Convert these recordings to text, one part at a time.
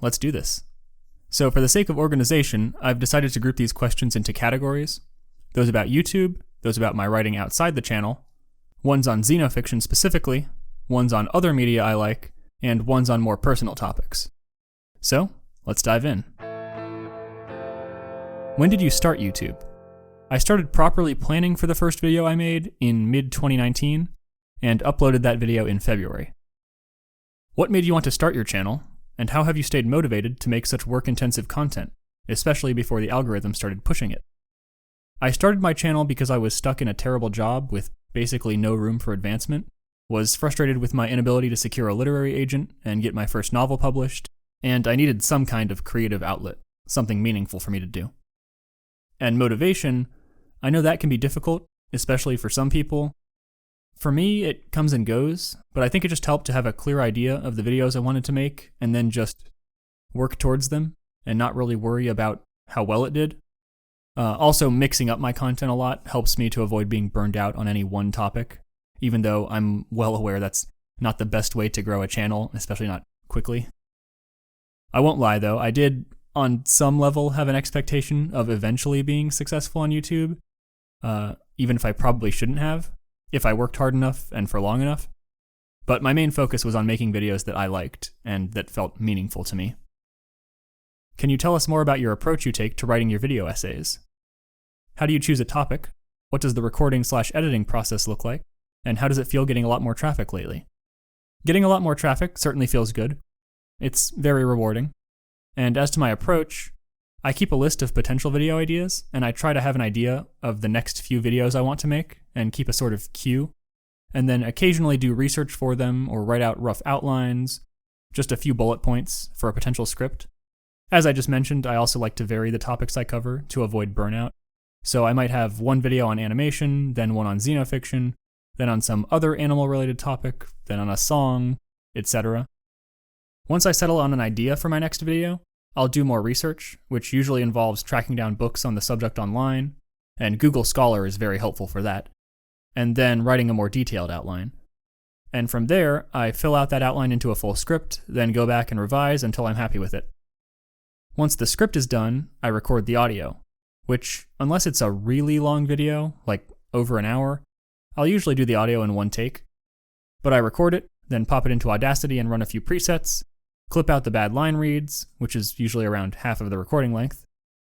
let's do this. So for the sake of organization, I've decided to group these questions into categories. Those about YouTube, those about my writing outside the channel, ones on Xenofiction specifically, ones on other media I like, and ones on more personal topics. So, let's dive in. When did you start YouTube? I started properly planning for the first video I made in mid-2019, and uploaded that video in February. What made you want to start your channel, and how have you stayed motivated to make such work-intensive content, especially before the algorithm started pushing it? I started my channel because I was stuck in a terrible job with basically no room for advancement, was frustrated with my inability to secure a literary agent and get my first novel published, and I needed some kind of creative outlet, something meaningful for me to do. And motivation, I know that can be difficult, especially for some people. For me, it comes and goes, but I think it just helped to have a clear idea of the videos I wanted to make and then just work towards them and not really worry about how well it did. Also, mixing up my content a lot helps me to avoid being burned out on any one topic, even though I'm well aware that's not the best way to grow a channel, especially not quickly. I won't lie though, I did on some level have an expectation of eventually being successful on YouTube, even if I probably shouldn't have, if I worked hard enough and for long enough. But my main focus was on making videos that I liked and that felt meaningful to me. Can you tell us more about your approach you take to writing your video essays? How do you choose a topic? What does the recording/editing process look like? And how does it feel getting a lot more traffic lately? Getting a lot more traffic certainly feels good. It's very rewarding. And as to my approach, I keep a list of potential video ideas, and I try to have an idea of the next few videos I want to make, and keep a sort of queue, and then occasionally do research for them or write out rough outlines, just a few bullet points for a potential script. As I just mentioned, I also like to vary the topics I cover to avoid burnout, so I might have one video on animation, then one on Xenofiction, then on some other animal-related topic, then on a song, etc. Once I settle on an idea for my next video, I'll do more research, which usually involves tracking down books on the subject online, and Google Scholar is very helpful for that, and then writing a more detailed outline. And from there, I fill out that outline into a full script, then go back and revise until I'm happy with it. Once the script is done, I record the audio, which, unless it's a really long video, like over an hour, I'll usually do the audio in one take. But I record it, then pop it into Audacity and run a few presets, clip out the bad line reads, which is usually around half of the recording length,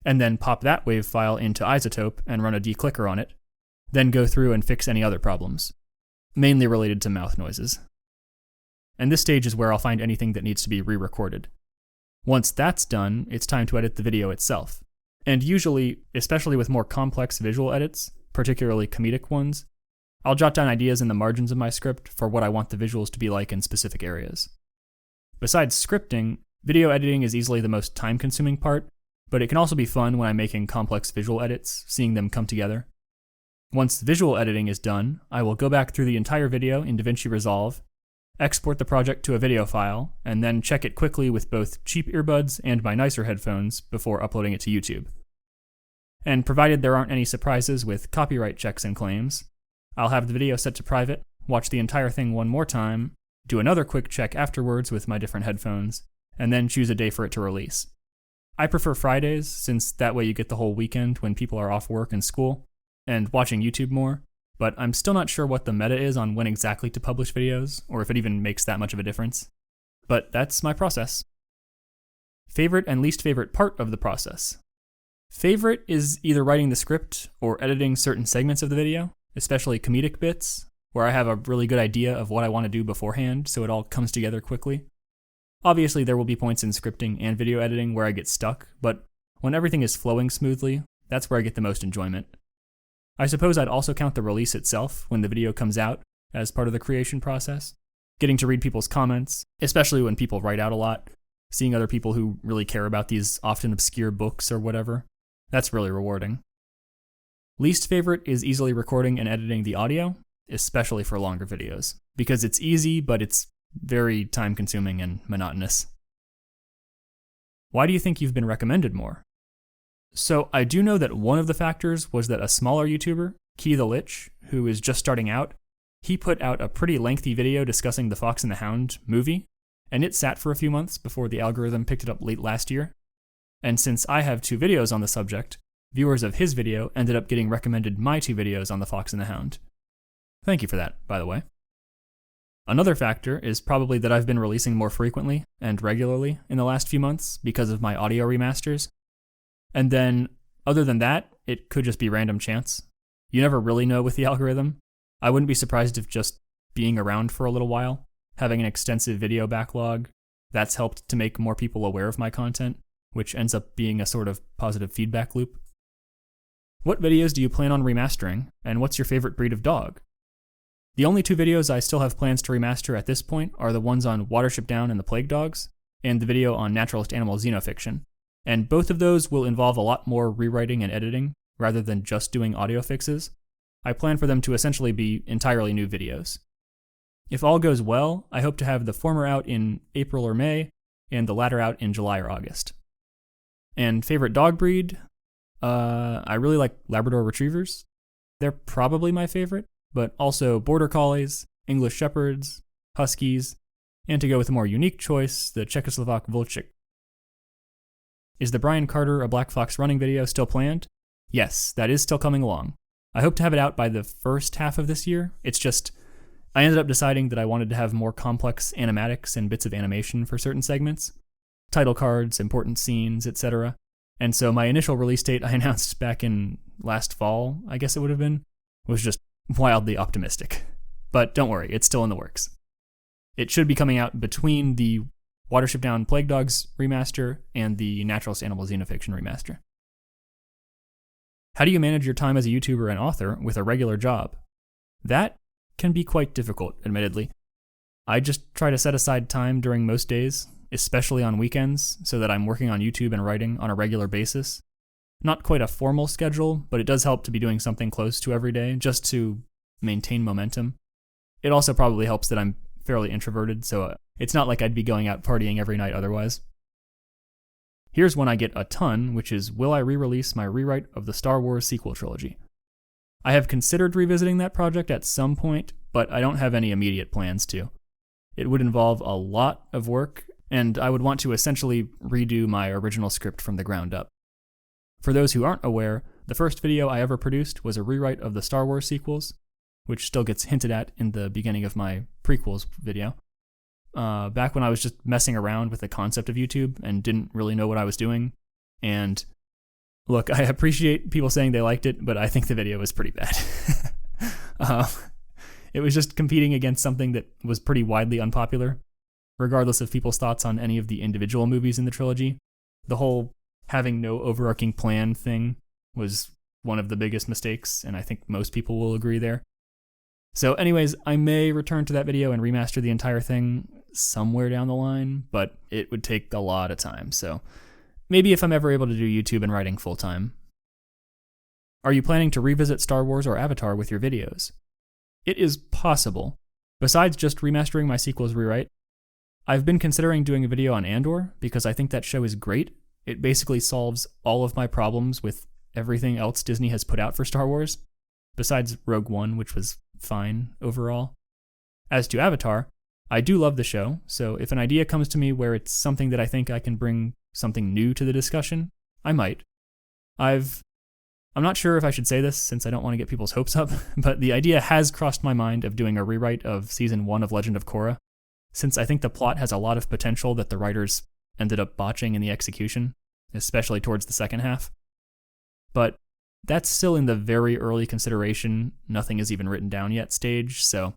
and then pop that WAV file into Isotope and run a declicker on it, then go through and fix any other problems, mainly related to mouth noises. And this stage is where I'll find anything that needs to be re-recorded. Once that's done, it's time to edit the video itself. And usually, especially with more complex visual edits, particularly comedic ones, I'll jot down ideas in the margins of my script for what I want the visuals to be like in specific areas. Besides scripting, video editing is easily the most time-consuming part, but it can also be fun when I'm making complex visual edits, seeing them come together. Once visual editing is done, I will go back through the entire video in DaVinci Resolve, export the project to a video file, and then check it quickly with both cheap earbuds and my nicer headphones before uploading it to YouTube. And provided there aren't any surprises with copyright checks and claims, I'll have the video set to private, watch the entire thing one more time, do another quick check afterwards with my different headphones, and then choose a day for it to release. I prefer Fridays, since that way you get the whole weekend when people are off work and school, and watching YouTube more, but I'm still not sure what the meta is on when exactly to publish videos, or if it even makes that much of a difference. But that's my process. Favorite and least favorite part of the process. Favorite is either writing the script or editing certain segments of the video, especially comedic bits, where I have a really good idea of what I want to do beforehand, so it all comes together quickly. Obviously, there will be points in scripting and video editing where I get stuck, but when everything is flowing smoothly, that's where I get the most enjoyment. I suppose I'd also count the release itself when the video comes out as part of the creation process. Getting to read people's comments, especially when people write out a lot, seeing other people who really care about these often obscure books or whatever, that's really rewarding. Least favorite is easily recording and editing the audio, especially for longer videos, because it's easy, but it's very time-consuming and monotonous. Why do you think you've been recommended more? So I do know that one of the factors was that a smaller YouTuber, Key the Lich, who is just starting out, he put out a pretty lengthy video discussing the Fox and the Hound movie, and it sat for a few months before the algorithm picked it up late last year. And since I have 2 videos on the subject, viewers of his video ended up getting recommended my 2 videos on The Fox and the Hound. Thank you for that, by the way. Another factor is probably that I've been releasing more frequently and regularly in the last few months because of my audio remasters. And then, other than that, it could just be random chance. You never really know with the algorithm. I wouldn't be surprised if just being around for a little while, having an extensive video backlog, that's helped to make more people aware of my content, which ends up being a sort of positive feedback loop. What videos do you plan on remastering, and what's your favorite breed of dog? The only 2 videos I still have plans to remaster at this point are the ones on Watership Down and the Plague Dogs, and the video on naturalist animal Xenofiction, and both of those will involve a lot more rewriting and editing, rather than just doing audio fixes. I plan for them to essentially be entirely new videos. If all goes well, I hope to have the former out in April or May, and the latter out in July or August. And favorite dog breed? I really like Labrador Retrievers. They're probably my favorite, but also Border Collies, English Shepherds, Huskies, and to go with a more unique choice, the Czechoslovak Volchik. Is the Brian Carter A Black Fox Running video still planned? Yes, that is still coming along. I hope to have it out by the first half of this year. It's just, I ended up deciding that I wanted to have more complex animatics and bits of animation for certain segments, title cards, important scenes, etc. And so my initial release date I announced back in last fall, I guess it would have been, was just wildly optimistic. But don't worry, it's still in the works. It should be coming out between the Watership Down Plague Dogs remaster and the Naturalist Animal Xenofiction remaster. How do you manage your time as a YouTuber and author with a regular job? That can be quite difficult, admittedly. I just try to set aside time during most days, especially on weekends, so that I'm working on YouTube and writing on a regular basis. Not quite a formal schedule, but it does help to be doing something close to every day, just to maintain momentum. It also probably helps that I'm fairly introverted, so it's not like I'd be going out partying every night otherwise. Here's one I get a ton, which is, will I re-release my rewrite of the Star Wars sequel trilogy? I have considered revisiting that project at some point, but I don't have any immediate plans to. It would involve a lot of work, and I would want to essentially redo my original script from the ground up. For those who aren't aware, the first video I ever produced was a rewrite of the Star Wars sequels, which still gets hinted at in the beginning of my prequels video. Back when I was just messing around with the concept of YouTube and didn't really know what I was doing. And look, I appreciate people saying they liked it, but I think the video was pretty bad. It was just competing against something that was pretty widely unpopular, regardless of people's thoughts on any of the individual movies in the trilogy. The whole having no overarching plan thing was one of the biggest mistakes, and I think most people will agree there. So anyways, I may return to that video and remaster the entire thing somewhere down the line, but it would take a lot of time, so maybe if I'm ever able to do YouTube and writing full time. Are you planning to revisit Star Wars or Avatar with your videos? It is possible. Besides just remastering my sequels rewrite, I've been considering doing a video on Andor because I think that show is great. It basically solves all of my problems with everything else Disney has put out for Star Wars, besides Rogue One, which was fine overall. As to Avatar, I do love the show, so if an idea comes to me where it's something that I think I can bring something new to the discussion, I might. I'm not sure if I should say this since I don't want to get people's hopes up, but the idea has crossed my mind of doing a rewrite of Season 1 of Legend of Korra, since I think the plot has a lot of potential that the writers ended up botching in the execution, especially towards the second half. But that's still in the very early consideration, nothing is even written down yet stage, so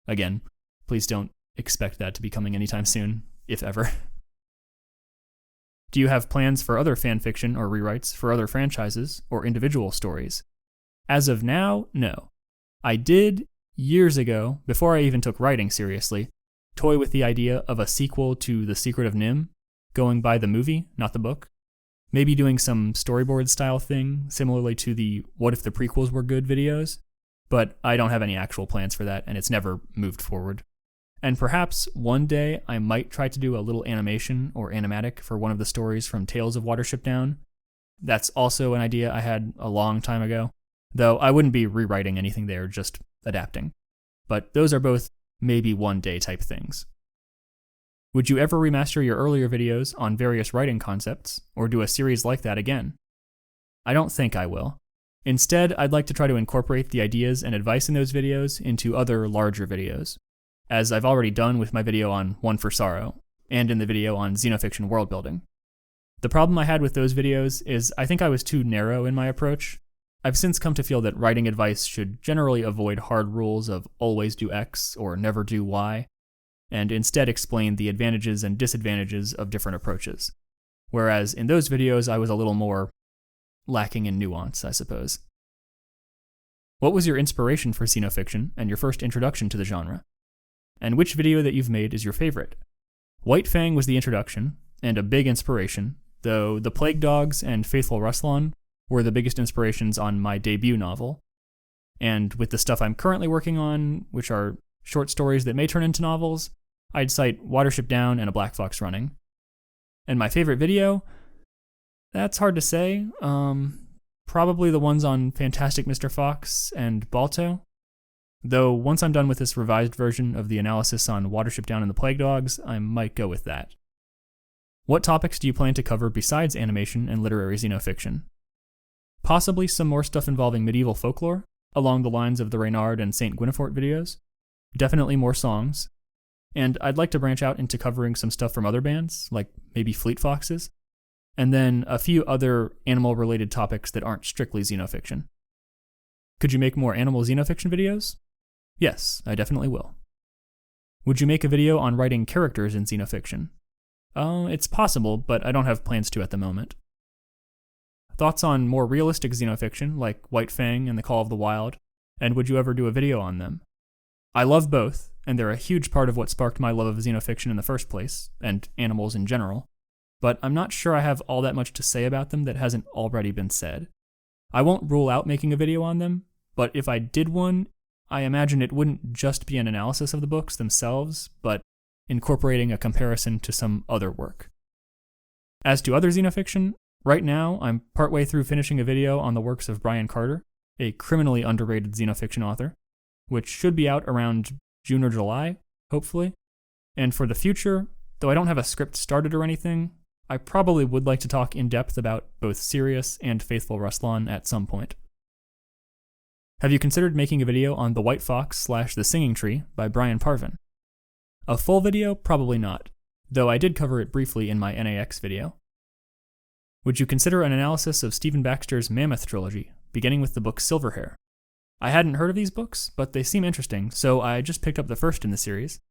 again, please don't expect that to be coming anytime soon, if ever. Do you have plans for other fanfiction or rewrites for other franchises or individual stories? As of now, no. I did, years ago, before I even took writing seriously, toy with the idea of a sequel to The Secret of Nim, going by the movie, not the book. Maybe doing some storyboard style thing, similarly to the What If the Prequels Were Good videos, but I don't have any actual plans for that, and it's never moved forward. And perhaps one day I might try to do a little animation or animatic for one of the stories from Tales of Watership Down. That's also an idea I had a long time ago, though I wouldn't be rewriting anything there, just adapting. But those are both maybe one day type things. Would you ever remaster your earlier videos on various writing concepts, or do a series like that again? I don't think I will. Instead, I'd like to try to incorporate the ideas and advice in those videos into other larger videos, as I've already done with my video on One for Sorrow, and in the video on Xenofiction world building. The problem I had with those videos is I think I was too narrow in my approach. I've since come to feel that writing advice should generally avoid hard rules of always do X or never do Y, and instead explain the advantages and disadvantages of different approaches. Whereas in those videos I was a little more lacking in nuance, I suppose. What was your inspiration for Xenofiction and your first introduction to the genre? And which video that you've made is your favorite? White Fang was the introduction, and a big inspiration, though the Plague Dogs and Faithful Ruslan were the biggest inspirations on my debut novel. And with the stuff I'm currently working on, which are short stories that may turn into novels, I'd cite Watership Down and A Black Fox Running. And my favorite video? That's hard to say. Probably the ones on Fantastic Mr. Fox and Balto. Though once I'm done with this revised version of the analysis on Watership Down and the Plague Dogs, I might go with that. What topics do you plan to cover besides animation and literary xenofiction? Possibly some more stuff involving medieval folklore, along the lines of the Reynard and St. Gwynefort videos. Definitely more songs. And I'd like to branch out into covering some stuff from other bands, like maybe Fleet Foxes. And then a few other animal-related topics that aren't strictly xenofiction. Could you make more animal xenofiction videos? Yes, I definitely will. Would you make a video on writing characters in xenofiction? It's possible, but I don't have plans to at the moment. Thoughts on more realistic xenofiction, like White Fang and The Call of the Wild, and would you ever do a video on them? I love both, and they're a huge part of what sparked my love of xenofiction in the first place, and animals in general, but I'm not sure I have all that much to say about them that hasn't already been said. I won't rule out making a video on them, but if I did one, I imagine it wouldn't just be an analysis of the books themselves, but incorporating a comparison to some other work. As to other xenofiction, right now I'm partway through finishing a video on the works of Brian Carter, a criminally underrated xenofiction author, which should be out around June or July, hopefully. And for the future, though I don't have a script started or anything, I probably would like to talk in depth about both Sirius and Faithful Ruslan at some point. Have you considered making a video on The White Fox / The Singing Tree by Brian Parvin? A full video? Probably not, though I did cover it briefly in my NAX video. Would you consider an analysis of Stephen Baxter's Mammoth trilogy, beginning with the book Silverhair? I hadn't heard of these books, but they seem interesting, so I just picked up the first in the series.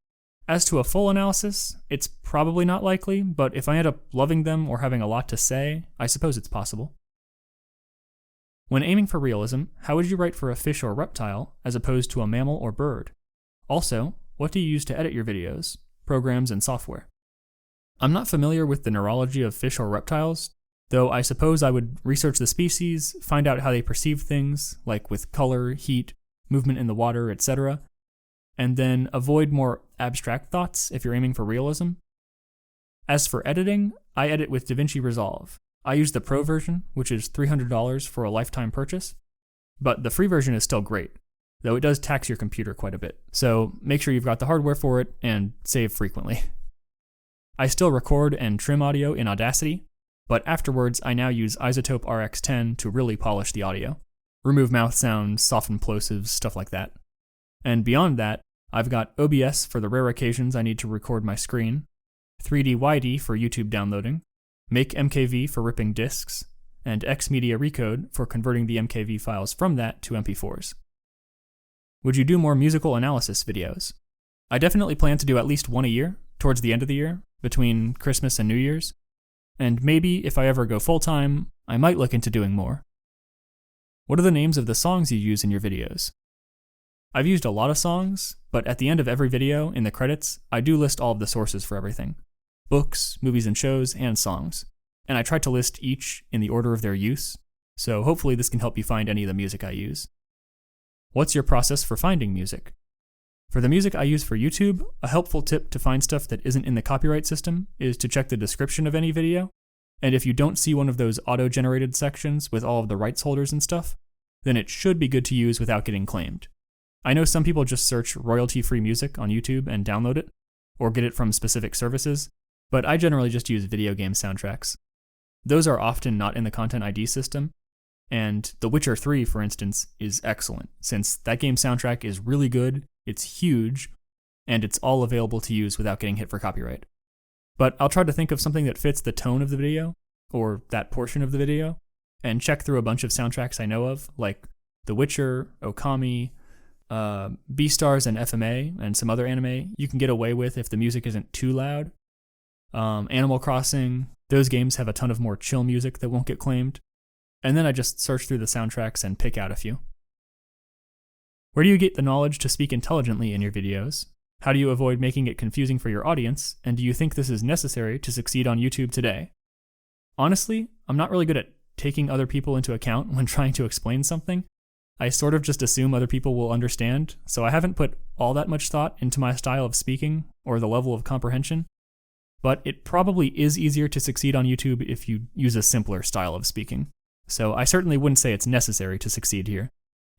As to a full analysis, it's probably not likely, but if I end up loving them or having a lot to say, I suppose it's possible. When aiming for realism, how would you write for a fish or reptile as opposed to a mammal or bird? Also, what do you use to edit your videos, programs, and software? I'm not familiar with the neurology of fish or reptiles, though I suppose I would research the species, find out how they perceive things, like with color, heat, movement in the water, etc., and then avoid more abstract thoughts if you're aiming for realism. As for editing, I edit with DaVinci Resolve. I use the Pro version, which is $300 for a lifetime purchase, but the free version is still great, though it does tax your computer quite a bit, so make sure you've got the hardware for it and save frequently. I still record and trim audio in Audacity, but afterwards I now use Isotope RX10 to really polish the audio, remove mouth sounds, soften plosives, stuff like that. And beyond that, I've got OBS for the rare occasions I need to record my screen, 3D/YD for YouTube downloading, Make MKV for ripping discs, and Xmedia Recode for converting the MKV files from that to MP4s. Would you do more musical analysis videos? I definitely plan to do at least one a year, towards the end of the year, between Christmas and New Year's, and maybe if I ever go full-time, I might look into doing more. What are the names of the songs you use in your videos? I've used a lot of songs, but at the end of every video, in the credits, I do list all of the sources for everything. Books, movies and shows, and songs. And I try to list each in the order of their use, so hopefully this can help you find any of the music I use. What's your process for finding music? For the music I use for YouTube, a helpful tip to find stuff that isn't in the copyright system is to check the description of any video, and if you don't see one of those auto-generated sections with all of the rights holders and stuff, then it should be good to use without getting claimed. I know some people just search royalty-free music on YouTube and download it, or get it from specific services, but I generally just use video game soundtracks. Those are often not in the Content ID system, and The Witcher 3, for instance, is excellent, since that game's soundtrack is really good, it's huge, and it's all available to use without getting hit for copyright. But I'll try to think of something that fits the tone of the video, or that portion of the video, and check through a bunch of soundtracks I know of, like The Witcher, Okami, Beastars and FMA, and some other anime you can get away with if the music isn't too loud. Animal Crossing, those games have a ton of more chill music that won't get claimed. And then I just search through the soundtracks and pick out a few. Where do you get the knowledge to speak intelligently in your videos? How do you avoid making it confusing for your audience? And do you think this is necessary to succeed on YouTube today? Honestly, I'm not really good at taking other people into account when trying to explain something. I sort of just assume other people will understand, so I haven't put all that much thought into my style of speaking or the level of comprehension. But it probably is easier to succeed on YouTube if you use a simpler style of speaking. So I certainly wouldn't say it's necessary to succeed here.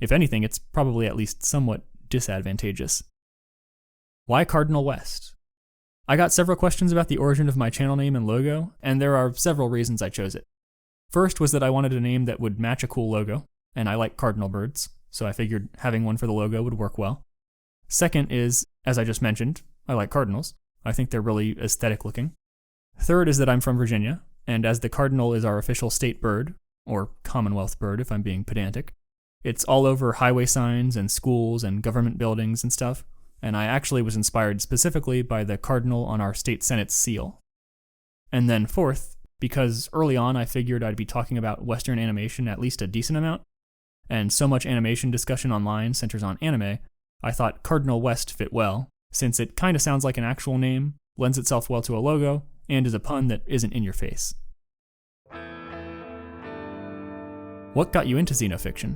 If anything, it's probably at least somewhat disadvantageous. Why Cardinal West? I got several questions about the origin of my channel name and logo, and there are several reasons I chose it. First was that I wanted a name that would match a cool logo, and I like cardinal birds, so I figured having one for the logo would work well. Second is, as I just mentioned, I like cardinals. I think they're really aesthetic looking. Third is that I'm from Virginia, and as the cardinal is our official state bird, or Commonwealth bird if I'm being pedantic, it's all over highway signs and schools and government buildings and stuff, and I actually was inspired specifically by the cardinal on our state senate's seal. And then fourth, because early on I figured I'd be talking about Western animation at least a decent amount, and so much animation discussion online centers on anime, I thought Cardinal West fit well, since it kinda sounds like an actual name, lends itself well to a logo, and is a pun that isn't in your face. What got you into Xenofiction?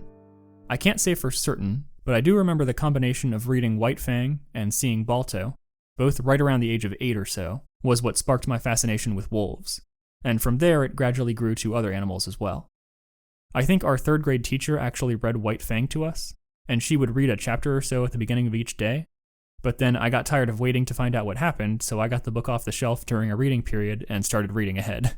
I can't say for certain, but I do remember the combination of reading White Fang and seeing Balto, both right around the age of 8 or so, was what sparked my fascination with wolves, and from there it gradually grew to other animals as well. I think our 3rd grade teacher actually read White Fang to us, and she would read a chapter or so at the beginning of each day, but then I got tired of waiting to find out what happened, so I got the book off the shelf during a reading period and started reading ahead.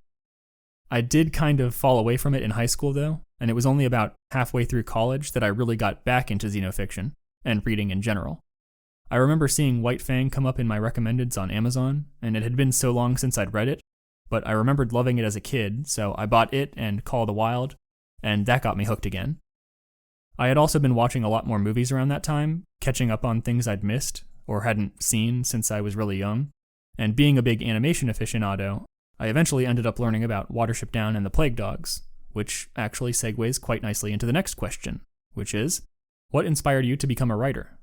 I did kind of fall away from it in high school though, and it was only about halfway through college that I really got back into Xenofiction, and reading in general. I remember seeing White Fang come up in my recommendeds on Amazon, and it had been so long since I'd read it, but I remembered loving it as a kid, so I bought it and Call of the Wild, and that got me hooked again. I had also been watching a lot more movies around that time, catching up on things I'd missed, or hadn't seen since I was really young, and being a big animation aficionado, I eventually ended up learning about Watership Down and the Plague Dogs, which actually segues quite nicely into the next question, which is, what inspired you to become a writer?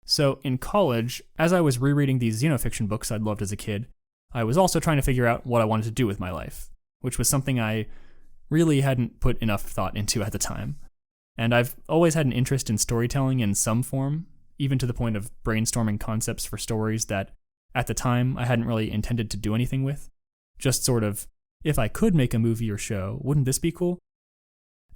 So in college, as I was rereading these Xenofiction books I'd loved as a kid, I was also trying to figure out what I wanted to do with my life, which was something I really hadn't put enough thought into at the time. And I've always had an interest in storytelling in some form, even to the point of brainstorming concepts for stories that, at the time, I hadn't really intended to do anything with. Just sort of, if I could make a movie or show, wouldn't this be cool?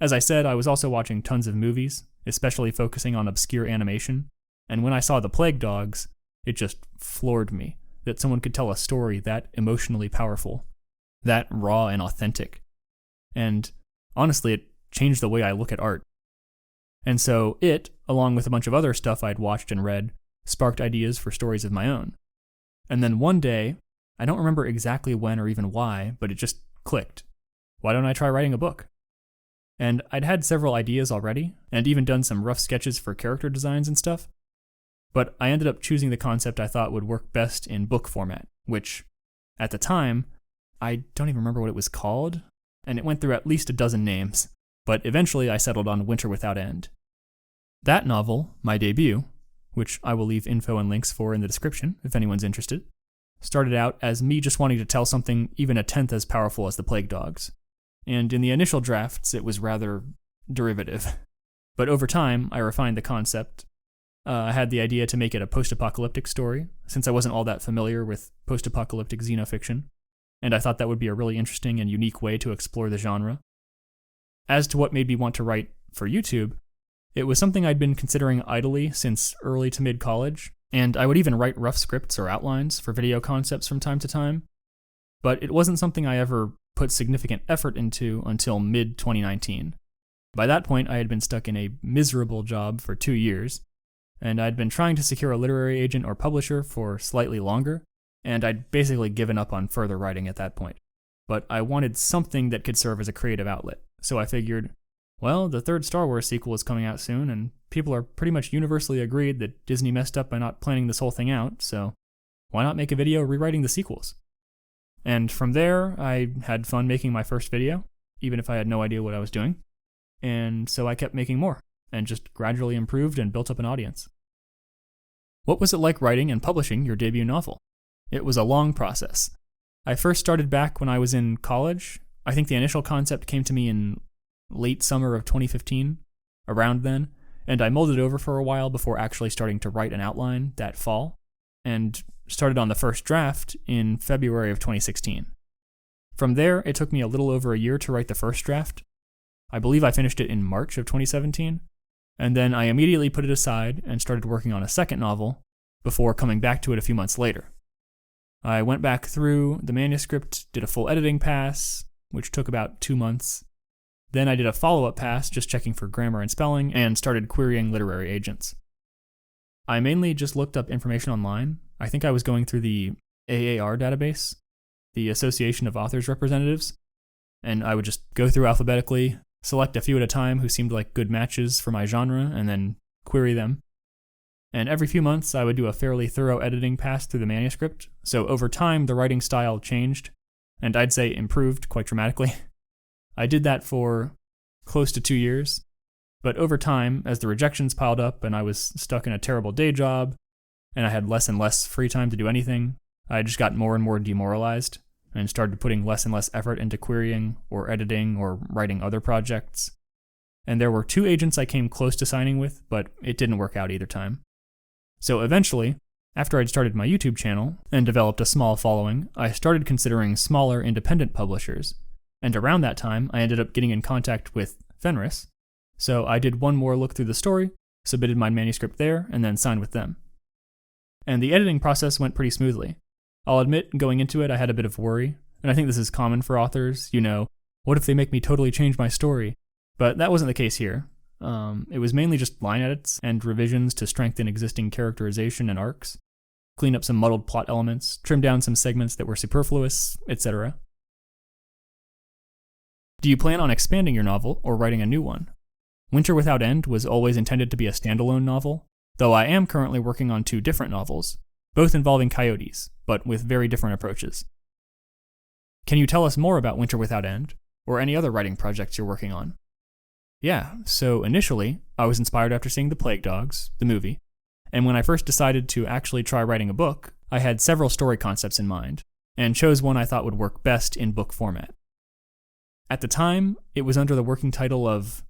As I said, I was also watching tons of movies, especially focusing on obscure animation, and when I saw The Plague Dogs, it just floored me that someone could tell a story that emotionally powerful, that raw and authentic. And honestly, it changed the way I look at art. And so it, along with a bunch of other stuff I'd watched and read, sparked ideas for stories of my own. And then one day, I don't remember exactly when or even why, but it just clicked. Why don't I try writing a book? And I'd had several ideas already, and even done some rough sketches for character designs and stuff, but I ended up choosing the concept I thought would work best in book format, which, at the time, I don't even remember what it was called, and it went through at least a dozen names, but eventually I settled on Winter Without End. That novel, my debut, which I will leave info and links for in the description if anyone's interested, started out as me just wanting to tell something even a tenth as powerful as the Plague Dogs. And in the initial drafts, it was rather derivative. But over time, I refined the concept. I had the idea to make it a post-apocalyptic story, since I wasn't all that familiar with post-apocalyptic Xenofiction, and I thought that would be a really interesting and unique way to explore the genre. As to what made me want to write for YouTube, it was something I'd been considering idly since early to mid-college, and I would even write rough scripts or outlines for video concepts from time to time, but it wasn't something I ever put significant effort into until mid-2019. By that point, I had been stuck in a miserable job for 2 years, and I'd been trying to secure a literary agent or publisher for slightly longer, and I'd basically given up on further writing at that point. But I wanted something that could serve as a creative outlet, so I figured, well, the third Star Wars sequel is coming out soon, and people are pretty much universally agreed that Disney messed up by not planning this whole thing out, so why not make a video rewriting the sequels? And from there, I had fun making my first video, even if I had no idea what I was doing, and so I kept making more, and just gradually improved and built up an audience. What was it like writing and publishing your debut novel? It was a long process. I first started back when I was in college. I think the initial concept came to me in late summer of 2015, around then, and I mulled it over for a while before actually starting to write an outline that fall, and started on the first draft in February of 2016. From there, it took me a little over a year to write the first draft. I believe I finished it in March of 2017, and then I immediately put it aside and started working on a second novel before coming back to it a few months later. I went back through the manuscript, did a full editing pass, which took about 2 months. Then I did a follow-up pass, just checking for grammar and spelling, and started querying literary agents. I mainly just looked up information online. I think I was going through the AAR database, the Association of Authors Representatives, and I would just go through alphabetically, select a few at a time who seemed like good matches for my genre, and then query them. And every few months, I would do a fairly thorough editing pass through the manuscript, so over time, the writing style changed, and I'd say improved quite dramatically. I did that for close to 2 years, but over time, as the rejections piled up and I was stuck in a terrible day job, and I had less and less free time to do anything, I just got more and more demoralized, and started putting less and less effort into querying, or editing, or writing other projects. And there were 2 agents I came close to signing with, but it didn't work out either time. So eventually, after I'd started my YouTube channel and developed a small following, I started considering smaller independent publishers, and around that time, I ended up getting in contact with Fenris, so I did one more look through the story, submitted my manuscript there, and then signed with them. And the editing process went pretty smoothly. I'll admit, going into it, I had a bit of worry, and I think this is common for authors, what if they make me totally change my story? But that wasn't the case here. It was mainly just line edits and revisions to strengthen existing characterization and arcs, clean up some muddled plot elements, trim down some segments that were superfluous, etc. Do you plan on expanding your novel or writing a new one? Winter Without End was always intended to be a standalone novel, though I am currently working on 2 different novels, both involving coyotes, but with very different approaches. Can you tell us more about Winter Without End, or any other writing projects you're working on? Yeah, so initially, I was inspired after seeing The Plague Dogs, the movie, and when I first decided to actually try writing a book, I had several story concepts in mind, and chose one I thought would work best in book format. At the time, it was under the working title of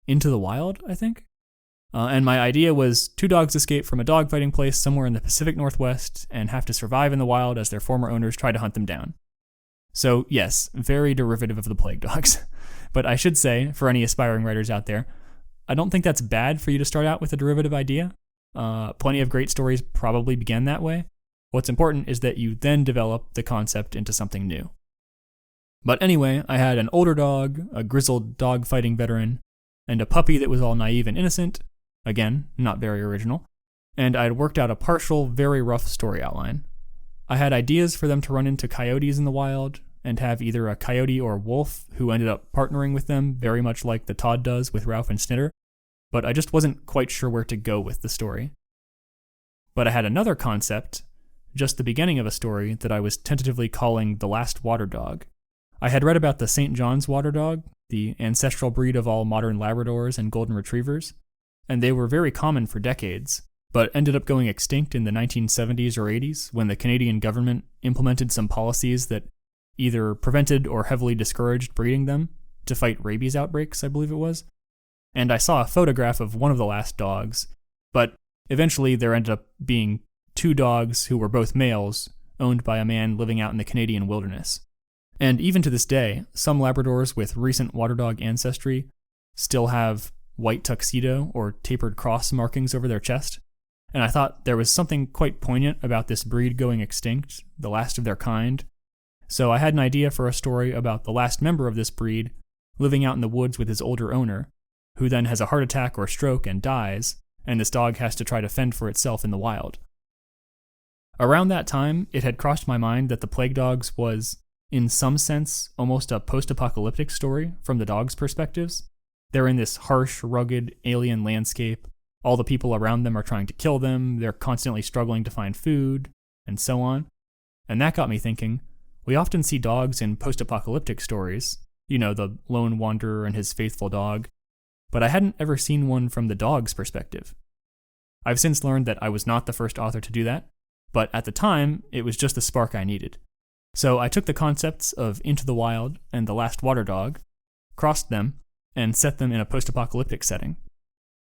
Into the Wild, I think? And my idea was 2 dogs escape from a dogfighting place somewhere in the Pacific Northwest and have to survive in the wild as their former owners try to hunt them down. So yes, very derivative of The Plague Dogs. But I should say, for any aspiring writers out there, I don't think that's bad for you to start out with a derivative idea. Plenty of great stories probably began that way. What's important is that you then develop the concept into something new. But anyway, I had an older dog, a grizzled dog-fighting veteran, and a puppy that was all naive and innocent, again, not very original, and I'd worked out a partial, very rough story outline. I had ideas for them to run into coyotes in the wild, and have either a coyote or wolf who ended up partnering with them, very much like the Todd does with Ralph and Snitter, but I just wasn't quite sure where to go with the story. But I had another concept, just the beginning of a story that I was tentatively calling The Last Water Dog. I had read about the St. John's water dog, the ancestral breed of all modern Labradors and Golden Retrievers, and they were very common for decades, but ended up going extinct in the 1970s or 80s when the Canadian government implemented some policies that either prevented or heavily discouraged breeding them to fight rabies outbreaks, I believe it was. And I saw a photograph of one of the last dogs, but eventually there ended up being 2 dogs who were both males, owned by a man living out in the Canadian wilderness. And even to this day, some Labradors with recent water dog ancestry still have white tuxedo or tapered cross markings over their chest, and I thought there was something quite poignant about this breed going extinct, the last of their kind. So I had an idea for a story about the last member of this breed living out in the woods with his older owner, who then has a heart attack or stroke and dies, and this dog has to try to fend for itself in the wild. Around that time, it had crossed my mind that the Plague Dogs was, in some sense, almost a post-apocalyptic story from the dogs' perspectives. They're in this harsh, rugged, alien landscape. All the people around them are trying to kill them, they're constantly struggling to find food, and so on. And that got me thinking, we often see dogs in post-apocalyptic stories, you know, the lone wanderer and his faithful dog, but I hadn't ever seen one from the dog's perspective. I've since learned that I was not the first author to do that, but at the time, it was just the spark I needed. So I took the concepts of Into the Wild and The Last Water Dog, crossed them, and set them in a post-apocalyptic setting.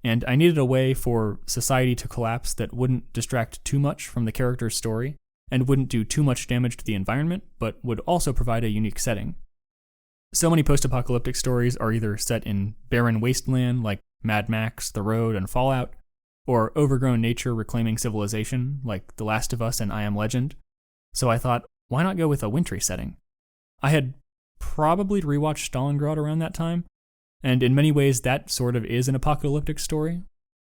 And I needed a way for society to collapse that wouldn't distract too much from the character's story, and wouldn't do too much damage to the environment, but would also provide a unique setting. So many post-apocalyptic stories are either set in barren wasteland like Mad Max, The Road, and Fallout, or overgrown nature reclaiming civilization like The Last of Us and I Am Legend. So I thought, why not go with a wintry setting? I had probably rewatched Stalingrad around that time, and in many ways that sort of is an apocalyptic story.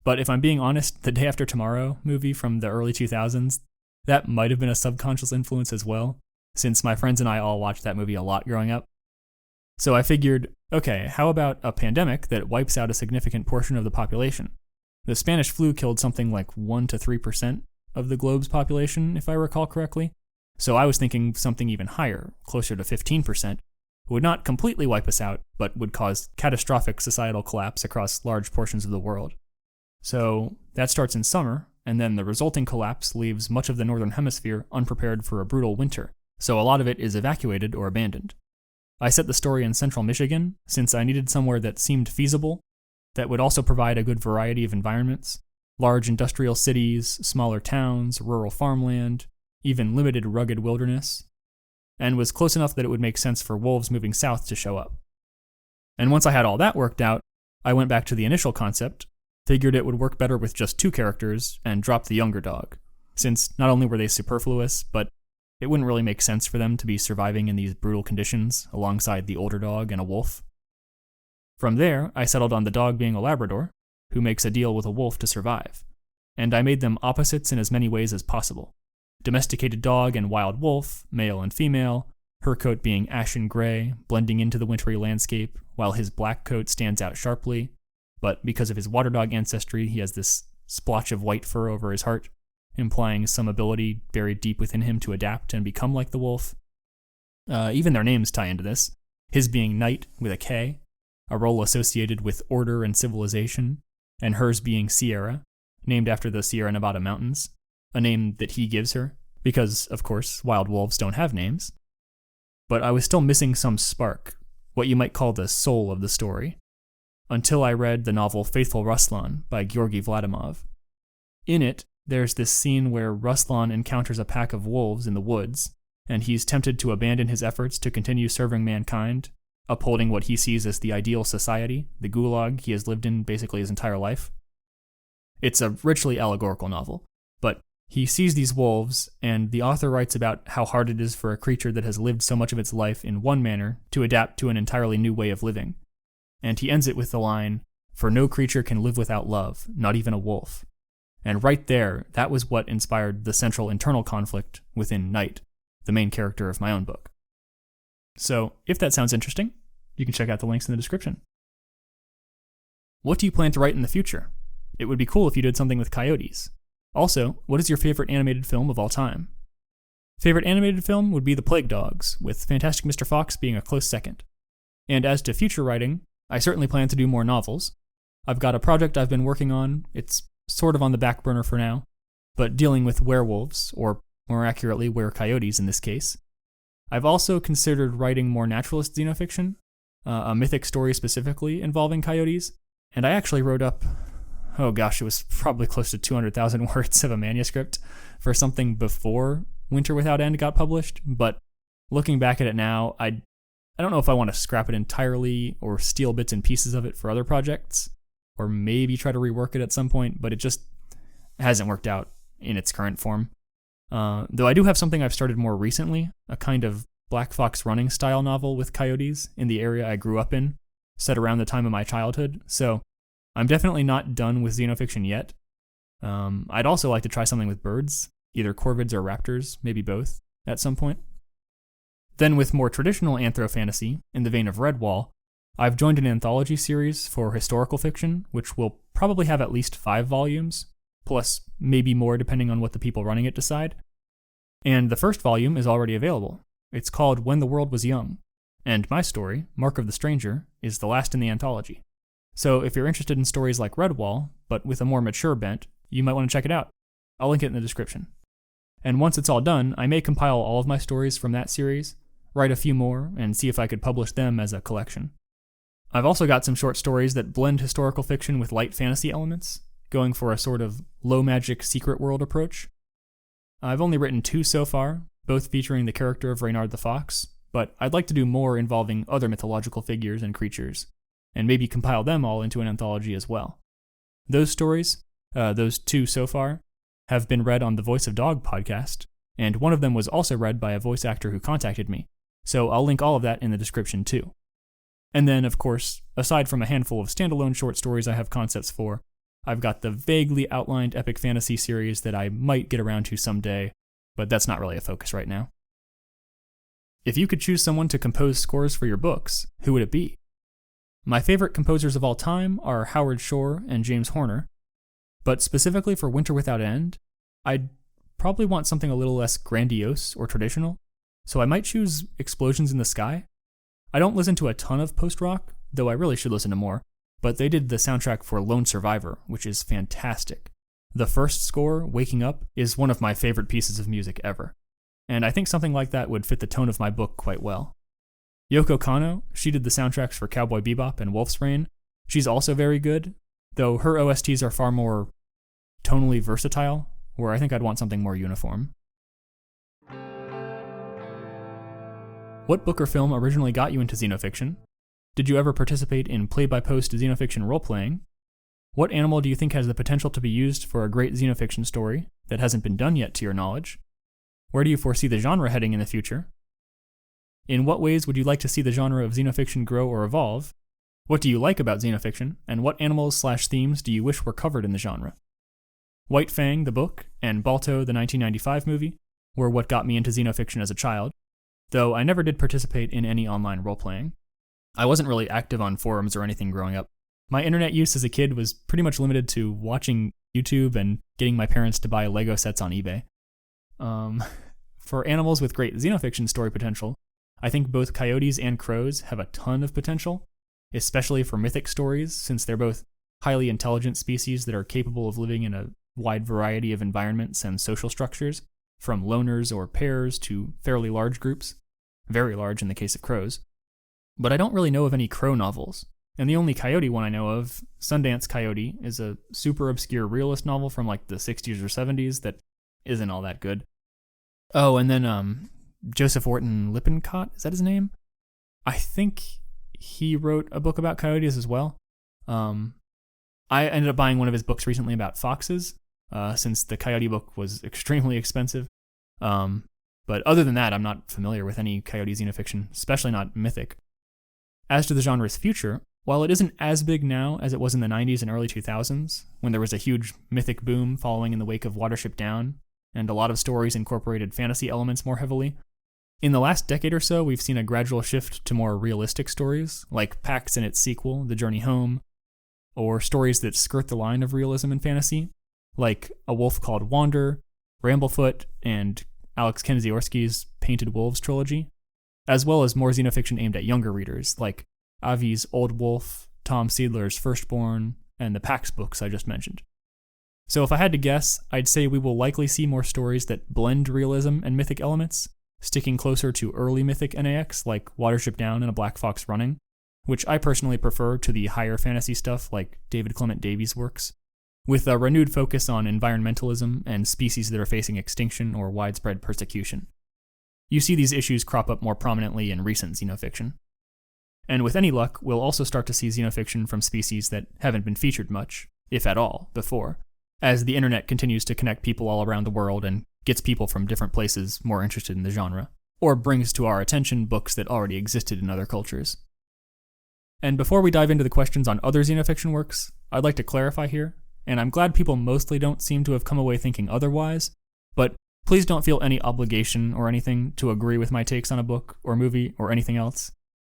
But if I'm being honest, the Day After Tomorrow movie from the early 2000s, that might have been a subconscious influence as well, since my friends and I all watched that movie a lot growing up. So I figured, okay, how about a pandemic that wipes out a significant portion of the population? The Spanish flu killed something like 1 to 3% of the globe's population, if I recall correctly. So I was thinking something even higher, closer to 15%, would not completely wipe us out, but would cause catastrophic societal collapse across large portions of the world. So that starts in summer, and then the resulting collapse leaves much of the northern hemisphere unprepared for a brutal winter, so a lot of it is evacuated or abandoned. I set the story in central Michigan, since I needed somewhere that seemed feasible, that would also provide a good variety of environments, large industrial cities, smaller towns, rural farmland, even limited rugged wilderness, and was close enough that it would make sense for wolves moving south to show up. And once I had all that worked out, I went back to the initial concept, figured it would work better with just 2 characters, and dropped the younger dog, since not only were they superfluous, but it wouldn't really make sense for them to be surviving in these brutal conditions alongside the older dog and a wolf. From there, I settled on the dog being a Labrador, who makes a deal with a wolf to survive, and I made them opposites in as many ways as possible. Domesticated dog and wild wolf, male and female, her coat being ashen gray, blending into the wintry landscape, while his black coat stands out sharply, but because of his water dog ancestry, he has this splotch of white fur over his heart, implying some ability buried deep within him to adapt and become like the wolf. Even their names tie into this, his being Knight with a K, a role associated with order and civilization, and hers being Sierra, named after the Sierra Nevada mountains, a name that he gives her, because, of course, wild wolves don't have names. But I was still missing some spark, what you might call the soul of the story, until I read the novel Faithful Ruslan by Georgy Vladimov. In it, there's this scene where Ruslan encounters a pack of wolves in the woods, and he's tempted to abandon his efforts to continue serving mankind, upholding what he sees as the ideal society, the gulag he has lived in basically his entire life. It's a richly allegorical novel, but he sees these wolves, and the author writes about how hard it is for a creature that has lived so much of its life in one manner to adapt to an entirely new way of living. And he ends it with the line, "For no creature can live without love, not even a wolf." And right there, that was what inspired the central internal conflict within Knight, the main character of my own book. So, if that sounds interesting, you can check out the links in the description. What do you plan to write in the future? It would be cool if you did something with coyotes. Also, what is your favorite animated film of all time? Favorite animated film would be The Plague Dogs, with Fantastic Mr. Fox being a close second. And as to future writing, I certainly plan to do more novels. I've got a project I've been working on, it's sort of on the back burner for now, but dealing with werewolves, or more accurately, were-coyotes in this case. I've also considered writing more naturalist xenofiction, a mythic story specifically involving coyotes, and I actually wrote up, it was probably close to 200,000 words of a manuscript for something before Winter Without End got published, but looking back at it now, I don't know if I want to scrap it entirely or steal bits and pieces of it for other projects, or maybe try to rework it at some point, but hasn't worked out in its current form. Though I do have something I've started more recently, a kind of Black Fox running style novel with coyotes in the area I grew up in, set around the time of my childhood, so I'm definitely not done with Xenofiction yet. I'd also like to try something with birds, either corvids or raptors, maybe both, at some point. Then with more traditional anthro-fantasy, in the vein of Redwall, I've joined an anthology series for historical fiction, which will probably have at least 5 volumes, plus maybe more depending on what the people running it decide. And the first volume is already available. It's called When the World Was Young, and my story, Mark of the Stranger, is the last in the anthology. So if you're interested in stories like Redwall, but with a more mature bent, you might want to check it out. I'll link it in the description. And once it's all done, I may compile all of my stories from that series, write a few more, and see if I could publish them as a collection. I've also got some short stories that blend historical fiction with light fantasy elements, going for a sort of low-magic secret world approach. I've only written 2 so far, both featuring the character of Reynard the Fox, but I'd like to do more involving other mythological figures and creatures, and maybe compile them all into an anthology as well. Those stories, those 2 so far, have been read on the Voice of Dog podcast, and one of them was also read by a voice actor who contacted me, so I'll link all of that in the description too. And then, of course, aside from a handful of standalone short stories I have concepts for, I've got the vaguely outlined epic fantasy series that I might get around to someday, but that's not really a focus right now. If you could choose someone to compose scores for your books, who would it be? My favorite composers of all time are Howard Shore and James Horner, but specifically for Winter Without End, I'd probably want something a little less grandiose or traditional, so I might choose Explosions in the Sky. I don't listen to a ton of post-rock, though I really should listen to more, but they did the soundtrack for Lone Survivor, which is fantastic. The first score, Waking Up, is one of my favorite pieces of music ever, and I think something like that would fit the tone of my book quite well. Yoko Kanno, she did the soundtracks for Cowboy Bebop and Wolf's Rain. She's also very good, though her OSTs are far more tonally versatile, where I think I'd want something more uniform. What book or film originally got you into Xenofiction? Did you ever participate in play-by-post Xenofiction role-playing? What animal do you think has the potential to be used for a great Xenofiction story that hasn't been done yet to your knowledge? Where do you foresee the genre heading in the future? In what ways would you like to see the genre of Xenofiction grow or evolve? What do you like about Xenofiction, and what animals/themes do you wish were covered in the genre? White Fang, the book, and Balto, the 1995 movie, were what got me into Xenofiction as a child, though I never did participate in any online role-playing. I wasn't really active on forums or anything growing up. My internet use as a kid was pretty much limited to watching YouTube and getting my parents to buy Lego sets on eBay. For animals with great Xenofiction story potential, I think both coyotes and crows have a ton of potential, especially for mythic stories, since they're both highly intelligent species that are capable of living in a wide variety of environments and social structures, from loners or pairs to fairly large groups, very large in the case of crows. But I don't really know of any crow novels, and the only coyote one I know of, Sundance Coyote, is a super obscure realist novel from like the 60s or 70s that isn't all that good. Oh, and then Joseph Orton Lippincott, is that his name? I think he wrote a book about coyotes as well. I ended up buying one of his books recently about foxes, since the coyote book was extremely expensive. But other than that, I'm not familiar with any coyote Xenofiction, especially not mythic. As to the genre's future, while it isn't as big now as it was in the 90s and early 2000s, when there was a huge mythic boom following in the wake of Watership Down, and a lot of stories incorporated fantasy elements more heavily, in the last decade or so, we've seen a gradual shift to more realistic stories, like PAX and its sequel, The Journey Home, or stories that skirt the line of realism and fantasy, like A Wolf Called Wander, Ramblefoot, and Alex Kendziorski's Painted Wolves trilogy, as well as more Xenofiction aimed at younger readers, like Avi's Old Wolf, Tom Seidler's Firstborn, and the PAX books I just mentioned. So if I had to guess, I'd say we will likely see more stories that blend realism and mythic elements, sticking closer to early mythic NAX like Watership Down and A Black Fox Running, which I personally prefer to the higher fantasy stuff like David Clement Davies' works, with a renewed focus on environmentalism and species that are facing extinction or widespread persecution. You see these issues crop up more prominently in recent Xenofiction. And with any luck, we'll also start to see Xenofiction from species that haven't been featured much, if at all, before, as the internet continues to connect people all around the world and gets people from different places more interested in the genre, or brings to our attention books that already existed in other cultures. And before we dive into the questions on other Xenofiction works, I'd like to clarify here, and I'm glad people mostly don't seem to have come away thinking otherwise, but please don't feel any obligation or anything to agree with my takes on a book or movie or anything else.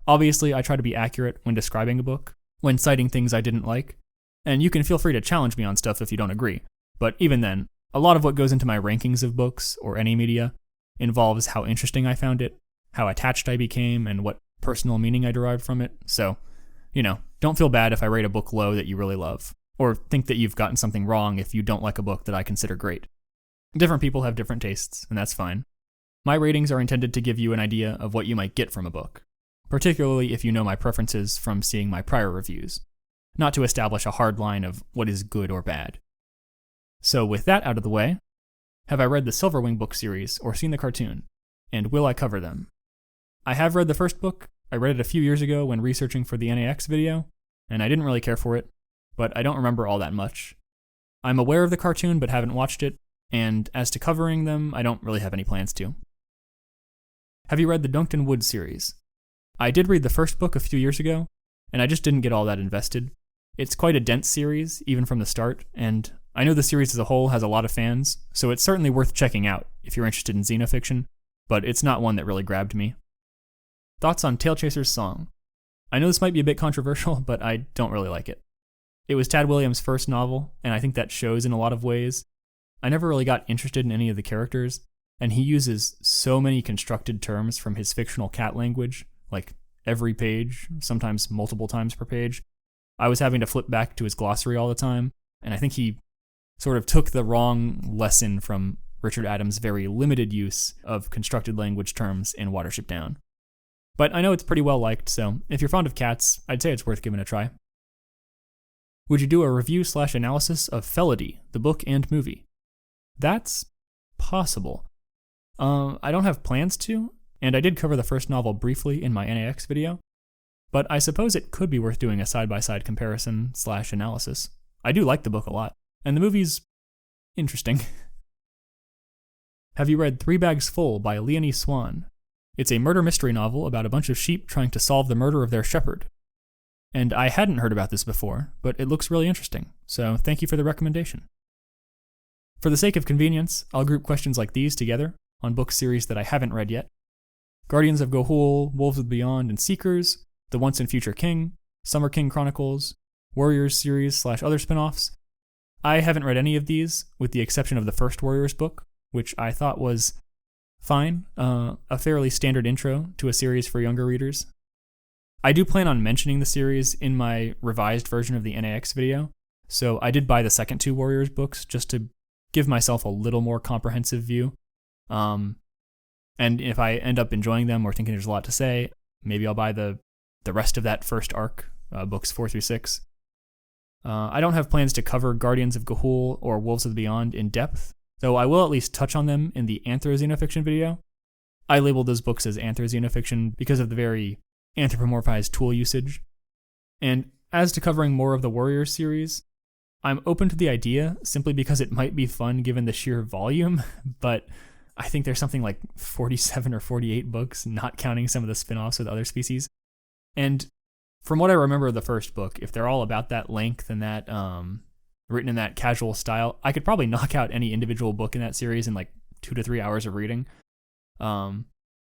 Obviously, I try to be accurate when describing a book, when citing things I didn't like, and you can feel free to challenge me on stuff if you don't agree, but even then, a lot of what goes into my rankings of books or any media involves how interesting I found it, how attached I became, and what personal meaning I derived from it, so, don't feel bad if I rate a book low that you really love, or think that you've gotten something wrong if you don't like a book that I consider great. Different people have different tastes, and that's fine. My ratings are intended to give you an idea of what you might get from a book, particularly if you know my preferences from seeing my prior reviews, not to establish a hard line of what is good or bad. So with that out of the way, have I read the Silverwing book series or seen the cartoon, and will I cover them? I have read the first book. I read it a few years ago when researching for the NAX video, and I didn't really care for it, but I don't remember all that much. I'm aware of the cartoon but haven't watched it, and as to covering them, I don't really have any plans to. Have you read the Duncton Woods series? I did read the first book a few years ago, and I just didn't get all that invested. It's quite a dense series, even from the start, and I know the series as a whole has a lot of fans, so it's certainly worth checking out if you're interested in Xenofiction, but it's not one that really grabbed me. Thoughts on Tailchaser's Song? I know this might be a bit controversial, but I don't really like it. It was Tad Williams' first novel, and I think that shows in a lot of ways. I never really got interested in any of the characters, and he uses so many constructed terms from his fictional cat language, like every page, sometimes multiple times per page. I was having to flip back to his glossary all the time, and I think he sort of took the wrong lesson from Richard Adams' very limited use of constructed language terms in Watership Down. But I know it's pretty well liked, so if you're fond of cats, I'd say it's worth giving a try. Would you do a review/analysis of Felody, the book and movie? That's possible. I don't have plans to, and I did cover the first novel briefly in my NAX video, but I suppose it could be worth doing a side-by-side comparison/analysis. I do like the book a lot, and the movie's interesting. Have you read 3 Bags Full by Leonie Swan? It's a murder mystery novel about a bunch of sheep trying to solve the murder of their shepherd. And I hadn't heard about this before, but it looks really interesting, so thank you for the recommendation. For the sake of convenience, I'll group questions like these together on book series that I haven't read yet. Guardians of Ga'Hoole, Wolves of the Beyond, and Seekers, The Once and Future King, Summer King Chronicles, Warriors series/other spin-offs. I haven't read any of these, with the exception of the first Warriors book, which I thought was fine, a fairly standard intro to a series for younger readers. I do plan on mentioning the series in my revised version of the NAX video, so I did buy the second 2 Warriors books just to give myself a little more comprehensive view. And if I end up enjoying them or thinking there's a lot to say, maybe I'll buy the rest of that first arc, books 4 through 6. I don't have plans to cover Guardians of Ga'Hoole or Wolves of the Beyond in depth, though I will at least touch on them in the Anthro-Xenofiction video. I labeled those books as Anthro-Xenofiction because of the very anthropomorphized tool usage. And as to covering more of the Warriors series, I'm open to the idea simply because it might be fun given the sheer volume, but I think there's something like 47 or 48 books, not counting some of the spin-offs with other species. And from what I remember of the first book, if they're all about that length and that written in that casual style, I could probably knock out any individual book in that series in like 2 to 3 hours of reading.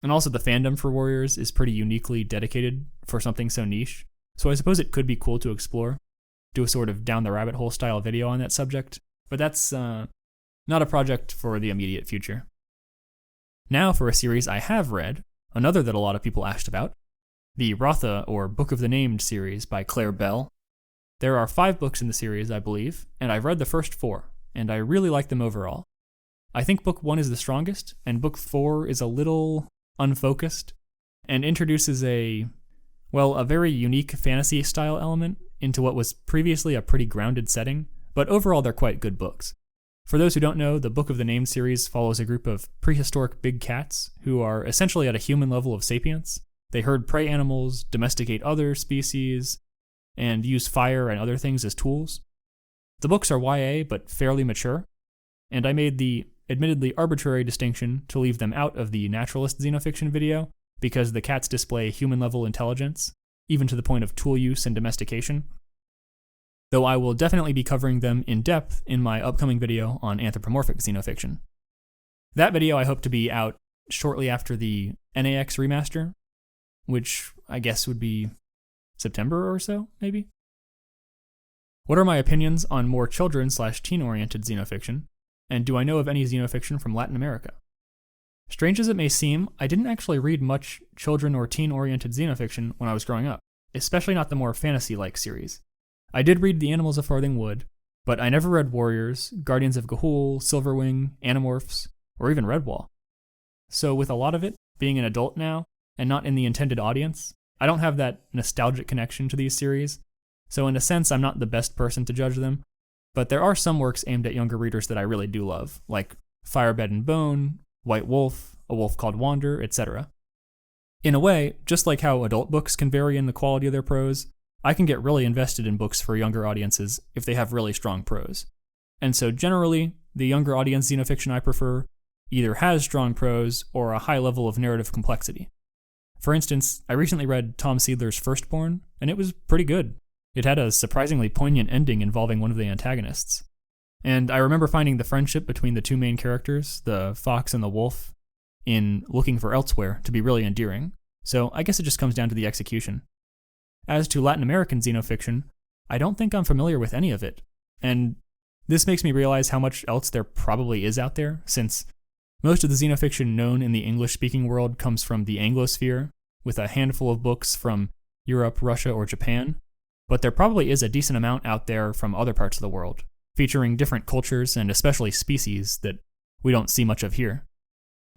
And also the fandom for Warriors is pretty uniquely dedicated for something so niche, so I suppose it could be cool to explore, do a sort of down the rabbit hole style video on that subject, but that's not a project for the immediate future. Now for a series I have read, another that a lot of people asked about, the Rotha or Book of the Named series by Claire Bell. There are 5 books in the series, I believe, and I've read the first 4, and I really like them overall. I think book 1 is the strongest, and book 4 is a little unfocused, and introduces a very unique fantasy style element into what was previously a pretty grounded setting, but overall they're quite good books. For those who don't know, the Book of the Named series follows a group of prehistoric big cats who are essentially at a human level of sapience. They herd prey animals, domesticate other species, and use fire and other things as tools. The books are YA but fairly mature, and I made the admittedly arbitrary distinction to leave them out of the naturalist xenofiction video because the cats display human-level intelligence, even to the point of tool use and domestication. Though I will definitely be covering them in depth in my upcoming video on anthropomorphic xenofiction. That video I hope to be out shortly after the NAX remaster, which I guess would be September or so, maybe? What are my opinions on more children/teen-oriented xenofiction, and do I know of any xenofiction from Latin America? Strange as it may seem, I didn't actually read much children or teen-oriented xenofiction when I was growing up, especially not the more fantasy-like series. I did read The Animals of Farthing Wood, but I never read Warriors, Guardians of Ga'Hoole, Silverwing, Animorphs, or even Redwall. So with a lot of it being an adult now, and not in the intended audience, I don't have that nostalgic connection to these series, so in a sense I'm not the best person to judge them, but there are some works aimed at younger readers that I really do love, like Firebed and Bone, White Wolf, A Wolf Called Wander, etc. In a way, just like how adult books can vary in the quality of their prose, I can get really invested in books for younger audiences if they have really strong prose. And so generally, the younger audience xenofiction I prefer either has strong prose or a high level of narrative complexity. For instance, I recently read Tom Seidler's Firstborn, and it was pretty good. It had a surprisingly poignant ending involving one of the antagonists. And I remember finding the friendship between the two main characters, the fox and the wolf, in Looking for Elsewhere to be really endearing, so I guess it just comes down to the execution. As to Latin American xenofiction, I don't think I'm familiar with any of it, and this makes me realize how much else there probably is out there, since most of the xenofiction known in the English-speaking world comes from the Anglosphere, with a handful of books from Europe, Russia, or Japan, but there probably is a decent amount out there from other parts of the world, featuring different cultures and especially species that we don't see much of here.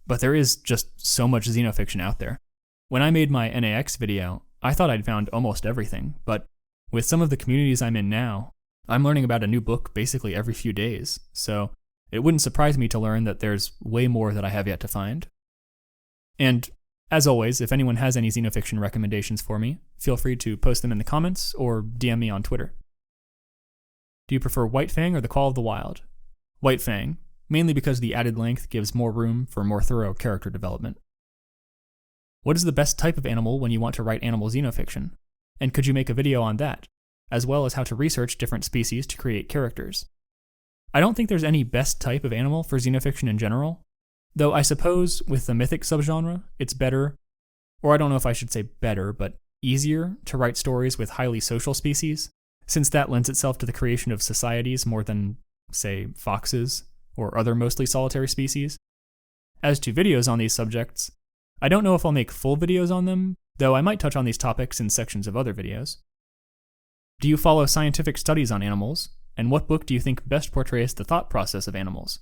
But there is just so much xenofiction out there. When I made my NAX video, I thought I'd found almost everything, but with some of the communities I'm in now, I'm learning about a new book basically every few days, so it wouldn't surprise me to learn that there's way more that I have yet to find. And as always, if anyone has any xenofiction recommendations for me, feel free to post them in the comments or DM me on Twitter. Do you prefer White Fang or The Call of the Wild? White Fang, mainly because the added length gives more room for more thorough character development. What is the best type of animal when you want to write animal xenofiction? And could you make a video on that, as well as how to research different species to create characters? I don't think there's any best type of animal for xenofiction in general, though I suppose with the mythic subgenre, it's better, or I don't know if I should say better, but easier to write stories with highly social species, since that lends itself to the creation of societies more than, say, foxes or other mostly solitary species. As to videos on these subjects, I don't know if I'll make full videos on them, though I might touch on these topics in sections of other videos. Do you follow scientific studies on animals, and what book do you think best portrays the thought process of animals?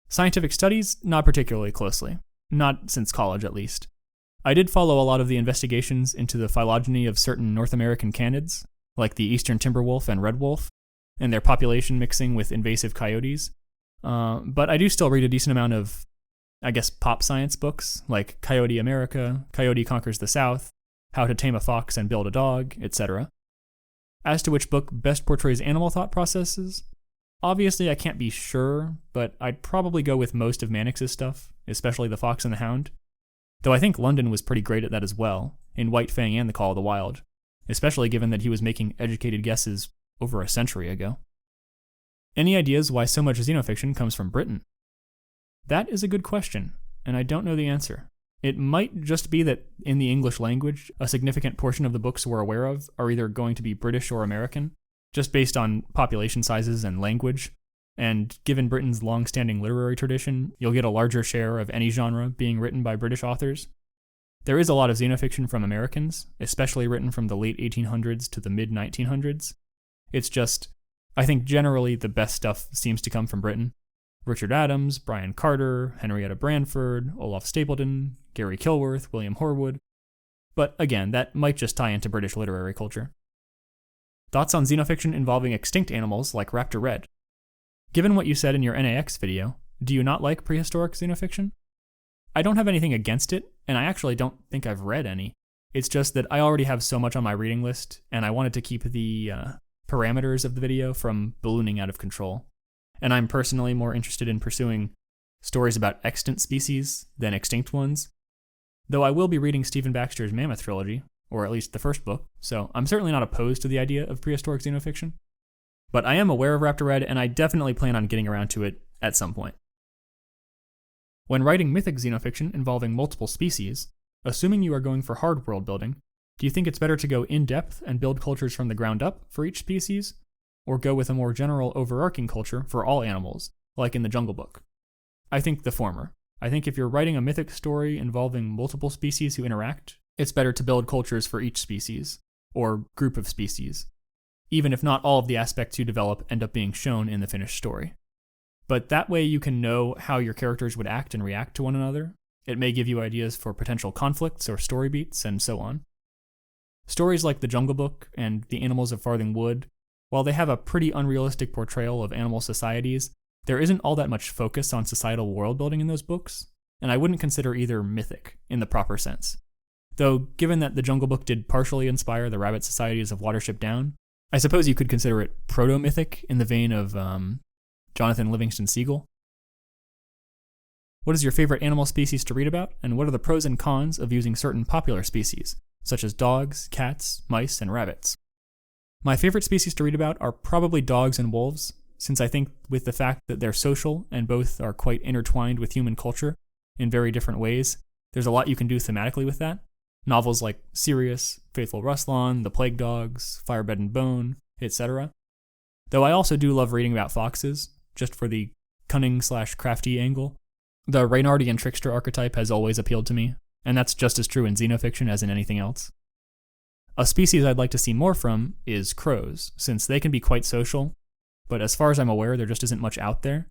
Scientific studies, not particularly closely. Not since college, at least. I did follow a lot of the investigations into the phylogeny of certain North American canids, like the eastern timber wolf and red wolf, and their population mixing with invasive coyotes. But I do still read a decent amount of, I guess, pop science books, like Coyote America, Coyote Conquers the South, How to Tame a Fox and Build a Dog, etc. As to which book best portrays animal thought processes, obviously I can't be sure, but I'd probably go with most of Mannix's stuff, especially The Fox and the Hound. Though I think London was pretty great at that as well, in White Fang and The Call of the Wild, especially given that he was making educated guesses over a century ago. Any ideas why so much xenofiction comes from Britain? That is a good question, and I don't know the answer. It might just be that in the English language, a significant portion of the books we're aware of are either going to be British or American, just based on population sizes and language, and given Britain's long-standing literary tradition, you'll get a larger share of any genre being written by British authors. There is a lot of xenofiction from Americans, especially written from the late 1800s to the mid-1900s. It's just, I think generally the best stuff seems to come from Britain. Richard Adams, Brian Carter, Henrietta Branford, Olaf Stapledon, Gary Kilworth, William Horwood. But again, that might just tie into British literary culture. Thoughts on xenofiction involving extinct animals like Raptor Red? Given what you said in your NAX video, do you not like prehistoric xenofiction? I don't have anything against it, and I actually don't think I've read any. It's just that I already have so much on my reading list, and I wanted to keep the parameters of the video from ballooning out of control. And I'm personally more interested in pursuing stories about extant species than extinct ones, though I will be reading Stephen Baxter's Mammoth trilogy, or at least the first book, so I'm certainly not opposed to the idea of prehistoric xenofiction. But I am aware of Raptor Red, and I definitely plan on getting around to it at some point. When writing mythic xenofiction involving multiple species, assuming you are going for hard world building, do you think it's better to go in-depth and build cultures from the ground up for each species, or go with a more general overarching culture for all animals, like in the Jungle Book? I think the former. I think if you're writing a mythic story involving multiple species who interact, it's better to build cultures for each species, or group of species, even if not all of the aspects you develop end up being shown in the finished story. But that way you can know how your characters would act and react to one another. It may give you ideas for potential conflicts or story beats, and so on. Stories like The Jungle Book and The Animals of Farthing Wood, while they have a pretty unrealistic portrayal of animal societies, there isn't all that much focus on societal world building in those books, and I wouldn't consider either mythic in the proper sense. Though, given that The Jungle Book did partially inspire the rabbit societies of Watership Down, I suppose you could consider it proto-mythic in the vein of Jonathan Livingston Seagull. What is your favorite animal species to read about, and what are the pros and cons of using certain popular species, such as dogs, cats, mice, and rabbits? My favorite species to read about are probably dogs and wolves, since I think with the fact that they're social and both are quite intertwined with human culture in very different ways, there's a lot you can do thematically with that. Novels like Sirius, Faithful Ruslan, The Plague Dogs, Firebed and Bone, etc. Though I also do love reading about foxes, just for the cunning/crafty angle. The Reynardian trickster archetype has always appealed to me, and that's just as true in xenofiction as in anything else. A species I'd like to see more from is crows, since they can be quite social, but as far as I'm aware, there just isn't much out there.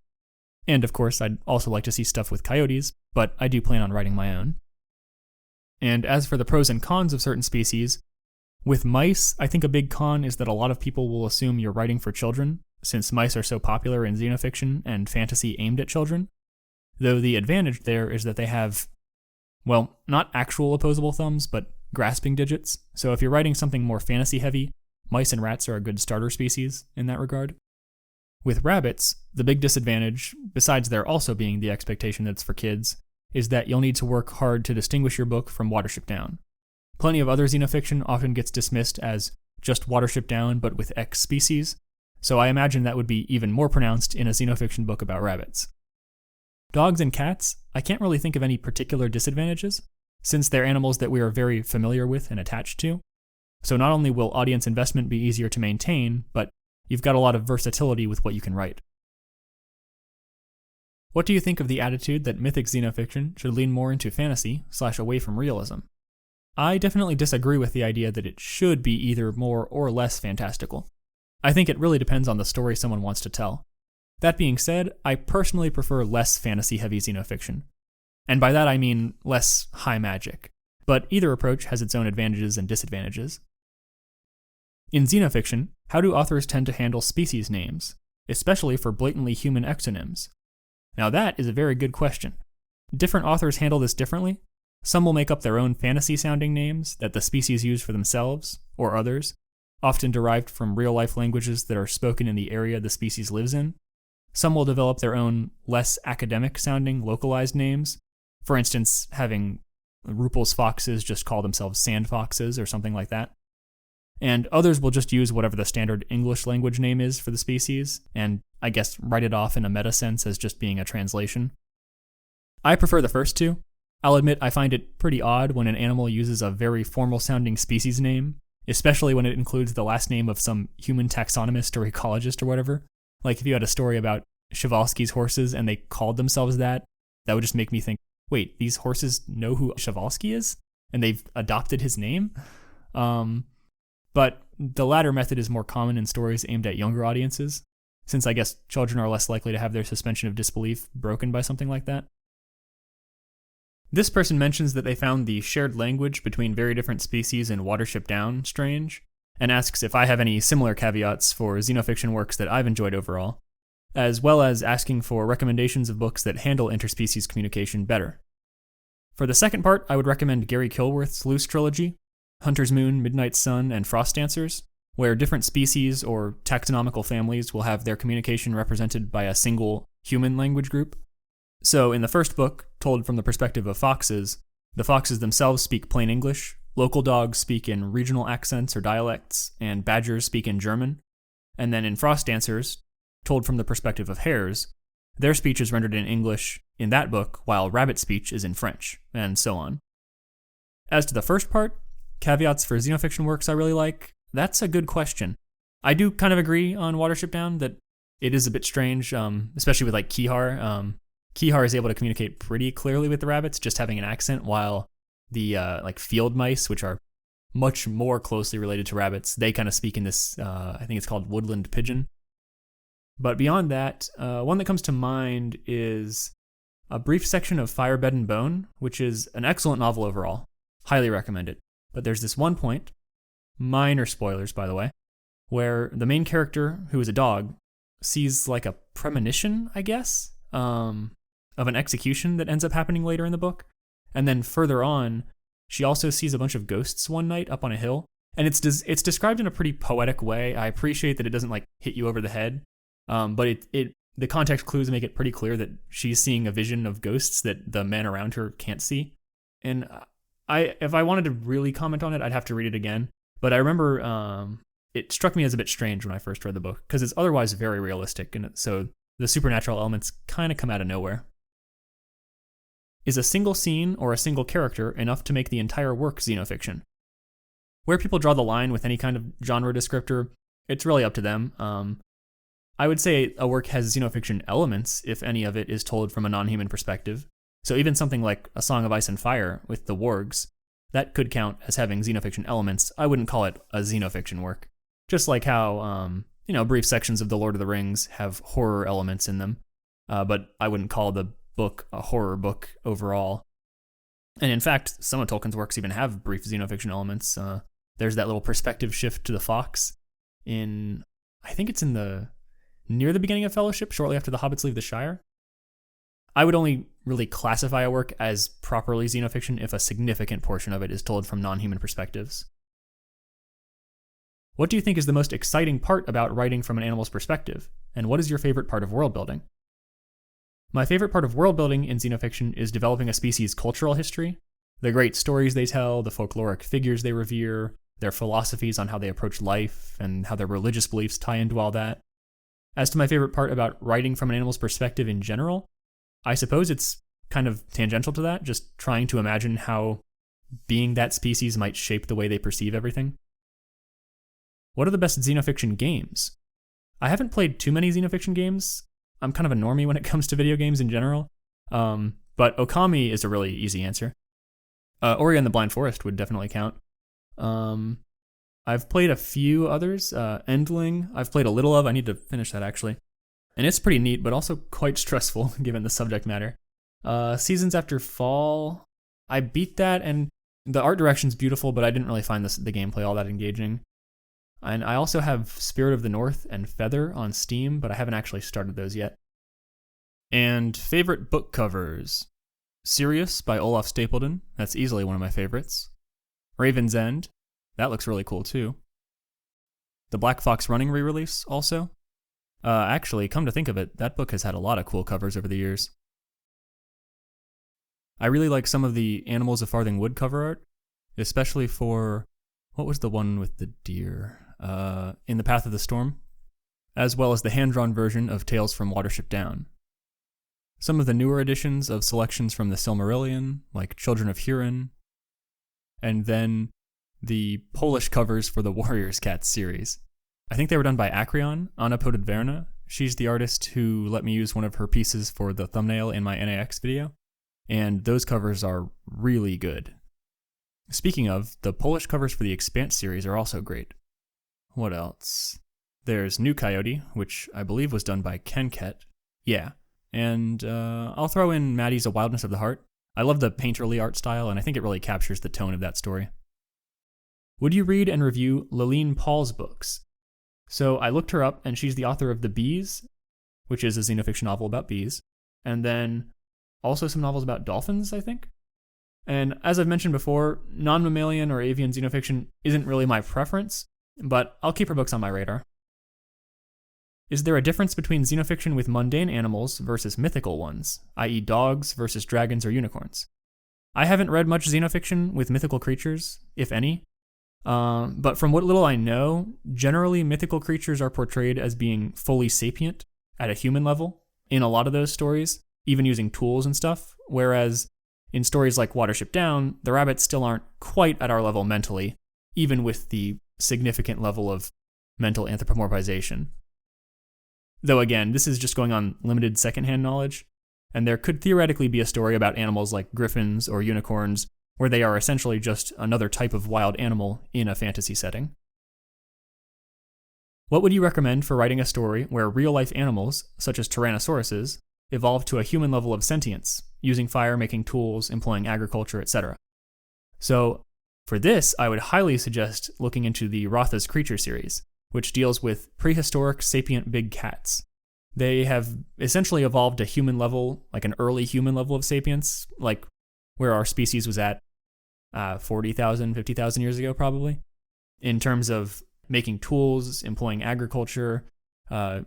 And of course, I'd also like to see stuff with coyotes, but I do plan on writing my own. And as for the pros and cons of certain species, with mice, I think a big con is that a lot of people will assume you're writing for children, since mice are so popular in xenofiction and fantasy aimed at children. Though the advantage there is that they have, well, not actual opposable thumbs, but grasping digits, so if you're writing something more fantasy-heavy, mice and rats are a good starter species in that regard. With rabbits, the big disadvantage, besides there also being the expectation that it's for kids, is that you'll need to work hard to distinguish your book from Watership Down. Plenty of other xenofiction often gets dismissed as just Watership Down but with X species, so I imagine that would be even more pronounced in a xenofiction book about rabbits. Dogs and cats, I can't really think of any particular disadvantages, since they're animals that we are very familiar with and attached to. So not only will audience investment be easier to maintain, but you've got a lot of versatility with what you can write. What do you think of the attitude that mythic xenofiction should lean more into fantasy / away from realism? I definitely disagree with the idea that it should be either more or less fantastical. I think it really depends on the story someone wants to tell. That being said, I personally prefer less fantasy-heavy xenofiction. And by that I mean less high magic. But either approach has its own advantages and disadvantages. In xenofiction, how do authors tend to handle species names, especially for blatantly human exonyms? Now that is a very good question. Different authors handle this differently. Some will make up their own fantasy-sounding names that the species use for themselves, or others, often derived from real-life languages that are spoken in the area the species lives in. Some will develop their own less academic-sounding localized names, for instance, having Rupel's foxes just call themselves sand foxes or something like that. And others will just use whatever the standard English language name is for the species, and I guess write it off in a meta sense as just being a translation. I prefer the first two. I'll admit I find it pretty odd when an animal uses a very formal-sounding species name, especially when it includes the last name of some human taxonomist or ecologist or whatever. Like if you had a story about Przewalski's horses and they called themselves that would just make me think, wait, these horses know who Przewalski is? And they've adopted his name? But the latter method is more common in stories aimed at younger audiences, since I guess children are less likely to have their suspension of disbelief broken by something like that. This person mentions that they found the shared language between very different species in Watership Down strange, and asks if I have any similar caveats for xenofiction works that I've enjoyed overall, as well as asking for recommendations of books that handle interspecies communication better. For the second part, I would recommend Gary Kilworth's Loose trilogy, Hunter's Moon, Midnight Sun, and Frost Dancers, where different species or taxonomical families will have their communication represented by a single human language group. So in the first book, told from the perspective of foxes, the foxes themselves speak plain English, local dogs speak in regional accents or dialects, and badgers speak in German. And then in Frost Dancers, told from the perspective of hares, their speech is rendered in English in that book, while rabbit speech is in French, and so on. As to the first part, caveats for Xenofiction works I really like, that's a good question. I do kind of agree on Watership Down that it is a bit strange, especially with like Kihar. Kihar is able to communicate pretty clearly with the rabbits, just having an accent, while the like field mice, which are much more closely related to rabbits, they kind of speak in this, I think it's called woodland pidgin. But beyond that, one that comes to mind is a brief section of Fire, Bed, and Bone, which is an excellent novel overall. Highly recommend it. But there's this one point, minor spoilers by the way, where the main character, who is a dog, sees like a premonition, I guess, of an execution that ends up happening later in the book. And then further on, she also sees a bunch of ghosts one night up on a hill. And it's described in a pretty poetic way. I appreciate that it doesn't like hit you over the head. But the context clues make it pretty clear that she's seeing a vision of ghosts that the men around her can't see. And if I wanted to really comment on it, I'd have to read it again. But I remember it struck me as a bit strange when I first read the book, because it's otherwise very realistic, and so the supernatural elements kind of come out of nowhere. Is a single scene or a single character enough to make the entire work Xenofiction? Where people draw the line with any kind of genre descriptor, it's really up to them. I would say a work has Xenofiction elements if any of it is told from a non-human perspective. So even something like A Song of Ice and Fire with the wargs, that could count as having Xenofiction elements. I wouldn't call it a Xenofiction work. Just like how, brief sections of The Lord of the Rings have horror elements in them, but I wouldn't call the book a horror book overall. And in fact, some of Tolkien's works even have brief Xenofiction elements. There's that little perspective shift to the fox I think it's near the beginning of Fellowship, shortly after the hobbits leave the Shire. I would only really classify a work as properly Xenofiction if a significant portion of it is told from non-human perspectives. What do you think is the most exciting part about writing from an animal's perspective, and what is your favorite part of world building? My favorite part of world building in Xenofiction is developing a species' cultural history, the great stories they tell, the folkloric figures they revere, their philosophies on how they approach life, and how their religious beliefs tie into all that. As to my favorite part about writing from an animal's perspective in general, I suppose it's kind of tangential to that, just trying to imagine how being that species might shape the way they perceive everything. What are the best Xenofiction games? I haven't played too many Xenofiction games. I'm kind of a normie when it comes to video games in general. But Okami is a really easy answer. Ori and the Blind Forest would definitely count. I've played a few others. Endling, I've played a little of. I need to finish that actually. And it's pretty neat, but also quite stressful given the subject matter. Seasons After Fall, I beat that, and the art direction's beautiful, but I didn't really find the gameplay all that engaging. And I also have Spirit of the North and Feather on Steam, but I haven't actually started those yet. And favorite book covers. Sirius by Olaf Stapledon, that's easily one of my favorites. Raven's End, that looks really cool too. The Black Fox Running re-release also. Actually, come to think of it, that book has had a lot of cool covers over the years. I really like some of the Animals of Farthing Wood cover art, especially for, what was the one with the deer? In the Path of the Storm, as well as the hand-drawn version of Tales from Watership Down. Some of the newer editions of selections from the Silmarillion, like Children of Hurin, and then the Polish covers for the Warriors Cats series. I think they were done by Acreon, Anna Podedverna. She's the artist who let me use one of her pieces for the thumbnail in my NAX video, and those covers are really good. Speaking of, the Polish covers for the Expanse series are also great. What else? There's New Coyote, which I believe was done by Kenket. Yeah. And I'll throw in Maddie's A Wildness of the Heart. I love the painterly art style, and I think it really captures the tone of that story. Would you read and review Laline Paul's books? So I looked her up, and she's the author of The Bees, which is a Xenofiction novel about bees, and then also some novels about dolphins, I think. And as I've mentioned before, non-mammalian or avian Xenofiction isn't really my preference, but I'll keep her books on my radar. Is there a difference between xenofiction with mundane animals versus mythical ones, i.e. dogs versus dragons or unicorns? I haven't read much xenofiction with mythical creatures, if any, but from what little I know, generally mythical creatures are portrayed as being fully sapient at a human level in a lot of those stories, even using tools and stuff, whereas in stories like Watership Down, the rabbits still aren't quite at our level mentally, even with the significant level of mental anthropomorphization. Though again, this is just going on limited secondhand knowledge, and there could theoretically be a story about animals like griffins or unicorns where they are essentially just another type of wild animal in a fantasy setting. What would you recommend for writing a story where real-life animals, such as tyrannosauruses, evolve to a human level of sentience, using fire, making tools, employing agriculture, etc.? So, for this, I would highly suggest looking into the Rotha's Creature series, which deals with prehistoric sapient big cats. They have essentially evolved a human level, like an early human level of sapience, like where our species was at 40,000, 50,000 years ago, probably, in terms of making tools, employing agriculture,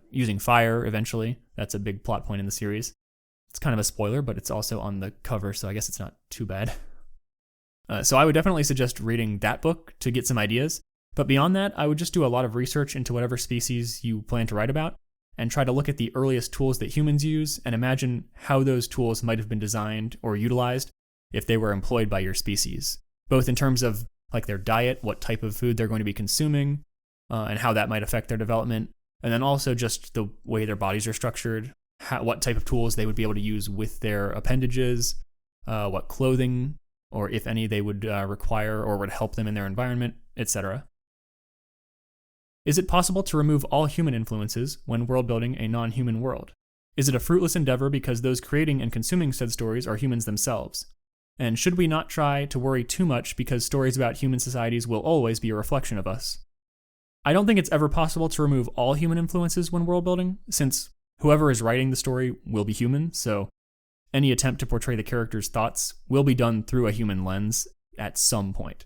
using fire eventually. That's a big plot point in the series. It's kind of a spoiler, but it's also on the cover, so I guess it's not too bad. So I would definitely suggest reading that book to get some ideas. But beyond that, I would just do a lot of research into whatever species you plan to write about and try to look at the earliest tools that humans use and imagine how those tools might have been designed or utilized if they were employed by your species, both in terms of like their diet, what type of food they're going to be consuming, and how that might affect their development, and then also just the way their bodies are structured, what type of tools they would be able to use with their appendages, what clothing, or if any, they would require or would help them in their environment, etc. Is it possible to remove all human influences when world-building a non-human world? Is it a fruitless endeavor because those creating and consuming said stories are humans themselves? And should we not try to worry too much because stories about human societies will always be a reflection of us? I don't think it's ever possible to remove all human influences when world-building, since whoever is writing the story will be human, so any attempt to portray the character's thoughts will be done through a human lens at some point.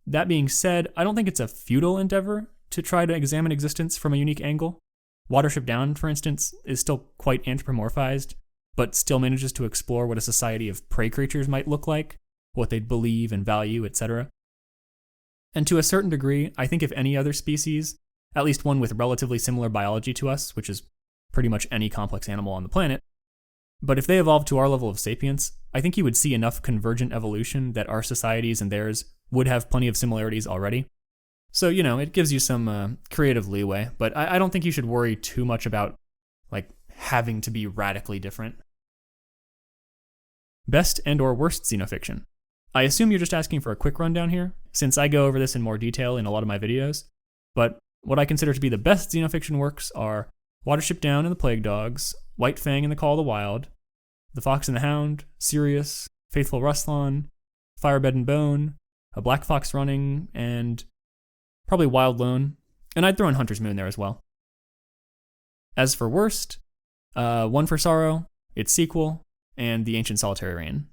That being said, I don't think it's a futile endeavor to try to examine existence from a unique angle. Watership Down, for instance, is still quite anthropomorphized, but still manages to explore what a society of prey creatures might look like, what they'd believe and value, etc. And to a certain degree, I think if any other species, at least one with relatively similar biology to us, which is pretty much any complex animal on the planet, but if they evolved to our level of sapience, I think you would see enough convergent evolution that our societies and theirs would have plenty of similarities already. So, it gives you some creative leeway, but I don't think you should worry too much about, having to be radically different. Best and or worst xenofiction. I assume you're just asking for a quick rundown here, since I go over this in more detail in a lot of my videos, but what I consider to be the best xenofiction works are Watership Down and the Plague Dogs, White Fang and the Call of the Wild, The Fox and the Hound, Sirius, Faithful Ruslan, Firebed and Bone, A Black Fox Running, and probably Wild Lone, and I'd throw in Hunter's Moon there as well. As for worst, One for Sorrow, its sequel, and The Ancient Solitary Reign.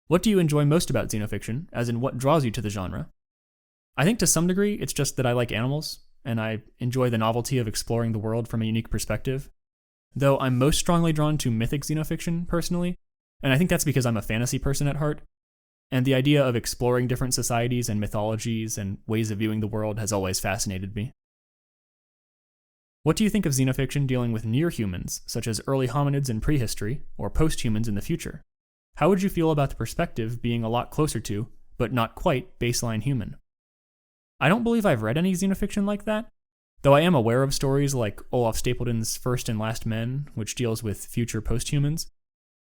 What do you enjoy most about xenofiction, as in what draws you to the genre? I think to some degree it's just that I like animals, and I enjoy the novelty of exploring the world from a unique perspective, though I'm most strongly drawn to mythic xenofiction personally, and I think that's because I'm a fantasy person at heart, and the idea of exploring different societies and mythologies and ways of viewing the world has always fascinated me. What do you think of xenofiction dealing with near humans, such as early hominids in prehistory, or post-humans in the future? How would you feel about the perspective being a lot closer to, but not quite, baseline human? I don't believe I've read any xenofiction like that, though I am aware of stories like Olaf Stapledon's First and Last Men, which deals with future post-humans,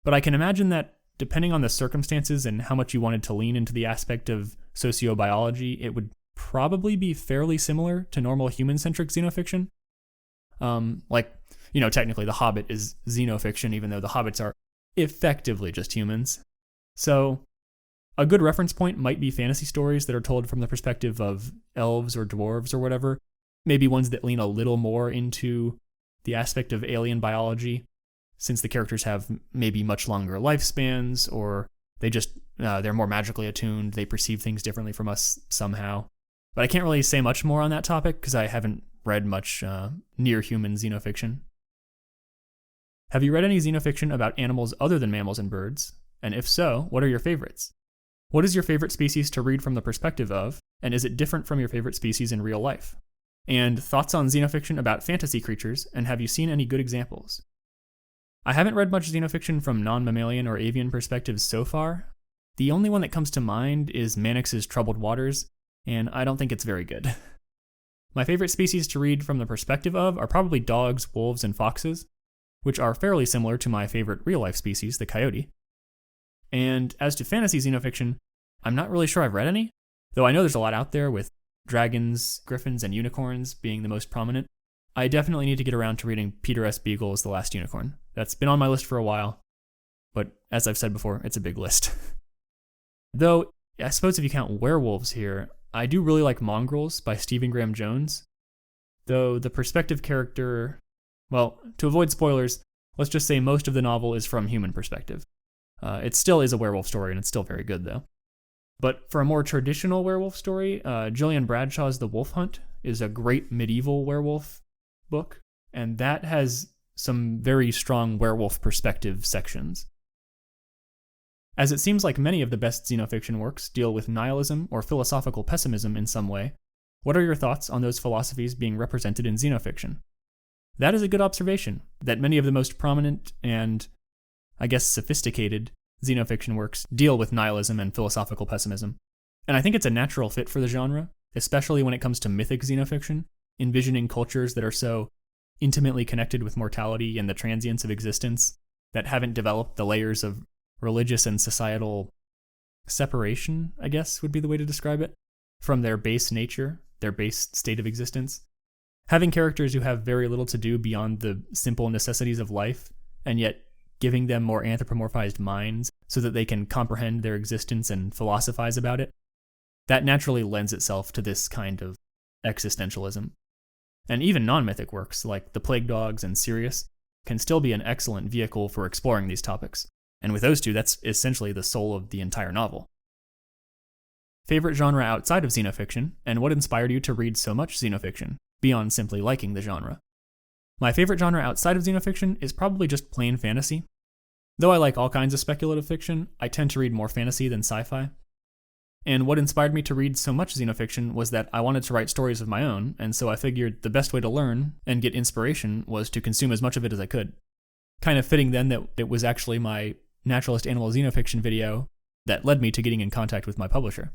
but I can imagine that depending on the circumstances and how much you wanted to lean into the aspect of sociobiology, it would probably be fairly similar to normal human-centric xenofiction. Technically The Hobbit is xenofiction, even though the hobbits are effectively just humans. So, a good reference point might be fantasy stories that are told from the perspective of elves or dwarves or whatever, maybe ones that lean a little more into the aspect of alien biology, since the characters have maybe much longer lifespans, or they just, they're more magically attuned, they perceive things differently from us somehow. But I can't really say much more on that topic because I haven't read much near-human xenofiction. Have you read any xenofiction about animals other than mammals and birds? And if so, what are your favorites? What is your favorite species to read from the perspective of, and is it different from your favorite species in real life? And thoughts on xenofiction about fantasy creatures, and have you seen any good examples? I haven't read much xenofiction from non-mammalian or avian perspectives so far. The only one that comes to mind is Mannix's Troubled Waters, and I don't think it's very good. My favorite species to read from the perspective of are probably dogs, wolves, and foxes, which are fairly similar to my favorite real-life species, the coyote. And as to fantasy xenofiction, I'm not really sure I've read any, though I know there's a lot out there with dragons, griffins, and unicorns being the most prominent. I definitely need to get around to reading Peter S. Beagle's The Last Unicorn. That's been on my list for a while, but as I've said before, it's a big list. Though, I suppose if you count werewolves here, I do really like Mongrels by Stephen Graham Jones, though the perspective character, well, to avoid spoilers, let's just say most of the novel is from human perspective. It still is a werewolf story, and it's still very good, though. But for a more traditional werewolf story, Gillian Bradshaw's The Wolf Hunt is a great medieval werewolf book, and that has some very strong werewolf perspective sections. As it seems like many of the best xenofiction works deal with nihilism or philosophical pessimism in some way, what are your thoughts on those philosophies being represented in xenofiction? That is a good observation, that many of the most prominent and, I guess, sophisticated xenofiction works deal with nihilism and philosophical pessimism. And I think it's a natural fit for the genre, especially when it comes to mythic xenofiction, envisioning cultures that are so intimately connected with mortality and the transience of existence that haven't developed the layers of religious and societal separation, I guess would be the way to describe it, from their base nature, their base state of existence. Having characters who have very little to do beyond the simple necessities of life, and yet giving them more anthropomorphized minds so that they can comprehend their existence and philosophize about it, that naturally lends itself to this kind of existentialism. And even non-mythic works like The Plague Dogs and Sirius can still be an excellent vehicle for exploring these topics. And with those two, that's essentially the soul of the entire novel. Favorite genre outside of xenofiction, and what inspired you to read so much xenofiction, beyond simply liking the genre? My favorite genre outside of xenofiction is probably just plain fantasy. Though I like all kinds of speculative fiction, I tend to read more fantasy than sci-fi. And what inspired me to read so much xenofiction was that I wanted to write stories of my own, and so I figured the best way to learn and get inspiration was to consume as much of it as I could. Kind of fitting then that it was actually my Naturalist Animal Xenofiction video that led me to getting in contact with my publisher.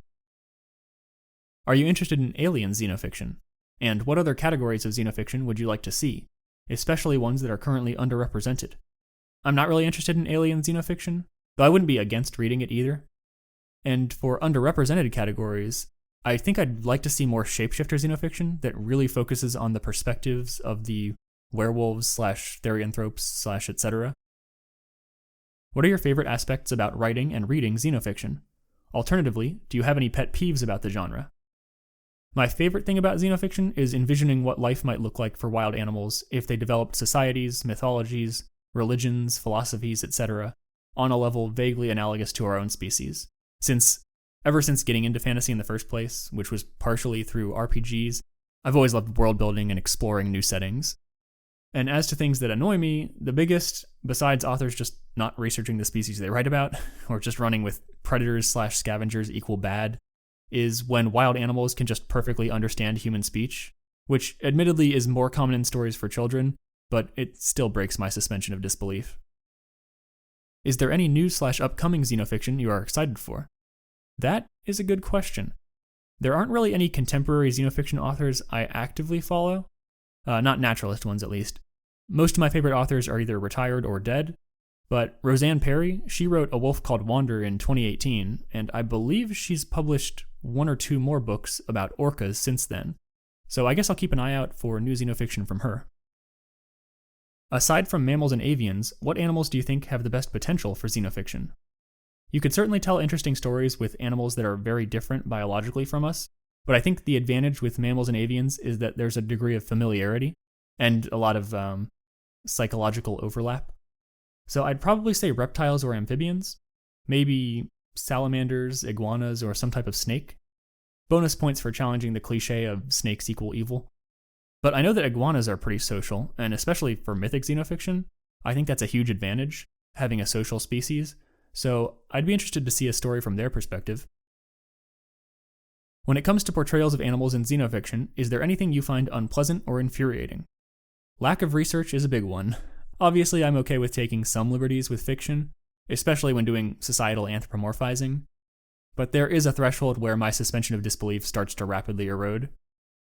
Are you interested in alien xenofiction? And what other categories of xenofiction would you like to see, especially ones that are currently underrepresented? I'm not really interested in alien xenofiction, though I wouldn't be against reading it either. And for underrepresented categories, I think I'd like to see more shapeshifter xenofiction that really focuses on the perspectives of the werewolves / therianthropes / etc. What are your favorite aspects about writing and reading xenofiction? Alternatively, do you have any pet peeves about the genre? My favorite thing about xenofiction is envisioning what life might look like for wild animals if they developed societies, mythologies, religions, philosophies, etc., on a level vaguely analogous to our own species. Ever since getting into fantasy in the first place, which was partially through RPGs, I've always loved world building and exploring new settings. And as to things that annoy me, the biggest, besides authors just not researching the species they write about, or just running with predators / scavengers equal bad, is when wild animals can just perfectly understand human speech, which admittedly is more common in stories for children, but it still breaks my suspension of disbelief. Is there any new / upcoming xenofiction you are excited for? That is a good question. There aren't really any contemporary xenofiction authors I actively follow, not naturalist ones at least. Most of my favorite authors are either retired or dead, but Roseanne Perry, she wrote A Wolf Called Wander in 2018, and I believe she's published 1 or 2 more books about orcas since then, so I guess I'll keep an eye out for new xenofiction from her. Aside from mammals and avians, what animals do you think have the best potential for xenofiction? You could certainly tell interesting stories with animals that are very different biologically from us, but I think the advantage with mammals and avians is that there's a degree of familiarity and a lot of psychological overlap. So I'd probably say reptiles or amphibians, maybe salamanders, iguanas, or some type of snake. Bonus points for challenging the cliche of snakes equal evil. But I know that iguanas are pretty social, and especially for mythic xenofiction, I think that's a huge advantage, having a social species, so I'd be interested to see a story from their perspective. When it comes to portrayals of animals in xenofiction, is there anything you find unpleasant or infuriating? Lack of research is a big one. Obviously, I'm okay with taking some liberties with fiction, especially when doing societal anthropomorphizing, but there is a threshold where my suspension of disbelief starts to rapidly erode.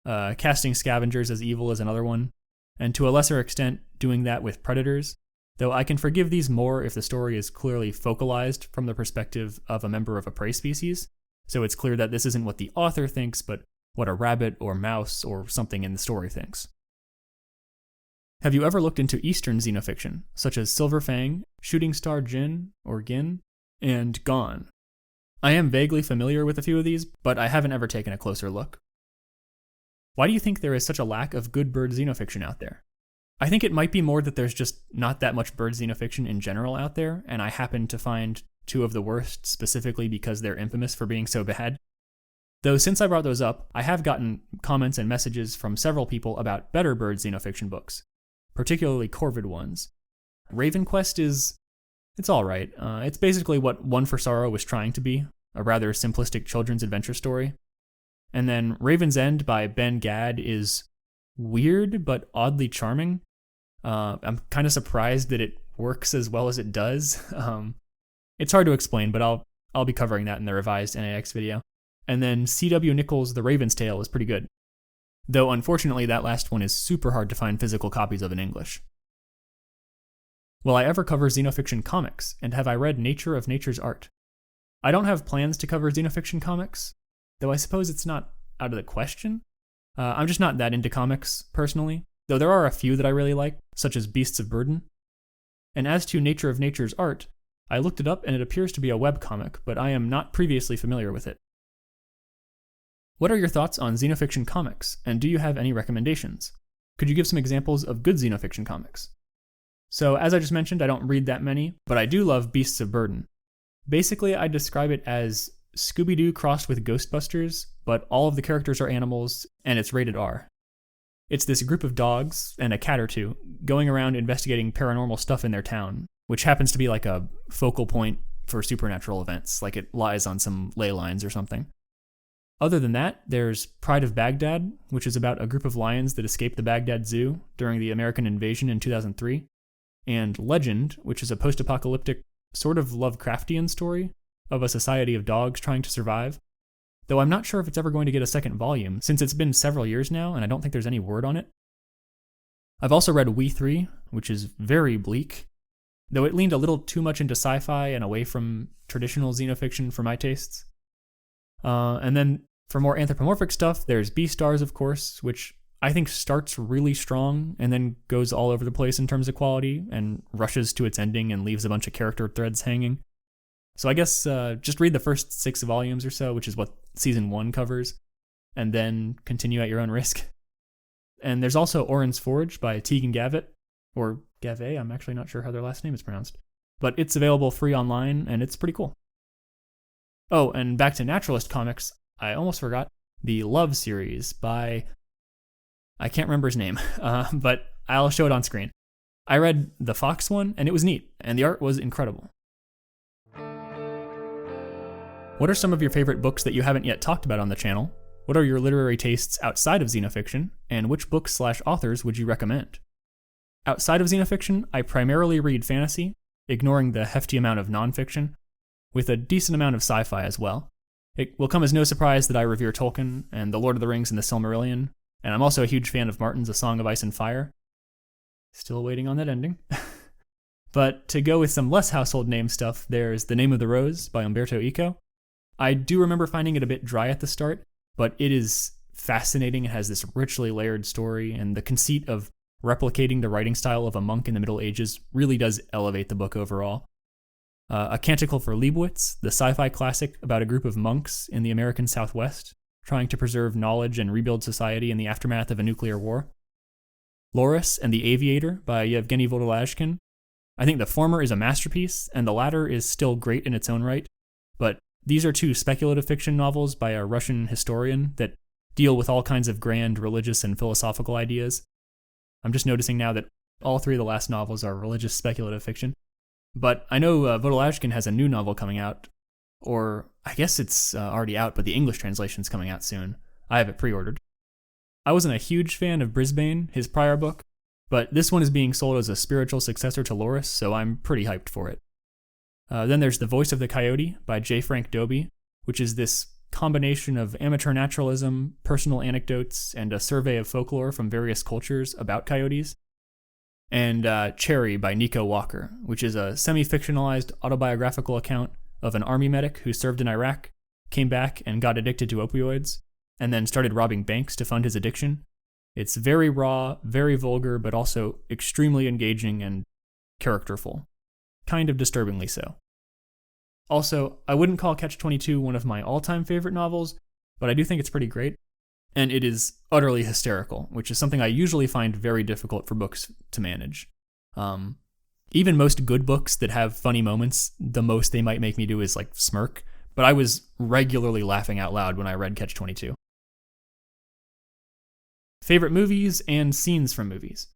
Casting scavengers as evil is another one, and to a lesser extent, doing that with predators, though I can forgive these more if the story is clearly focalized from the perspective of a member of a prey species, so it's clear that this isn't what the author thinks, but what a rabbit or mouse or something in the story thinks. Have you ever looked into Eastern xenofiction, such as Silver Fang, Shooting Star Jin, or Gin, and Gone? I am vaguely familiar with a few of these, but I haven't ever taken a closer look. Why do you think there is such a lack of good bird xenofiction out there? I think it might be more that there's just not that much bird xenofiction in general out there, and I happen to find two of the worst specifically because they're infamous for being so bad. Though since I brought those up, I have gotten comments and messages from several people about better bird xenofiction books, particularly corvid ones. Raven Quest it's alright. It's basically what One for Sorrow was trying to be, a rather simplistic children's adventure story. And then Raven's End by Ben Gadd is weird but oddly charming. I'm kind of surprised that it works as well as it does. It's hard to explain, but I'll be covering that in the revised NAX video. And then C.W. Nichols' The Raven's Tale is pretty good, though unfortunately that last one is super hard to find physical copies of in English. Will I ever cover xenofiction comics, and have I read Nature of Nature's Art? I don't have plans to cover xenofiction comics, though I suppose it's not out of the question. I'm just not that into comics, personally, though there are a few that I really like, such as Beasts of Burden. And as to Nature of Nature's Art, I looked it up and it appears to be a webcomic, but I am not previously familiar with it. What are your thoughts on xenofiction comics, and do you have any recommendations? Could you give some examples of good xenofiction comics? So, as I just mentioned, I don't read that many, but I do love Beasts of Burden. Basically, I describe it as Scooby-Doo crossed with Ghostbusters, but all of the characters are animals, and it's rated R. It's this group of dogs, and a cat or two, going around investigating paranormal stuff in their town, which happens to be like a focal point for supernatural events, like it lies on some ley lines or something. Other than that, there's Pride of Baghdad, which is about a group of lions that escaped the Baghdad Zoo during the American invasion in 2003, and Legend, which is a post-apocalyptic, sort of Lovecraftian story of a society of dogs trying to survive, though I'm not sure if it's ever going to get a second volume, since it's been several years now and I don't think there's any word on it. I've also read We 3, which is very bleak, though it leaned a little too much into sci-fi and away from traditional xenofiction for my tastes. And then for more anthropomorphic stuff, there's Beastars, of course, which I think starts really strong and then goes all over the place in terms of quality and rushes to its ending and leaves a bunch of character threads hanging. So I guess just read the first 6 volumes or so, which is what Season 1 covers, and then continue at your own risk. And there's also Orin's Forge by Tegan Gavitt, or Gavet, I'm actually not sure how their last name is pronounced. But it's available free online, and it's pretty cool. Oh, and back to naturalist comics, I almost forgot the Love series by... I can't remember his name, but I'll show it on screen. I read the Fox one, and it was neat, and the art was incredible. What are some of your favorite books that you haven't yet talked about on the channel? What are your literary tastes outside of xenofiction, and which books/authors would you recommend? Outside of xenofiction, I primarily read fantasy, ignoring the hefty amount of nonfiction, with a decent amount of sci-fi as well. It will come as no surprise that I revere Tolkien and The Lord of the Rings and The Silmarillion, and I'm also a huge fan of Martin's A Song of Ice and Fire. Still waiting on that ending. But to go with some less household name stuff, there's The Name of the Rose by Umberto Eco. I do remember finding it a bit dry at the start, but it is fascinating. It has this richly layered story, and the conceit of replicating the writing style of a monk in the Middle Ages really does elevate the book overall. A Canticle for Leibowitz, the sci-fi classic about a group of monks in the American Southwest, trying to preserve knowledge and rebuild society in the aftermath of a nuclear war. Loris and the Aviator by Yevgeny Vodolazhkin. I think the former is a masterpiece, and the latter is still great in its own right, but These are two speculative fiction novels by a Russian historian that deal with all kinds of grand religious and philosophical ideas. I'm just noticing now that all three of the last novels are religious speculative fiction. But I know Vodolazkin has a new novel coming out, or I guess it's already out, but the English translation's coming out soon. I have it pre-ordered. I wasn't a huge fan of Brisbane, his prior book, but this one is being sold as a spiritual successor to Loris, so I'm pretty hyped for it. Then there's The Voice of the Coyote by J. Frank Dobie, which is this combination of amateur naturalism, personal anecdotes, and a survey of folklore from various cultures about coyotes. And Cherry by Nico Walker, which is a semi-fictionalized autobiographical account of an army medic who served in Iraq, came back and got addicted to opioids, and then started robbing banks to fund his addiction. It's very raw, very vulgar, but also extremely engaging and characterful. Kind of disturbingly so. Also, I wouldn't call Catch-22 one of my all-time favorite novels, but I do think it's pretty great. And it is utterly hysterical, which is something I usually find very difficult for books to manage. Even most good books that have funny moments, the most they might make me do is like smirk, but I was regularly laughing out loud when I read Catch-22. Favorite movies and scenes from movies.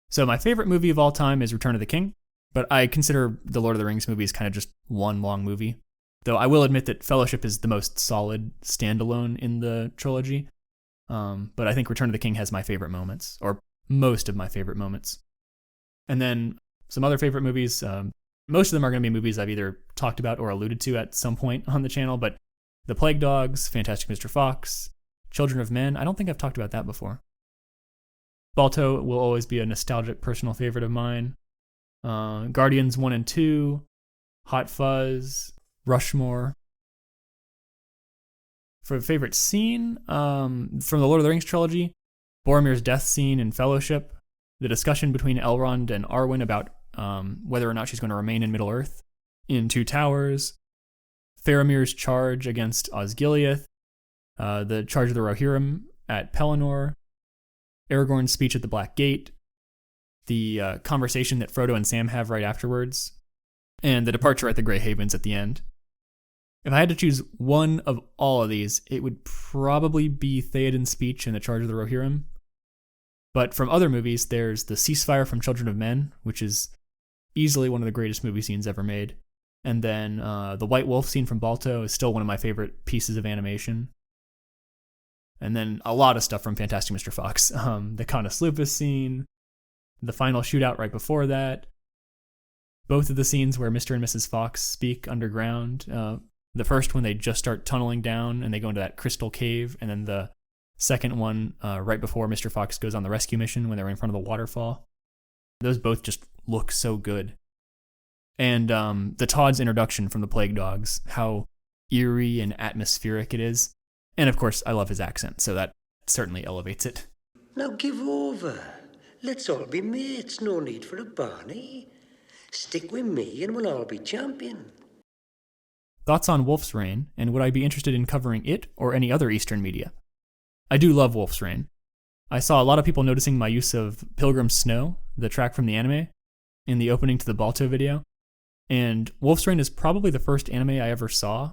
So my favorite movie of all time is Return of the King, but I consider the Lord of the Rings movies kind of just one long movie. Though I will admit that Fellowship is the most solid standalone in the trilogy. But I think Return of the King has my favorite moments, or most of my favorite moments. And then some other favorite movies. Most of them are going to be movies I've either talked about or alluded to at some point on the channel, but The Plague Dogs, Fantastic Mr. Fox, Children of Men. I don't think I've talked about that before. Balto will always be a nostalgic personal favorite of mine. Guardians 1 and 2, Hot Fuzz, Rushmore. For a favorite scene, from the Lord of the Rings trilogy, Boromir's death scene in Fellowship, the discussion between Elrond and Arwen about whether or not she's going to remain in Middle-earth in Two Towers, Faramir's charge against Osgiliath, the charge of the Rohirrim at Pelennor, Aragorn's speech at the Black Gate, the conversation that Frodo and Sam have right afterwards, and the departure at the Grey Havens at the end. If I had to choose one of all of these, it would probably be Theoden's speech in The Charge of the Rohirrim. But from other movies, there's the ceasefire from Children of Men, which is easily one of the greatest movie scenes ever made. And then the White Wolf scene from Balto is still one of my favorite pieces of animation. And then a lot of stuff from Fantastic Mr. Fox. The Canis Lupus scene, the final shootout right before that, both of the scenes where Mr. and Mrs. Fox speak underground. The first one, they just start tunneling down and they go into that crystal cave. And then the second one, right before Mr. Fox goes on the rescue mission when they're in front of the waterfall. Those both just look so good. And the Todd's introduction from The Plague Dogs, how eerie and atmospheric it is. And of course, I love his accent, so that certainly elevates it. Now give over. Let's all be mates, no need for a Barney. Stick with me and we'll all be champion. Thoughts on Wolf's Rain, and would I be interested in covering it or any other Eastern media? I do love Wolf's Rain. I saw a lot of people noticing my use of Pilgrim's Snow, the track from the anime, in the opening to the Balto video. And Wolf's Rain is probably the first anime I ever saw,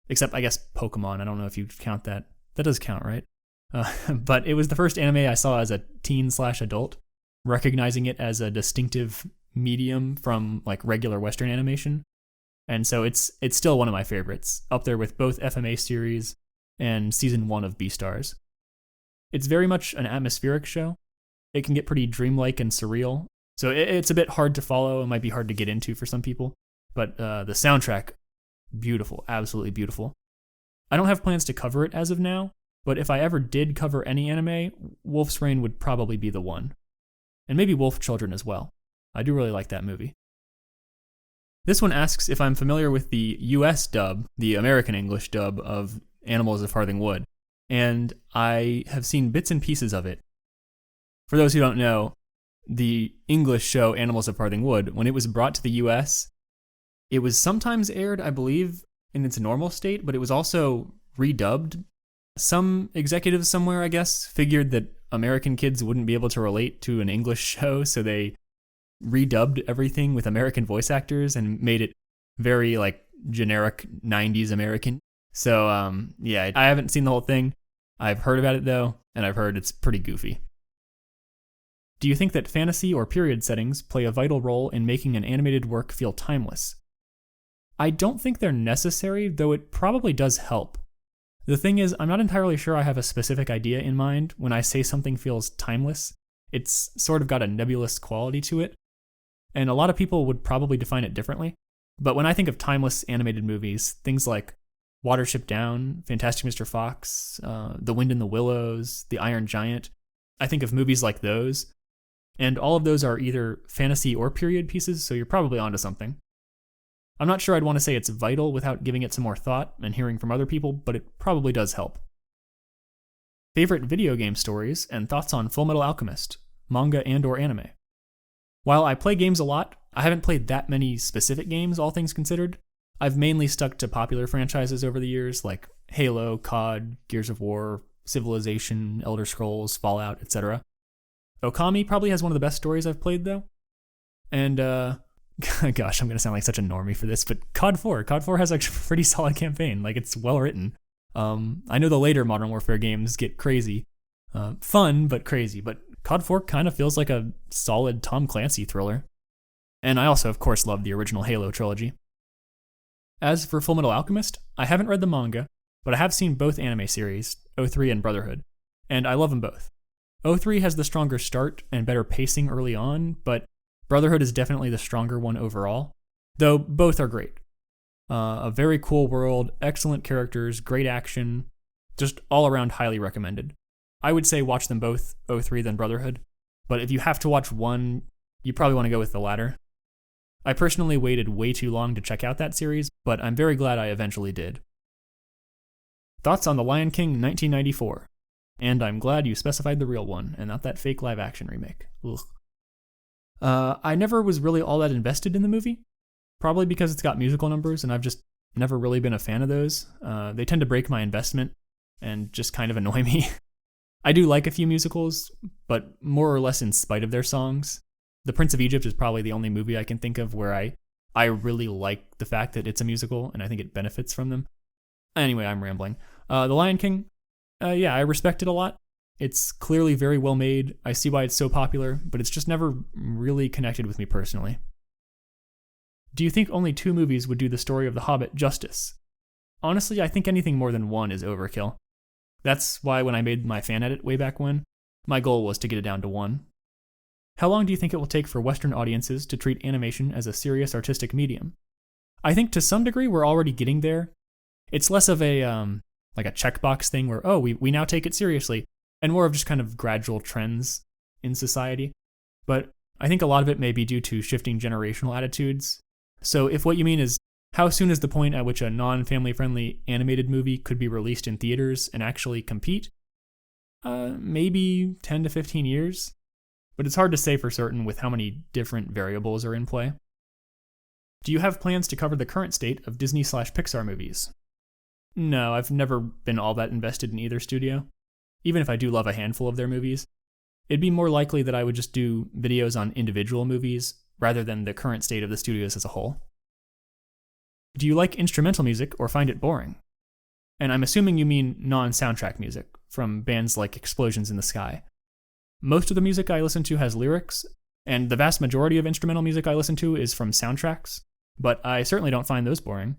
except I guess Pokemon. I don't know if you count that. That does count, right? But it was the first anime I saw as a teen/adult, recognizing it as a distinctive medium from like regular Western animation. And so it's still one of my favorites, up there with both FMA series and season 1 of Beastars. It's very much an atmospheric show. It can get pretty dreamlike and surreal, so it's a bit hard to follow. It might be hard to get into for some people, but the soundtrack, beautiful, absolutely beautiful. I don't have plans to cover it as of now, but if I ever did cover any anime, Wolf's Rain would probably be the one. And maybe Wolf Children as well. I do really like that movie. This one asks if I'm familiar with the US dub, the American English dub of Animals of Farthing Wood, and I have seen bits and pieces of it. For those who don't know, the English show Animals of Farthing Wood, when it was brought to the US, it was sometimes aired, I believe, in its normal state, but it was also redubbed. Some executives somewhere, I guess, figured that American kids wouldn't be able to relate to an English show, so they redubbed everything with American voice actors and made it very like generic 90s American. So, yeah, I haven't seen the whole thing. I've heard about it, though, and I've heard it's pretty goofy. Do you think that fantasy or period settings play a vital role in making an animated work feel timeless? I don't think they're necessary, though it probably does help. The thing is, I'm not entirely sure I have a specific idea in mind when I say something feels timeless. It's sort of got a nebulous quality to it, and a lot of people would probably define it differently. But when I think of timeless animated movies, things like Watership Down, Fantastic Mr. Fox, The Wind in the Willows, The Iron Giant, I think of movies like those, and all of those are either fantasy or period pieces, so you're probably onto something. I'm not sure I'd want to say it's vital without giving it some more thought and hearing from other people, but it probably does help. Favorite video game stories and thoughts on Fullmetal Alchemist, manga and or anime. While I play games a lot, I haven't played that many specific games, all things considered. I've mainly stuck to popular franchises over the years, like Halo, COD, Gears of War, Civilization, Elder Scrolls, Fallout, etc. Okami probably has one of the best stories I've played, though. And, gosh, I'm going to sound like such a normie for this, but COD 4 has a pretty solid campaign. Like, it's well written. I know the later Modern Warfare games get crazy. Fun, but crazy. But COD 4 kind of feels like a solid Tom Clancy thriller. And I also, of course, love the original Halo trilogy. As for Fullmetal Alchemist, I haven't read the manga, but I have seen both anime series, 03 and Brotherhood, and I love them both. 03 has the stronger start and better pacing early on, but Brotherhood is definitely the stronger one overall, though both are great. A very cool world, excellent characters, great action, just all around highly recommended. I would say watch them both, 03 then Brotherhood, but if you have to watch one, you probably want to go with the latter. I personally waited way too long to check out that series, but I'm very glad I eventually did. Thoughts on The Lion King 1994? And I'm glad you specified the real one, and not that fake live-action remake. Ugh. I never was really all that invested in the movie, probably because it's got musical numbers, and I've just never really been a fan of those. They tend to break my investment, and just kind of annoy me. I do like a few musicals, but more or less in spite of their songs. The Prince of Egypt is probably the only movie I can think of where I really like the fact that it's a musical, and I think it benefits from them. Anyway, I'm rambling. The Lion King, yeah, I respect it a lot. It's clearly very well made. I see why it's so popular, but it's just never really connected with me personally. Do you think only 2 movies would do the story of The Hobbit justice? Honestly, I think anything more than 1 is overkill. That's why when I made my fan edit way back when, my goal was to get it down to 1. How long do you think it will take for Western audiences to treat animation as a serious artistic medium? I think to some degree we're already getting there. It's less of a like a checkbox thing where, oh, we now take it seriously, and more of just kind of gradual trends in society. But I think a lot of it may be due to shifting generational attitudes. So if what you mean is, how soon is the point at which a non-family friendly animated movie could be released in theaters and actually compete? Maybe 10 to 15 years. But it's hard to say for certain with how many different variables are in play. Do you have plans to cover the current state of Disney/Pixar movies? No, I've never been all that invested in either studio. Even if I do love a handful of their movies, it'd be more likely that I would just do videos on individual movies rather than the current state of the studios as a whole. Do you like instrumental music or find it boring? And I'm assuming you mean non-soundtrack music, from bands like Explosions in the Sky. Most of the music I listen to has lyrics, and the vast majority of instrumental music I listen to is from soundtracks, but I certainly don't find those boring.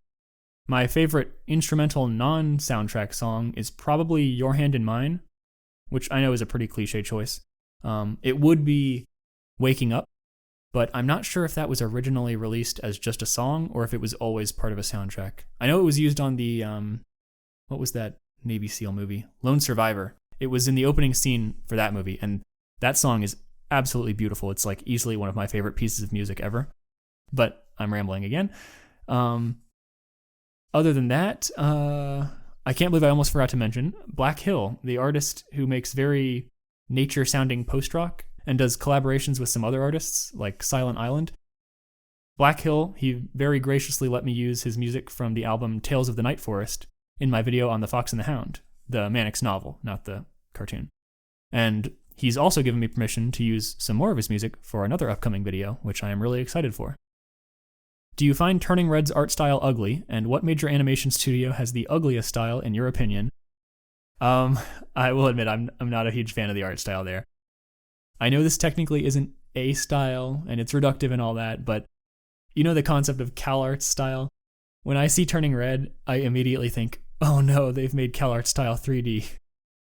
My favorite instrumental non-soundtrack song is probably Your Hand in Mine, which I know is a pretty cliche choice. It would be Waking Up, but I'm not sure if that was originally released as just a song or if it was always part of a soundtrack. I know it was used on the, what was that Navy SEAL movie? Lone Survivor. It was in the opening scene for that movie, and that song is absolutely beautiful. It's like easily one of my favorite pieces of music ever. But I'm rambling again. Other than that, I can't believe I almost forgot to mention Black Hill, the artist who makes very nature-sounding post-rock and does collaborations with some other artists, like Silent Island. Black Hill, he very graciously let me use his music from the album Tales of the Night Forest in my video on The Fox and the Hound, the Mannix novel, not the cartoon. And he's also given me permission to use some more of his music for another upcoming video, which I am really excited for. Do you find Turning Red's art style ugly, and what major animation studio has the ugliest style in your opinion? I will admit I'm not a huge fan of the art style there. I know this technically isn't a style, and it's reductive and all that, but you know the concept of CalArts style? When I see Turning Red, I immediately think, oh no, they've made CalArts style 3D.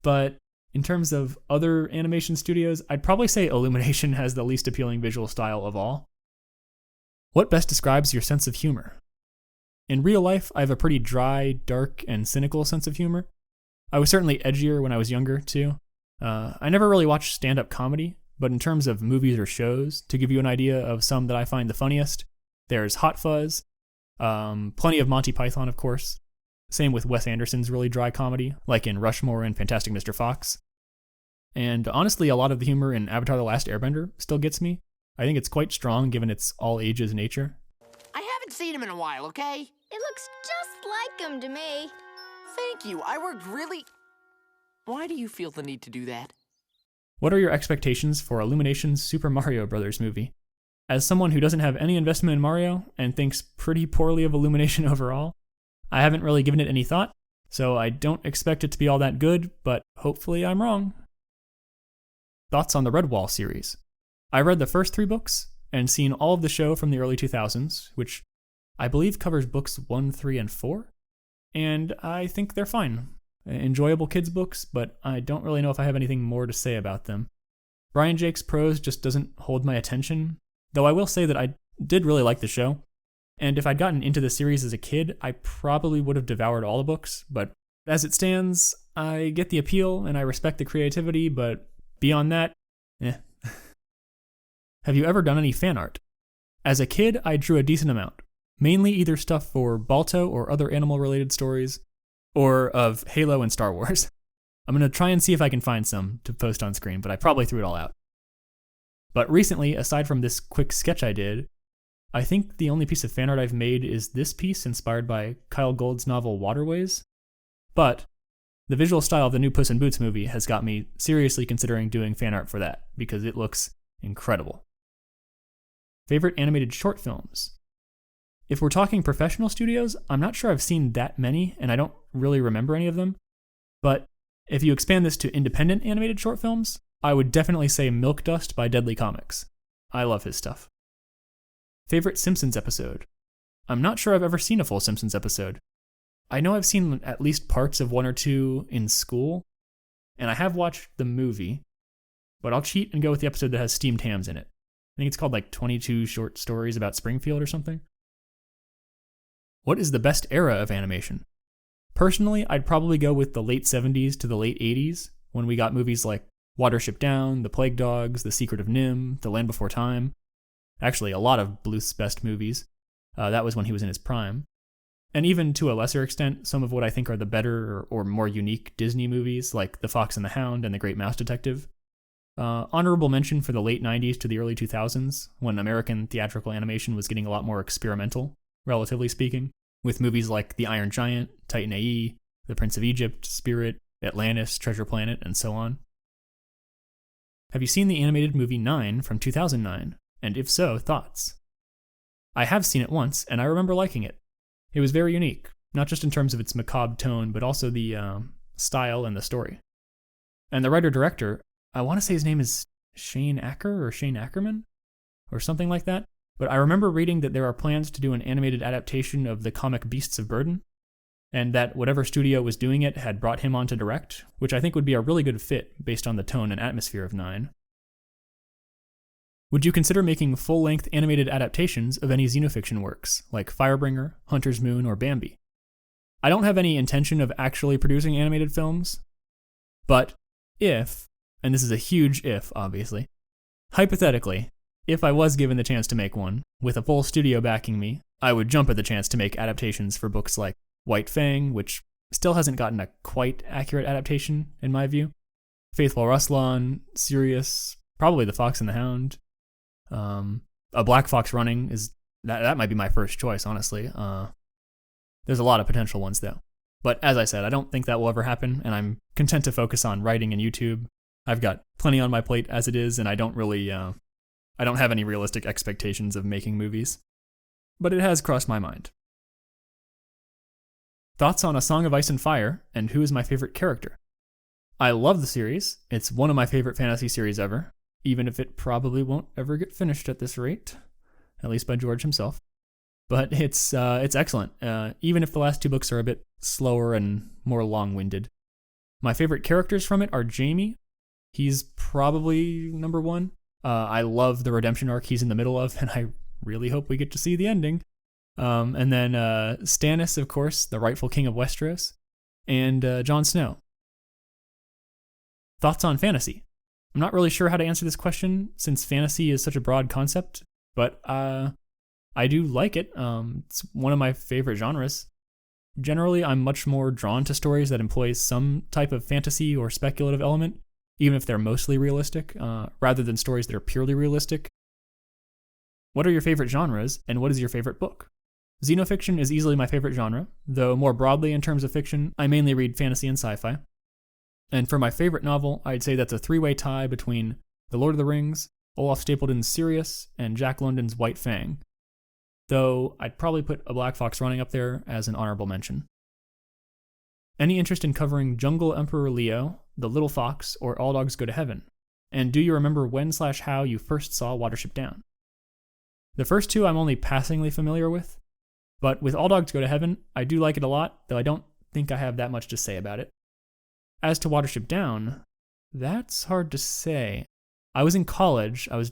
But in terms of other animation studios, I'd probably say Illumination has the least appealing visual style of all. What best describes your sense of humor? In real life, I have a pretty dry, dark, and cynical sense of humor. I was certainly edgier when I was younger, too. I never really watched stand-up comedy, but in terms of movies or shows, to give you an idea of some that I find the funniest, there's Hot Fuzz, plenty of Monty Python, of course. Same with Wes Anderson's really dry comedy, like in Rushmore and Fantastic Mr. Fox. And honestly, a lot of the humor in Avatar: The Last Airbender still gets me. I think it's quite strong given its all ages nature. I haven't seen him in a while, okay? It looks just like him to me. Thank you, I worked really... Why do you feel the need to do that? What are your expectations for Illumination's Super Mario Bros. Movie? As someone who doesn't have any investment in Mario and thinks pretty poorly of Illumination overall, I haven't really given it any thought, so I don't expect it to be all that good, but hopefully I'm wrong. Thoughts on the Redwall series? I read the first 3 books and seen all of the show from the early 2000s, which I believe covers books 1, 3, and 4, and I think they're fine. Enjoyable kids' books, but I don't really know if I have anything more to say about them. Brian Jake's prose just doesn't hold my attention, though I will say that I did really like the show, and if I'd gotten into the series as a kid, I probably would have devoured all the books, but as it stands, I get the appeal and I respect the creativity, but beyond that, Have you ever done any fan art? As a kid, I drew a decent amount, mainly either stuff for Balto or other animal-related stories, or of Halo and Star Wars. I'm going to try and see if I can find some to post on screen, but I probably threw it all out. But recently, aside from this quick sketch I did, I think the only piece of fan art I've made is this piece inspired by Kyle Gould's novel Waterways. But the visual style of the new Puss in Boots movie has got me seriously considering doing fan art for that, because it looks incredible. Favorite animated short films? If we're talking professional studios, I'm not sure I've seen that many, and I don't really remember any of them. But if you expand this to independent animated short films, I would definitely say Milk Dust by Deadly Comics. I love his stuff. Favorite Simpsons episode? I'm not sure I've ever seen a full Simpsons episode. I know I've seen at least parts of 1 or 2 in school, and I have watched the movie, but I'll cheat and go with the episode that has steamed hams in it. I think it's called like 22 Short Stories About Springfield or something. What is the best era of animation? Personally, I'd probably go with the late 70s to the late 80s, when we got movies like Watership Down, The Plague Dogs, The Secret of Nim, The Land Before Time. Actually, a lot of Bluth's best movies. That was when he was in his prime. And even to a lesser extent, some of what I think are the better or more unique Disney movies, like The Fox and the Hound and The Great Mouse Detective. Honorable mention for the late 90s to the early 2000s, when American theatrical animation was getting a lot more experimental, relatively speaking, with movies like The Iron Giant, Titan A.E., The Prince of Egypt, Spirit, Atlantis, Treasure Planet, and so on. Have you seen the animated movie 9 from 2009? And if so, thoughts? I have seen it once, and I remember liking it. It was very unique, not just in terms of its macabre tone, but also the style and the story. And the writer-director, I want to say his name is Shane Acker or Shane Ackerman, or something like that, but I remember reading that there are plans to do an animated adaptation of the comic Beasts of Burden, and that whatever studio was doing it had brought him on to direct, which I think would be a really good fit based on the tone and atmosphere of 9. Would you consider making full-length animated adaptations of any Xenofiction works, like Firebringer, Hunter's Moon, or Bambi? I don't have any intention of actually producing animated films, but if, and this is a huge if, obviously, hypothetically, if I was given the chance to make one, with a full studio backing me, I would jump at the chance to make adaptations for books like White Fang, which still hasn't gotten a quite accurate adaptation, in my view, Faithful Ruslan, Sirius, probably The Fox and the Hound, A Black Fox Running, that might be my first choice, honestly. There's a lot of potential ones, though. But as I said, I don't think that will ever happen, and I'm content to focus on writing and YouTube. I've got plenty on my plate as it is, and I don't have any realistic expectations of making movies. but it has crossed my mind. Thoughts on A Song of Ice and Fire, and who is my favorite character? I love the series. It's one of my favorite fantasy series ever, even if it probably won't ever get finished at this rate, at least by George himself. But it's excellent, even if the last 2 books are a bit slower and more long-winded. My favorite characters from it are Jamie. He's probably number 1. I love the redemption arc he's in the middle of, and I really hope we get to see the ending. And then Stannis, of course, the rightful king of Westeros, and Jon Snow. Thoughts on fantasy? I'm not really sure how to answer this question, since fantasy is such a broad concept, but I do like it. It's one of my favorite genres. Generally, I'm much more drawn to stories that employ some type of fantasy or speculative element, even if they're mostly realistic, rather than stories that are purely realistic. What are your favorite genres, and what is your favorite book? Xenofiction is easily my favorite genre, though more broadly in terms of fiction, I mainly read fantasy and sci-fi. And for my favorite novel, I'd say that's a 3-way tie between The Lord of the Rings, Olaf Stapledon's Sirius, and Jack London's White Fang. Though I'd probably put A Black Fox Running up there as an honorable mention. Any interest in covering Jungle Emperor Leo, The Little Fox, or All Dogs Go to Heaven? And do you remember when/how you first saw Watership Down? The first 2 I'm only passingly familiar with, but with All Dogs Go to Heaven, I do like it a lot, though I don't think I have that much to say about it. As to Watership Down, that's hard to say. I was in college. I was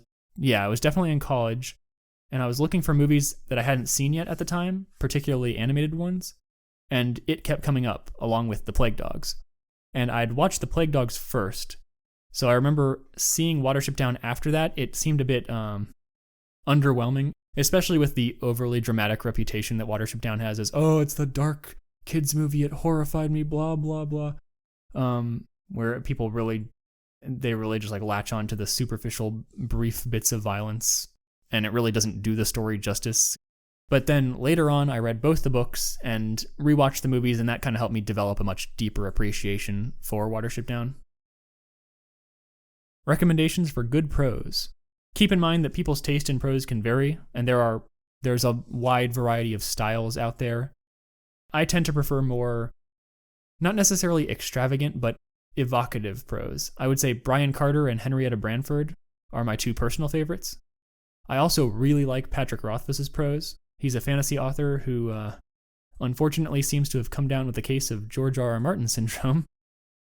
definitely in college, and I was looking for movies that I hadn't seen yet at the time, particularly animated ones, and it kept coming up, along with The Plague Dogs. And I'd watched The Plague Dogs first, so I remember seeing Watership Down after that. It seemed a bit underwhelming, especially with the overly dramatic reputation that Watership Down has as, oh, it's the dark kids movie, it horrified me, blah, blah, blah. Where people really just like latch on to the superficial, brief bits of violence, and it really doesn't do the story justice. But then later on, I read both the books and rewatched the movies, and that kind of helped me develop a much deeper appreciation for Watership Down. Recommendations for good prose. Keep in mind that people's taste in prose can vary, and there's a wide variety of styles out there. I tend to prefer more, not necessarily extravagant, but evocative prose. I would say Brian Carter and Henrietta Branford are my 2 personal favorites. I also really like Patrick Rothfuss's prose. He's a fantasy author who unfortunately seems to have come down with the case of George R.R. Martin syndrome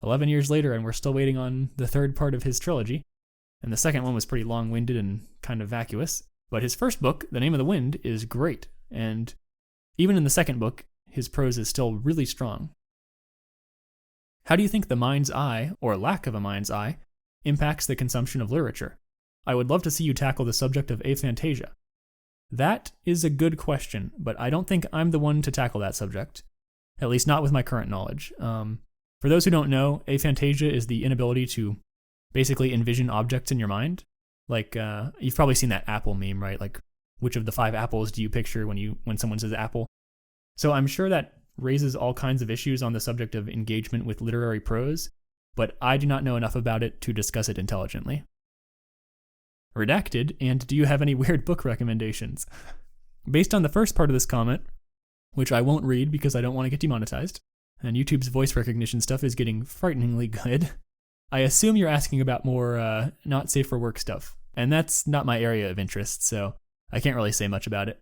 11 years later, and we're still waiting on the 3rd part of his trilogy. And the second one was pretty long-winded and kind of vacuous. But his first book, The Name of the Wind, is great. And even in the second book, his prose is still really strong. How do you think the mind's eye, or lack of a mind's eye, impacts the consumption of literature? I would love to see you tackle the subject of aphantasia. That is a good question, but I don't think I'm the one to tackle that subject. At least not with my current knowledge. For those who don't know, aphantasia is the inability to basically envision objects in your mind. Like, you've probably seen that Apple meme, right? Like, which of the 5 apples do you picture when someone says apple? So I'm sure that raises all kinds of issues on the subject of engagement with literary prose, but I do not know enough about it to discuss it intelligently. Redacted, and do you have any weird book recommendations? Based on the first part of this comment, which I won't read because I don't want to get demonetized, and YouTube's voice recognition stuff is getting frighteningly good, I assume you're asking about more not safe for work stuff, and that's not my area of interest, so I can't really say much about it.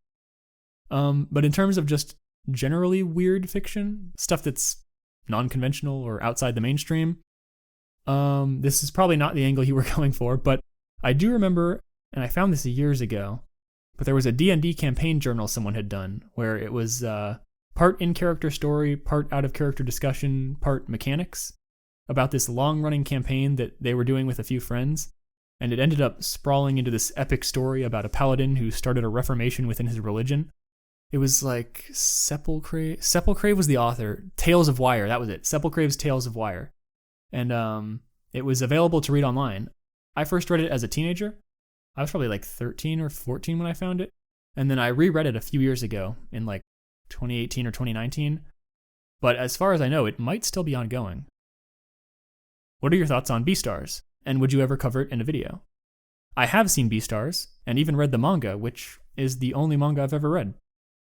But in terms of just generally weird fiction, stuff that's non-conventional or outside the mainstream, this is probably not the angle you were going for, but I do remember, and I found this years ago, but there was a D&D campaign journal someone had done where it was part in-character story, part out-of-character discussion, part mechanics, about this long-running campaign that they were doing with a few friends, and it ended up sprawling into this epic story about a paladin who started a reformation within his religion. It was like Sepulcrave was the author. Tales of Wire, that was it. Sepulcrave's Tales of Wire. And it was available to read online. I first read it as a teenager. I was probably like 13 or 14 when I found it. And then I reread it a few years ago in like 2018 or 2019. But as far as I know, it might still be ongoing. What are your thoughts on Beastars? And would you ever cover it in a video? I have seen Beastars, and even read the manga, which is the only manga I've ever read.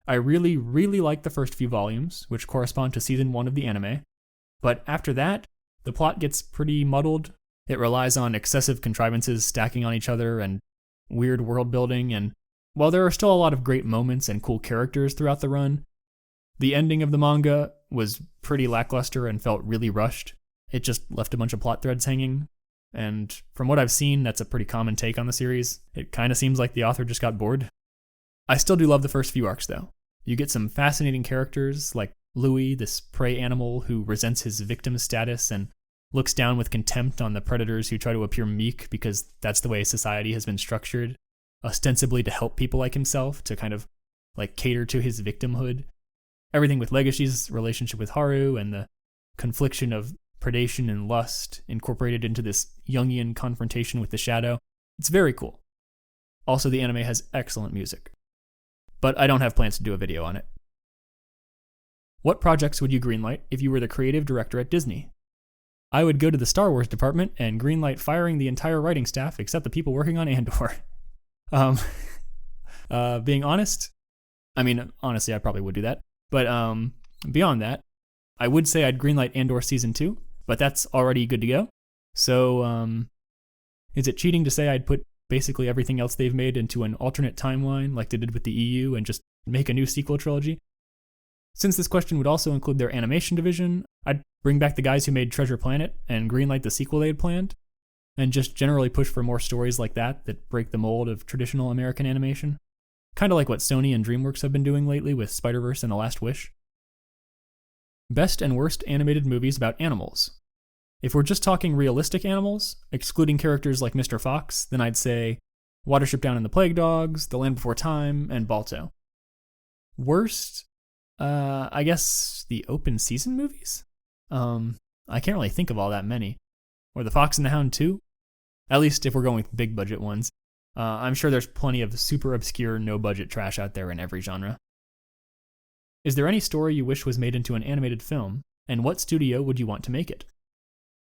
I really, really like the first few volumes, which correspond to season 1 of the anime, but after that, the plot gets pretty muddled. It relies on excessive contrivances stacking on each other and weird world building, and while there are still a lot of great moments and cool characters throughout the run, the ending of the manga was pretty lackluster and felt really rushed. It just left a bunch of plot threads hanging, and from what I've seen, that's a pretty common take on the series. It kind of seems like the author just got bored. I still do love the first few arcs, though. You get some fascinating characters like Louis, this prey animal who resents his victim status and looks down with contempt on the predators who try to appear meek because that's the way society has been structured, ostensibly to help people like himself, to kind of like cater to his victimhood. Everything with Legacy's relationship with Haru and the confliction of predation and lust incorporated into this Jungian confrontation with the shadow. It's very cool. Also, the anime has excellent music. But I don't have plans to do a video on it. What projects would you greenlight if you were the creative director at Disney? I would go to the Star Wars department and greenlight firing the entire writing staff except the people working on Andor. Being honest, I mean, honestly, I probably would do that. But beyond that, I would say I'd greenlight Andor Season 2, but that's already good to go. So, is it cheating to say I'd put basically everything else they've made into an alternate timeline like they did with the EU and just make a new sequel trilogy? Since this question would also include their animation division, I'd bring back the guys who made Treasure Planet and greenlight the sequel they had planned, and just generally push for more stories like that break the mold of traditional American animation. Kind of like what Sony and DreamWorks have been doing lately with Spider-Verse and The Last Wish. Best and worst animated movies about animals. If we're just talking realistic animals, excluding characters like Mr. Fox, then I'd say Watership Down and the Plague Dogs, The Land Before Time, and Balto. Worst? I guess the open season movies? I can't really think of all that many. Or The Fox and the Hound too? At least if we're going with big budget ones. I'm sure there's plenty of super obscure, no-budget trash out there in every genre. Is there any story you wish was made into an animated film, and what studio would you want to make it?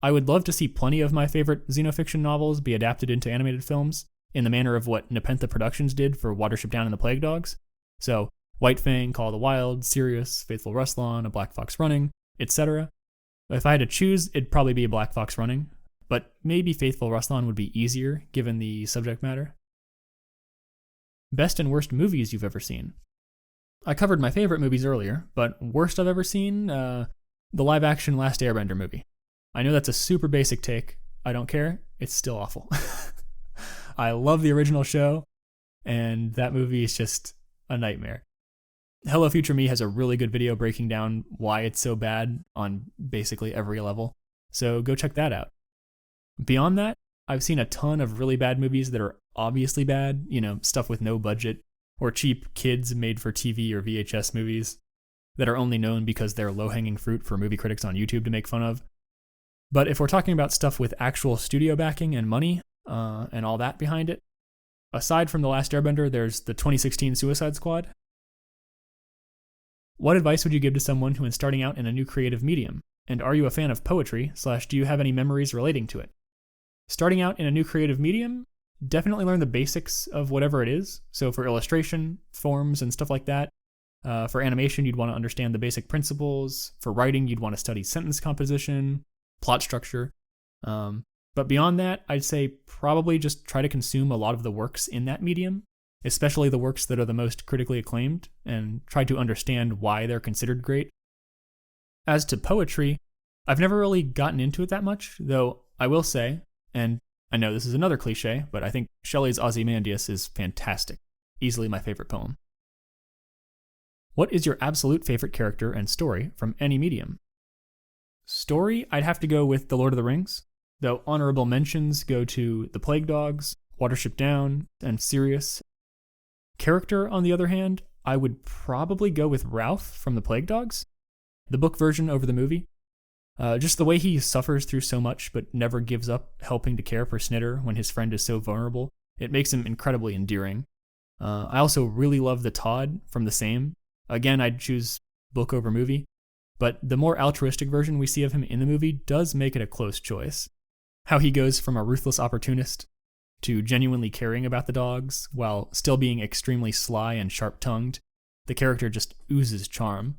I would love to see plenty of my favorite Xenofiction novels be adapted into animated films, in the manner of what Nepenthe Productions did for Watership Down and the Plague Dogs. So, White Fang, Call of the Wild, Sirius, Faithful Ruslan, A Black Fox Running, etc. If I had to choose, it'd probably be A Black Fox Running, but maybe Faithful Ruslan would be easier given the subject matter. Best and worst movies you've ever seen. I covered my favorite movies earlier, but worst I've ever seen, the live-action Last Airbender movie. I know that's a super basic take. I don't care. It's still awful. I love the original show, and that movie is just a nightmare. Hello Future Me has a really good video breaking down why it's so bad on basically every level, so go check that out. Beyond that, I've seen a ton of really bad movies that are obviously bad, stuff with no budget, or cheap kids made for TV or VHS movies that are only known because they're low-hanging fruit for movie critics on YouTube to make fun of. But if we're talking about stuff with actual studio backing and money, and all that behind it, aside from The Last Airbender, there's the 2016 Suicide Squad. What advice would you give to someone who is starting out in a new creative medium? And are you a fan of poetry, / do you have any memories relating to it? Starting out in a new creative medium, definitely learn the basics of whatever it is. So for illustration, forms, and stuff like that. For animation, you'd want to understand the basic principles. For writing, you'd want to study sentence composition, plot structure. But beyond that, I'd say probably just try to consume a lot of the works in that medium, especially the works that are the most critically acclaimed, and try to understand why they're considered great. As to poetry, I've never really gotten into it that much, though I will say, and I know this is another cliche, but I think Shelley's Ozymandias is fantastic. Easily my favorite poem. What is your absolute favorite character and story from any medium? Story, I'd have to go with The Lord of the Rings, though honorable mentions go to The Plague Dogs, Watership Down, and Sirius. Character, on the other hand, I would probably go with Ralph from The Plague Dogs, the book version over the movie. Just the way he suffers through so much but never gives up helping to care for Snitter when his friend is so vulnerable, it makes him incredibly endearing. I also really love the Todd from The Same. Again, I'd choose book over movie, but the more altruistic version we see of him in the movie does make it a close choice. How he goes from a ruthless opportunist to genuinely caring about the dogs while still being extremely sly and sharp-tongued. The character just oozes charm.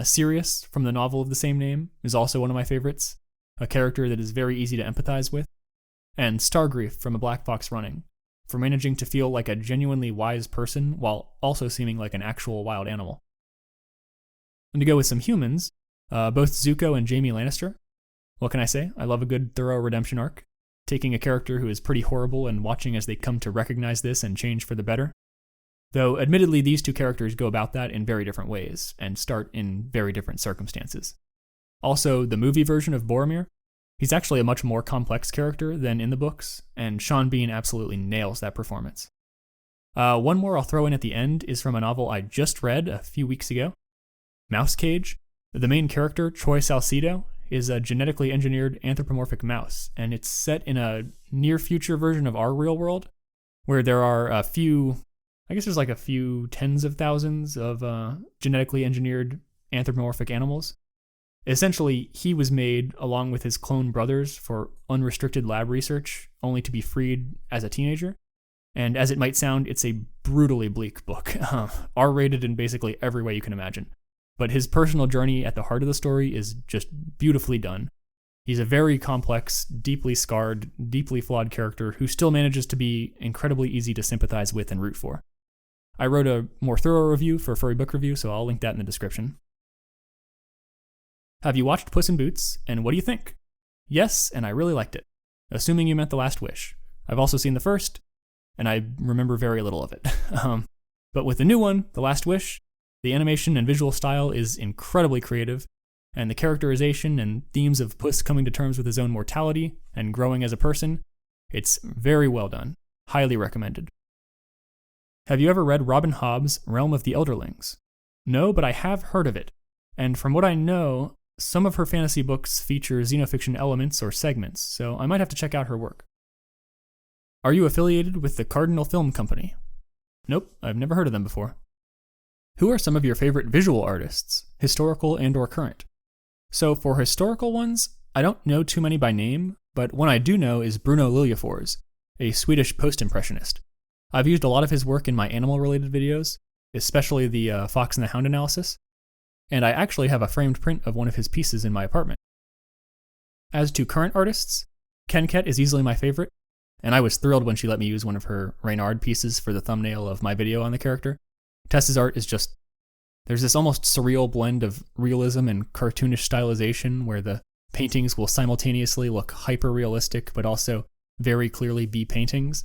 Sirius, from the novel of the same name, is also one of my favorites, a character that is very easy to empathize with. And Stargrief from A Black Fox Running, for managing to feel like a genuinely wise person while also seeming like an actual wild animal. And to go with some humans, both Zuko and Jaime Lannister. What can I say? I love a good, thorough redemption arc, taking a character who is pretty horrible and watching as they come to recognize this and change for the better. Though, admittedly, these two characters go about that in very different ways, and start in very different circumstances. Also, the movie version of Boromir, he's actually a much more complex character than in the books, and Sean Bean absolutely nails that performance. One more I'll throw in at the end is from a novel I just read a few weeks ago, Mouse Cage. The main character, Troy Salcedo, is a genetically engineered anthropomorphic mouse, and it's set in a near-future version of our real world, where there are a few tens of thousands of genetically engineered anthropomorphic animals. Essentially, he was made along with his clone brothers for unrestricted lab research, only to be freed as a teenager. And as it might sound, it's a brutally bleak book, R-rated in basically every way you can imagine. But his personal journey at the heart of the story is just beautifully done. He's a very complex, deeply scarred, deeply flawed character who still manages to be incredibly easy to sympathize with and root for. I wrote a more thorough review for Furry Book Review, so I'll link that in the description. Have you watched Puss in Boots, and what do you think? Yes, and I really liked it, assuming you meant The Last Wish. I've also seen the first, and I remember very little of it. But with the new one, The Last Wish, the animation and visual style is incredibly creative, and the characterization and themes of Puss coming to terms with his own mortality and growing as a person, it's very well done. Highly recommended. Have you ever read Robin Hobb's Realm of the Elderlings? No, but I have heard of it, and from what I know, some of her fantasy books feature Xenofiction elements or segments, so I might have to check out her work. Are you affiliated with the Cardinal Film Company? Nope, I've never heard of them before. Who are some of your favorite visual artists, historical and or current? So for historical ones, I don't know too many by name, but one I do know is Bruno Liljefors, a Swedish post-impressionist. I've used a lot of his work in my animal-related videos, especially the Fox and the Hound analysis, and I actually have a framed print of one of his pieces in my apartment. As to current artists, Ken Ket is easily my favorite, and I was thrilled when she let me use one of her Reynard pieces for the thumbnail of my video on the character. Tessa's art is just, there's this almost surreal blend of realism and cartoonish stylization where the paintings will simultaneously look hyper-realistic but also very clearly be paintings,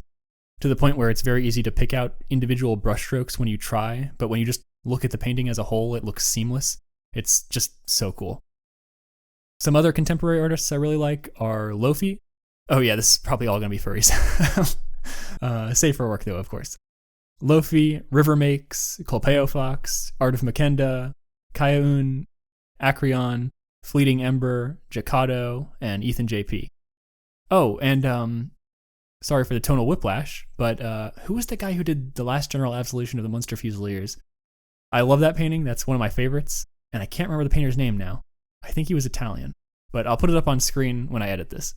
to the point where it's very easy to pick out individual brushstrokes when you try, but when you just look at the painting as a whole, it looks seamless. It's just so cool. Some other contemporary artists I really like are Lofi. Oh yeah, this is probably all going to be furries. Safe for work though, of course. Lofi, River Makes, Clopeo Fox, Art of Makenda, Kayaun, Acreon, Fleeting Ember, Jacado, and Ethan JP. Oh, and sorry for the tonal whiplash, but who was the guy who did The Last General Absolution of the Munster Fusiliers? I love that painting, that's one of my favorites, and I can't remember the painter's name now. I think he was Italian, but I'll put it up on screen when I edit this.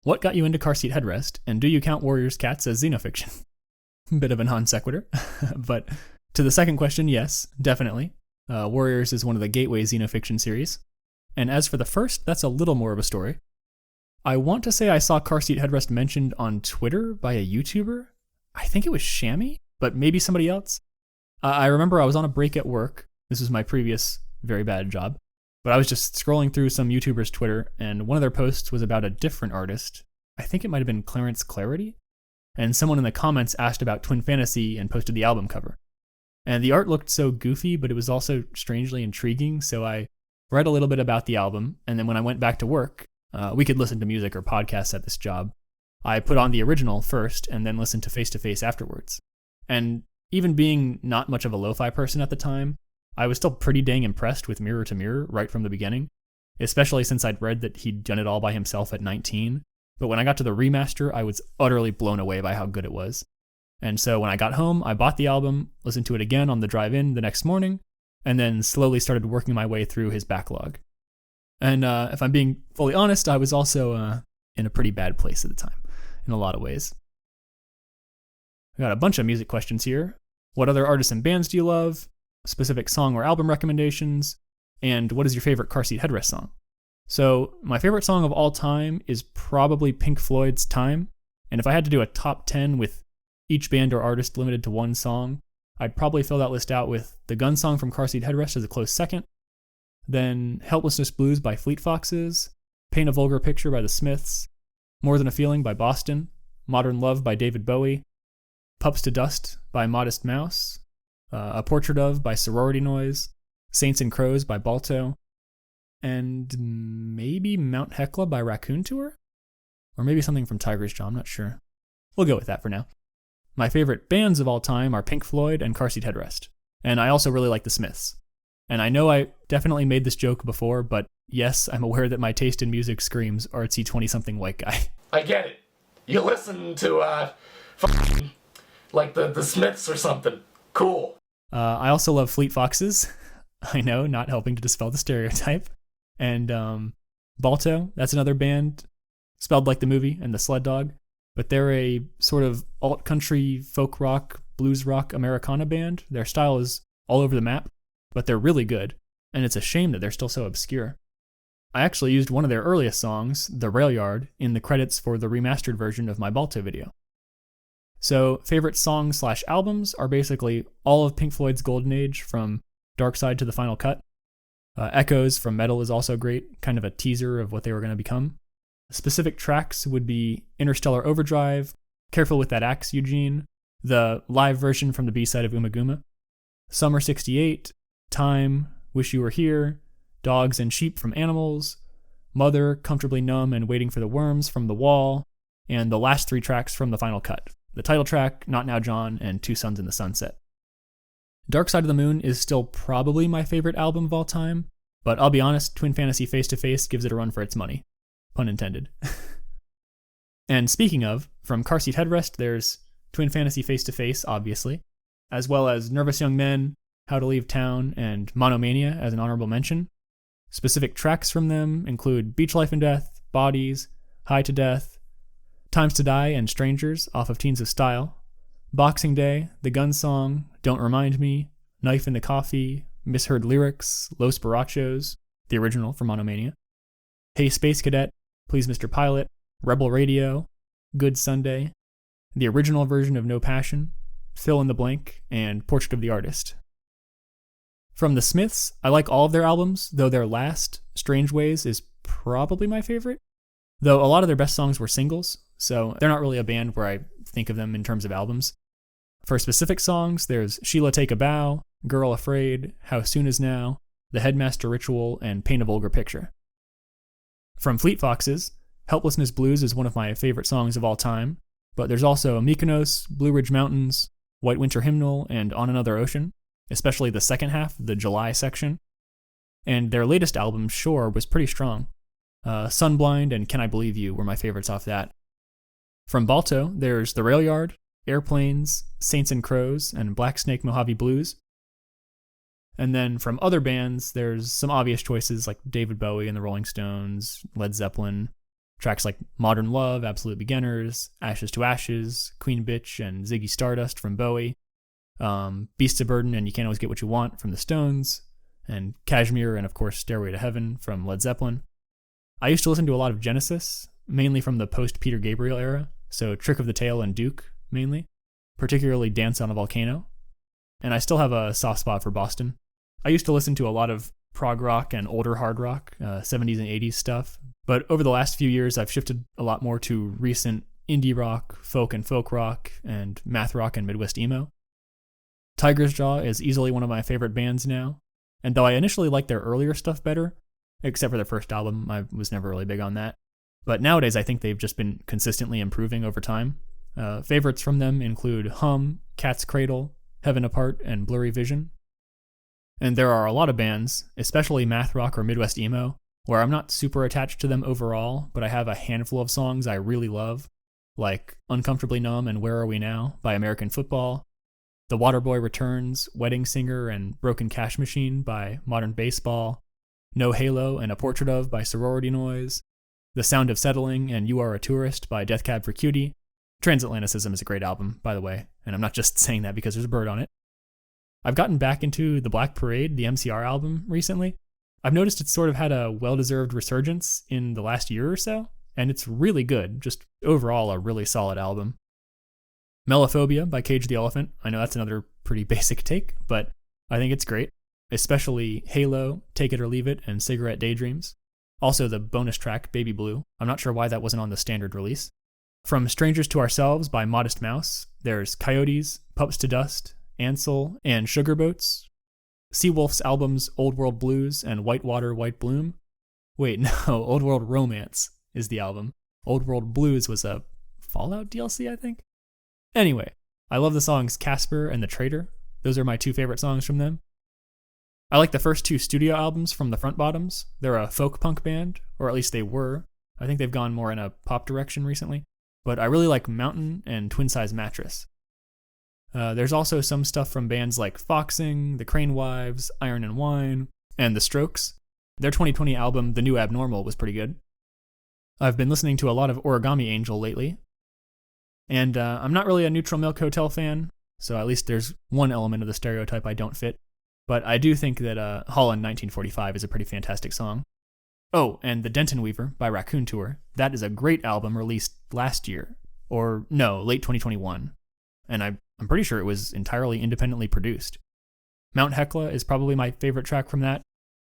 What got you into car seat headrest, and do you count Warriors Cats as Xenofiction? Bit of a non sequitur, but to the second question, yes, definitely. Warriors is one of the gateway Xenofiction series, and as for the first, that's a little more of a story. I want to say I saw car seat headrest mentioned on Twitter by a YouTuber. I think it was Shammy, but maybe somebody else. I remember I was on a break at work. This was my previous very bad job, but I was just scrolling through some YouTubers' Twitter, and one of their posts was about a different artist. I think it might have been Clarence Clarity, and someone in the comments asked about Twin Fantasy and posted the album cover. And the art looked so goofy, but it was also strangely intriguing, so I read a little bit about the album, and then when I went back to work, we could listen to music or podcasts at this job. I put on the original first, and then listened to Face to Face afterwards. And even being not much of a lo-fi person at the time, I was still pretty dang impressed with Mirror to Mirror right from the beginning, especially since I'd read that he'd done it all by himself at 19. But when I got to the remaster, I was utterly blown away by how good it was. And so when I got home, I bought the album, listened to it again on the drive-in the next morning, and then slowly started working my way through his backlog. And if I'm being fully honest, I was also in a pretty bad place at the time, in a lot of ways. I got a bunch of music questions here. what other artists and bands do you love, specific song or album recommendations, and what is your favorite car seat headrest song. So my favorite song of all time is probably Pink Floyd's Time, and if I had to do a top 10 with each band or artist limited to one song, I'd probably fill that list out with The Gun Song from Car Seat Headrest as a close second, then Helplessness Blues by Fleet Foxes, Paint a Vulgar Picture by The Smiths, More Than a Feeling by Boston, Modern Love by David Bowie, Pups to Dust by Modest Mouse, A Portrait of by Sorority Noise, Saints and Crows by Balto, and maybe Mount Hecla by Raccoon Tour? Or maybe something from Tiger's Jaw, I'm not sure. We'll go with that for now. My favorite bands of all time are Pink Floyd and Car Seat Headrest, and I also really like The Smiths. And I know I definitely made this joke before, but yes, I'm aware that my taste in music screams artsy 20-something white guy. I get it. You listen to, like the Smiths or something. Cool. I also love Fleet Foxes. I know, not helping to dispel the stereotype. And Balto, that's another band, spelled like the movie and the sled dog. But they're a sort of alt-country, folk rock, blues rock, Americana band. Their style is all over the map, but they're really good. And it's a shame that they're still so obscure. I actually used one of their earliest songs, The Rail Yard, in the credits for the remastered version of my Balto video. So, favorite songs/albums are basically all of Pink Floyd's Golden Age, from Dark Side to the Final Cut. Echoes from Metal is also great, kind of a teaser of what they were going to become. Specific tracks would be Interstellar Overdrive, Careful with That Axe, Eugene, the live version from the B-side of Umaguma, Summer 68, Time, Wish You Were Here, Dogs and Sheep from Animals, Mother, Comfortably Numb and Waiting for the Worms from The Wall, and the last 3 tracks from the Final Cut, the title track, Not Now John, and Two Suns in the Sunset. Dark Side of the Moon is still probably my favorite album of all time, but I'll be honest, Twin Fantasy Face to Face gives it a run for its money. Pun intended. And speaking of, from Car Seat Headrest, there's Twin Fantasy Face to Face, obviously, as well as Nervous Young Men, How to Leave Town, and Monomania as an honorable mention. Specific tracks from them include Beach Life and Death, Bodies, High to Death, Times to Die, and Strangers off of Teens of Style, Boxing Day, The Gun Song, Don't Remind Me, Knife in the Coffee, Misheard Lyrics, Los Borrachos, the original from Monomania, Hey Space Cadet, Please Mr. Pilot, Rebel Radio, Good Sunday, the original version of No Passion, Fill in the Blank, and Portrait of the Artist. From the Smiths, I like all of their albums, though their last, Strange Ways, is probably my favorite. Though a lot of their best songs were singles, so they're not really a band where I think of them in terms of albums. For specific songs, there's Sheila Take a Bow, Girl Afraid, How Soon Is Now, The Headmaster Ritual, and Paint a Vulgar Picture. From Fleet Foxes, Helplessness Blues is one of my favorite songs of all time, but there's also Mykonos, Blue Ridge Mountains, White Winter Hymnal, and On Another Ocean, especially the second half, the July section. And their latest album, Shore, was pretty strong. Sunblind and Can I Believe You were my favorites off that. From Balto, there's The Rail Yard, Airplanes, Saints and Crows, and Black Snake Mojave Blues. And then from other bands, there's some obvious choices like David Bowie and the Rolling Stones, Led Zeppelin, tracks like Modern Love, Absolute Beginners, Ashes to Ashes, Queen Bitch, and Ziggy Stardust from Bowie, Beasts of Burden and You Can't Always Get What You Want from the Stones, and Kashmir and of course Stairway to Heaven from Led Zeppelin. I used to listen to a lot of Genesis, mainly from the post-Peter Gabriel era, so Trick of the Tail and Duke, mainly, particularly Dance on a Volcano. And I still have a soft spot for Boston. I used to listen to a lot of prog rock and older hard rock, 70s and 80s stuff, but over the last few years I've shifted a lot more to recent indie rock, folk and folk rock, and math rock and Midwest emo. Tiger's Jaw is easily one of my favorite bands now, and though I initially liked their earlier stuff better, except for their first album, I was never really big on that, but nowadays I think they've just been consistently improving over time. Favorites from them include Hum, Cat's Cradle, Heaven Apart, and Blurry Vision. And there are a lot of bands, especially math rock or Midwest emo, where I'm not super attached to them overall, but I have a handful of songs I really love, like Uncomfortably Numb and Where Are We Now by American Football, The Waterboy Returns, Wedding Singer, and Broken Cash Machine by Modern Baseball, No Halo and A Portrait of by Sorority Noise, The Sound of Settling and You Are a Tourist by Death Cab for Cutie. Transatlanticism is a great album, by the way, and I'm not just saying that because there's a bird on it. I've gotten back into The Black Parade, the MCR album, recently. I've noticed it's sort of had a well-deserved resurgence in the last year or so, and it's really good, just overall a really solid album. Melophobia by Cage the Elephant. I know that's another pretty basic take, but I think it's great, especially Halo, Take It or Leave It, and Cigarette Daydreams. Also the bonus track, Baby Blue. I'm not sure why that wasn't on the standard release. From Strangers to Ourselves by Modest Mouse, there's Coyotes, Pups to Dust, Ansel, and Sugar Boats. Seawolf's albums Old World Blues and Whitewater, White Bloom. Wait, no, Old World Romance is the album. Old World Blues was a Fallout DLC, I think? Anyway, I love the songs Casper and The Traitor. Those are my two favorite songs from them. I like the first two studio albums from the Front Bottoms. They're a folk punk band, or at least they were. I think they've gone more in a pop direction recently. But I really like Mountain and Twin Size Mattress. There's also some stuff from bands like Foxing, The Crane Wives, Iron and Wine, and The Strokes. Their 2020 album, The New Abnormal, was pretty good. I've been listening to a lot of Origami Angel lately. And I'm not really a Neutral Milk Hotel fan, so at least there's one element of the stereotype I don't fit. But I do think that Holland 1945 is a pretty fantastic song. Oh, and The Denton Weaver by Raccoon Tour. That is a great album released last year. Or, no, late 2021. And I'm pretty sure it was entirely independently produced. Mount Hecla is probably my favorite track from that.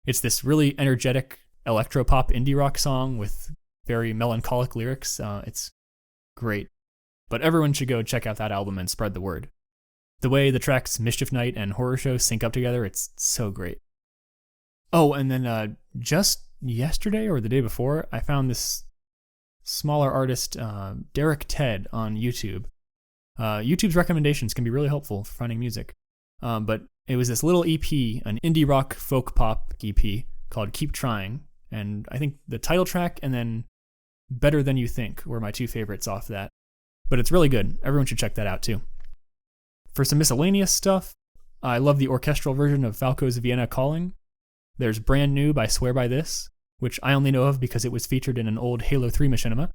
It's this really energetic electropop indie rock song with very melancholic lyrics. It's great. But everyone should go check out that album and spread the word. The way the tracks Mischief Night and Horror Show sync up together, it's so great. Oh, and then just yesterday or the day before, I found this smaller artist, Derek Ted, on YouTube. YouTube's recommendations can be really helpful for finding music. But it was this little EP, an indie rock folk pop EP called Keep Trying. And I think the title track and then Better Than You Think were my two favorites off that. But it's really good. Everyone should check that out too. For some miscellaneous stuff, I love the orchestral version of Falco's Vienna Calling. There's Brand New by Swear By This, which I only know of because it was featured in an old Halo 3 machinima.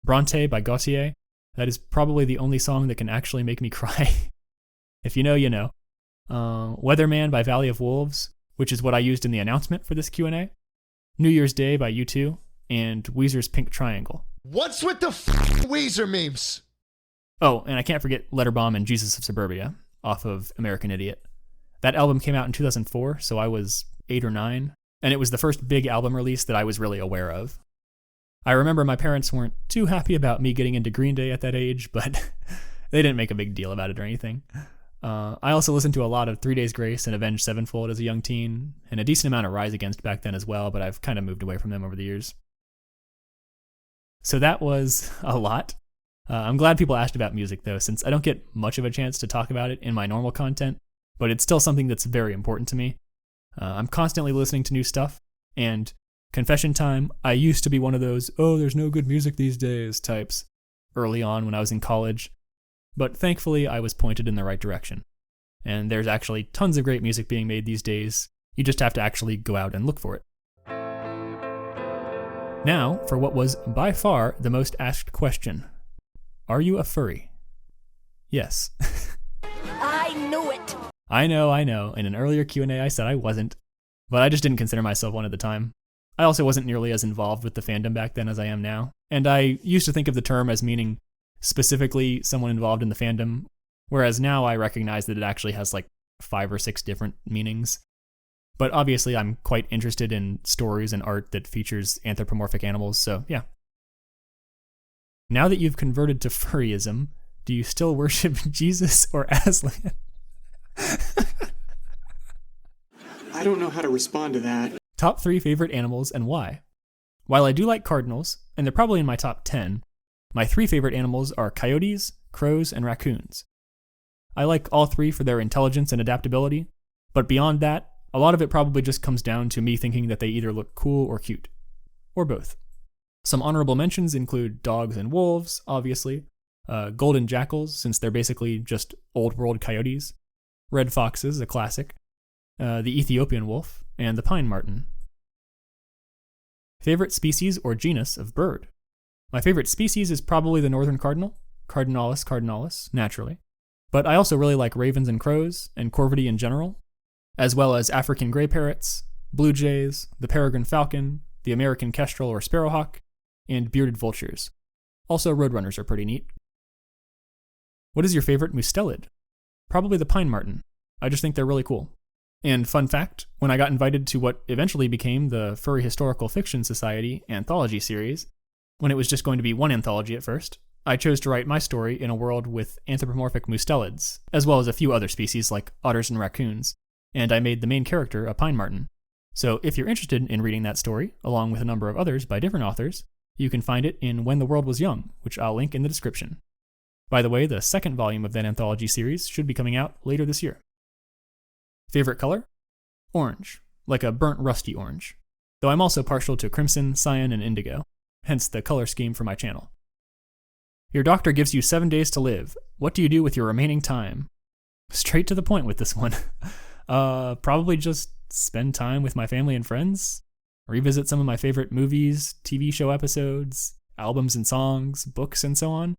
Bronte by Gautier. That is probably the only song that can actually make me cry. If you know, you know. Weatherman by Valley of Wolves, which is what I used in the announcement for this Q&A. New Year's Day by U2, and Weezer's Pink Triangle. What's with the Weezer memes? Oh, and I can't forget Letter Bomb and Jesus of Suburbia, off of American Idiot. That album came out in 2004, so I was 8 or 9, and it was the first big album release that I was really aware of. I remember my parents weren't too happy about me getting into Green Day at that age, but they didn't make a big deal about it or anything. I also listened to a lot of 3 Days Grace and Avenged Sevenfold as a young teen, and a decent amount of Rise Against back then as well, but I've kind of moved away from them over the years. So that was a lot. I'm glad people asked about music, though, since I don't get much of a chance to talk about it in my normal content, but it's still something that's very important to me. I'm constantly listening to new stuff, and confession time, I used to be one of those, oh, there's no good music these days types early on when I was in college, but thankfully I was pointed in the right direction. And there's actually tons of great music being made these days. You just have to actually go out and look for it. Now, for what was by far the most asked question. Are you a furry? Yes. I knew it! I know. In an earlier Q&A I said I wasn't, but I just didn't consider myself one at the time. I also wasn't nearly as involved with the fandom back then as I am now, and I used to think of the term as meaning specifically someone involved in the fandom, whereas now I recognize that it actually has like 5 or 6 different meanings. But obviously I'm quite interested in stories and art that features anthropomorphic animals, so yeah. Now that you've converted to furryism, do you still worship Jesus or Aslan? I don't know how to respond to that. Top 3 favorite animals and why? While I do like cardinals, and they're probably in my top 10, my 3 favorite animals are coyotes, crows, and raccoons. I like all 3 for their intelligence and adaptability, but beyond that, a lot of it probably just comes down to me thinking that they either look cool or cute. Or both. Some honorable mentions include dogs and wolves, obviously, golden jackals, since they're basically just old-world coyotes, red foxes, a classic, the Ethiopian wolf, and the pine marten. Favorite species or genus of bird? My favorite species is probably the northern cardinal, Cardinalis cardinalis, naturally. But I also really like ravens and crows, and corvidae in general, as well as African gray parrots, blue jays, the peregrine falcon, the American kestrel or sparrowhawk, and bearded vultures. Also, roadrunners are pretty neat. What is your favorite mustelid? Probably the pine marten. I just think they're really cool. And fun fact, when I got invited to what eventually became the Furry Historical Fiction Society anthology series, when it was just going to be one anthology at first, I chose to write my story in a world with anthropomorphic mustelids, as well as a few other species like otters and raccoons, and I made the main character a pine marten. So if you're interested in reading that story, along with a number of others by different authors, you can find it in When the World Was Young, which I'll link in the description. By the way, the second volume of that anthology series should be coming out later this year. Favorite color? Orange, like a burnt rusty orange. Though I'm also partial to crimson, cyan, and indigo, hence the color scheme for my channel. Your doctor gives you 7 days to live. What do you do with your remaining time? Straight to the point with this one. Probably just spend time with my family and friends, revisit some of my favorite movies, TV show episodes, albums and songs, books, and so on.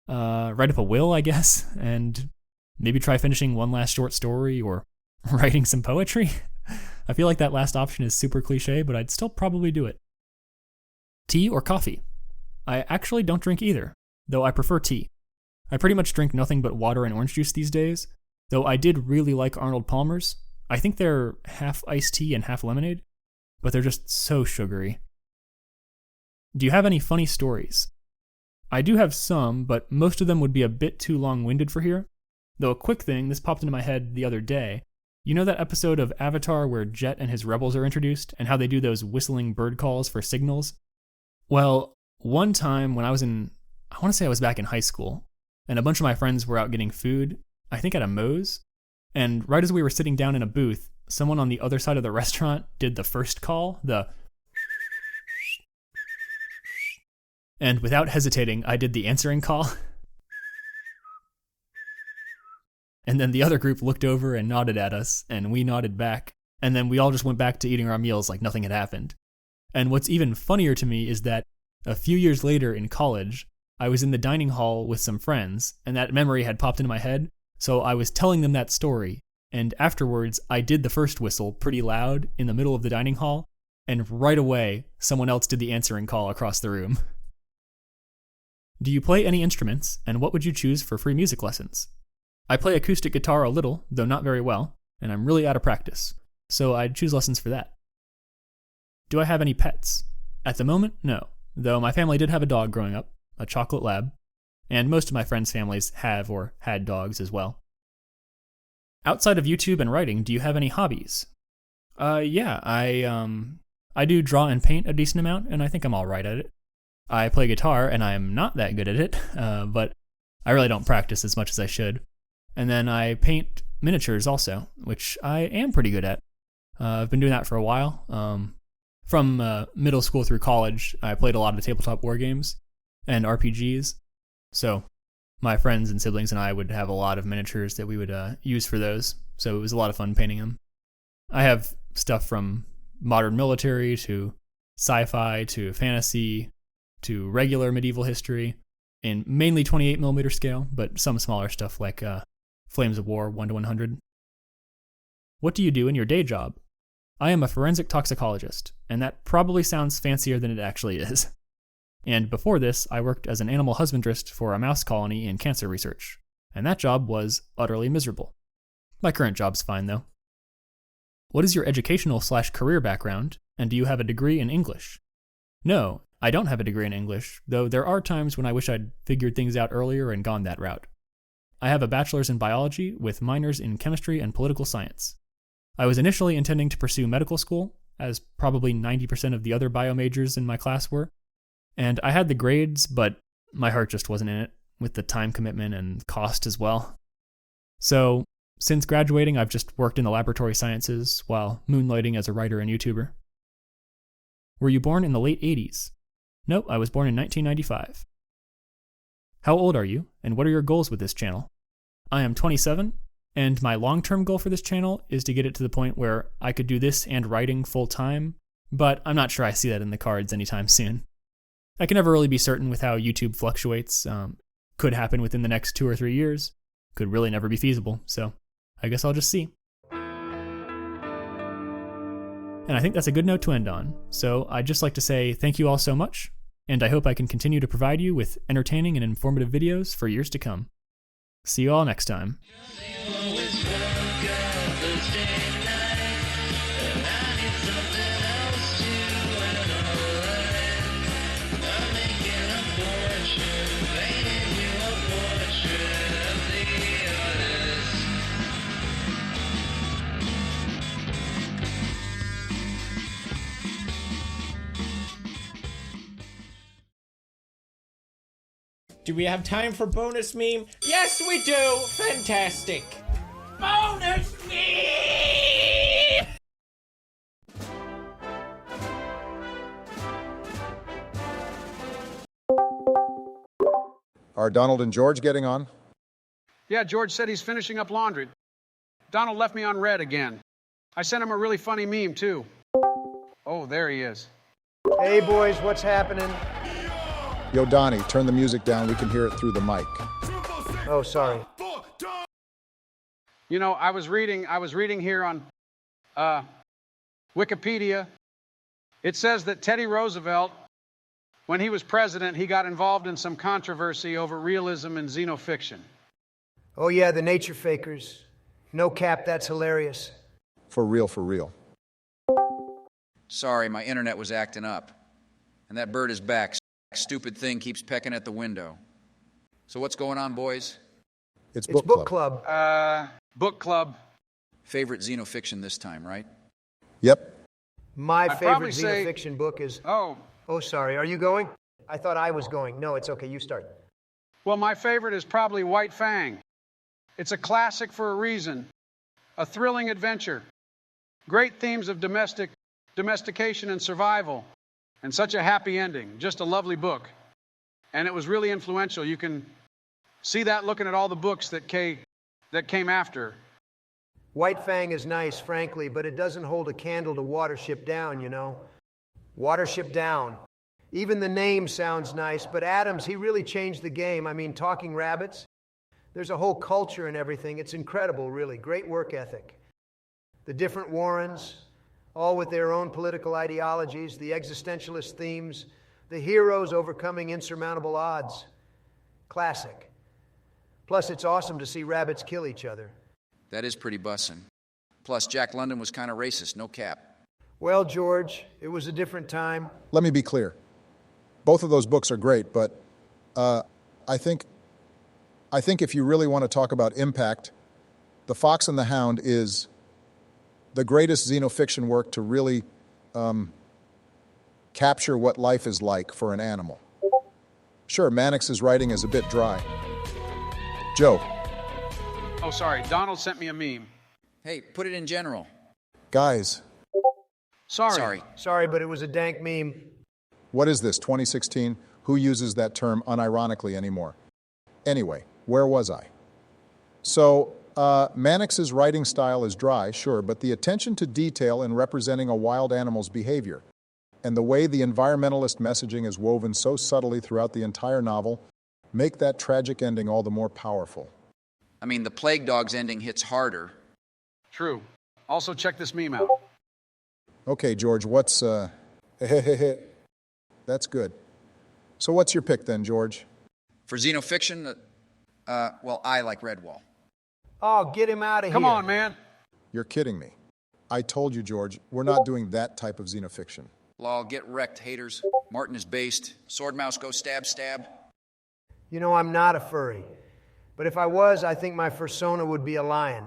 Write up a will, I guess, and maybe try finishing one last short story or writing some poetry. I feel like that last option is super cliche, but I'd still probably do it. Tea or coffee? I actually don't drink either, though I prefer tea. I pretty much drink nothing but water and orange juice these days, though I did really like Arnold Palmer's. I think they're half iced tea and half lemonade, but they're just so sugary. Do you have any funny stories? I do have some, but most of them would be a bit too long-winded for here. Though a quick thing, this popped into my head the other day. You know that episode of Avatar where Jet and his rebels are introduced, and how they do those whistling bird calls for signals? Well, one time when I want to say I was back in high school, and a bunch of my friends were out getting food, I think at a Moe's, and right as we were sitting down in a booth, someone on the other side of the restaurant did the first call, and without hesitating, I did the answering call. And then the other group looked over and nodded at us, and we nodded back, and then we all just went back to eating our meals like nothing had happened. And what's even funnier to me is that a few years later in college, I was in the dining hall with some friends, and that memory had popped into my head, so I was telling them that story, and afterwards I did the first whistle pretty loud in the middle of the dining hall, and right away, someone else did the answering call across the room. Do you play any instruments, and what would you choose for free music lessons? I play acoustic guitar a little, though not very well, and I'm really out of practice, so I'd choose lessons for that. Do I have any pets? At the moment, no, though my family did have a dog growing up, a chocolate lab, and most of my friends' families have or had dogs as well. Outside of YouTube and writing, do you have any hobbies? Yeah, I do draw and paint a decent amount, and I think I'm alright at it. I play guitar, and I'm not that good at it, but I really don't practice as much as I should. And then I paint miniatures also, which I am pretty good at. I've been doing that for a while. From middle school through college, I played a lot of tabletop war games and RPGs. So my friends and siblings and I would have a lot of miniatures that we would use for those. So it was a lot of fun painting them. I have stuff from modern military to sci-fi to fantasy to regular medieval history in mainly 28mm scale, but some smaller stuff like Flames of War 1:100. What do you do in your day job? I am a forensic toxicologist, and that probably sounds fancier than it actually is. And before this, I worked as an animal husbandrist for a mouse colony in cancer research, and that job was utterly miserable. My current job's fine, though. What is your educational/career background, and do you have a degree in English? No, I don't have a degree in English, though there are times when I wish I'd figured things out earlier and gone that route. I have a bachelor's in biology with minors in chemistry and political science. I was initially intending to pursue medical school, as probably 90% of the other bio majors in my class were, and I had the grades, but my heart just wasn't in it, with the time commitment and cost as well. So, since graduating, I've just worked in the laboratory sciences while moonlighting as a writer and YouTuber. Were you born in the late 80s? Nope, I was born in 1995. How old are you, and what are your goals with this channel? I am 27, and my long-term goal for this channel is to get it to the point where I could do this and writing full-time, but I'm not sure I see that in the cards anytime soon. I can never really be certain with how YouTube fluctuates. Could happen within the next 2 or 3 years, could really never be feasible, so I guess I'll just see. And I think that's a good note to end on, so I'd just like to say thank you all so much, and I hope I can continue to provide you with entertaining and informative videos for years to come. See you all next time. Do we have time for bonus meme? Yes, we do! Fantastic! Bonus meme! Are Donald and George getting on? Yeah, George said he's finishing up laundry. Donald left me on red again. I sent him a really funny meme, too. Oh, there he is. Hey, boys, what's happening? Yo, Donnie, turn the music down. We can hear it through the mic. Oh, sorry. You know, I was reading here on Wikipedia. It says that Teddy Roosevelt, when he was president, he got involved in some controversy over realism and xenofiction. Oh, yeah, the nature fakers. No cap, that's hilarious. For real, for real. Sorry, my internet was acting up. And that bird is back. Stupid thing keeps pecking at the window. So what's going on, boys? It's book club. Book club. Favorite xenofiction this time, right? Yep. My I'd favorite probably say- xenofiction book is... Oh, sorry, are you going? I thought I was going. No, it's okay, you start. well, my favorite is probably White Fang. It's a classic for a reason. A thrilling adventure. Great themes of domestication and survival. And such a happy ending. Just a lovely book. And it was really influential. You can see that looking at all the books that came after. White Fang is nice, frankly, but it doesn't hold a candle to Watership Down, you know? Watership Down. Even the name sounds nice, but Adams, he really changed the game. I mean, Talking Rabbits, there's a whole culture and everything. It's incredible, really. Great work ethic. The different Warrens, all with their own political ideologies, the existentialist themes, the heroes overcoming insurmountable odds. Classic. Plus, it's awesome to see rabbits kill each other. That is pretty bussin'. Plus, Jack London was kind of racist, no cap. Well, George, it was a different time. Let me be clear. Both of those books are great, but I think if you really want to talk about impact, The Fox and the Hound is the greatest xenofiction work to really capture what life is like for an animal. Sure, Mannix's writing is a bit dry. Joe. Oh, sorry. Donald sent me a meme. Hey, put it in general. Guys. Sorry. Sorry, but it was a dank meme. What is this, 2016? Who uses that term unironically anymore? Anyway, where was I? So, Mannix's writing style is dry, sure, but the attention to detail in representing a wild animal's behavior and the way the environmentalist messaging is woven so subtly throughout the entire novel make that tragic ending all the more powerful. I mean, the Plague Dog's ending hits harder. True. Also, check this meme out. Okay, George, what's... That's good. So what's your pick then, George? For xenofiction, well, I like Redwall. Oh, get him out of here. Come on, man. You're kidding me. I told you, George, we're not doing that type of xenofiction. Law, get wrecked, haters. Martin is based. Sword mouse, go stab, stab. You know, I'm not a furry. But if I was, I think my fursona would be a lion.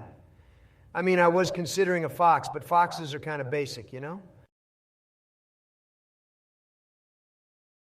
I mean, I was considering a fox, but foxes are kind of basic, you know?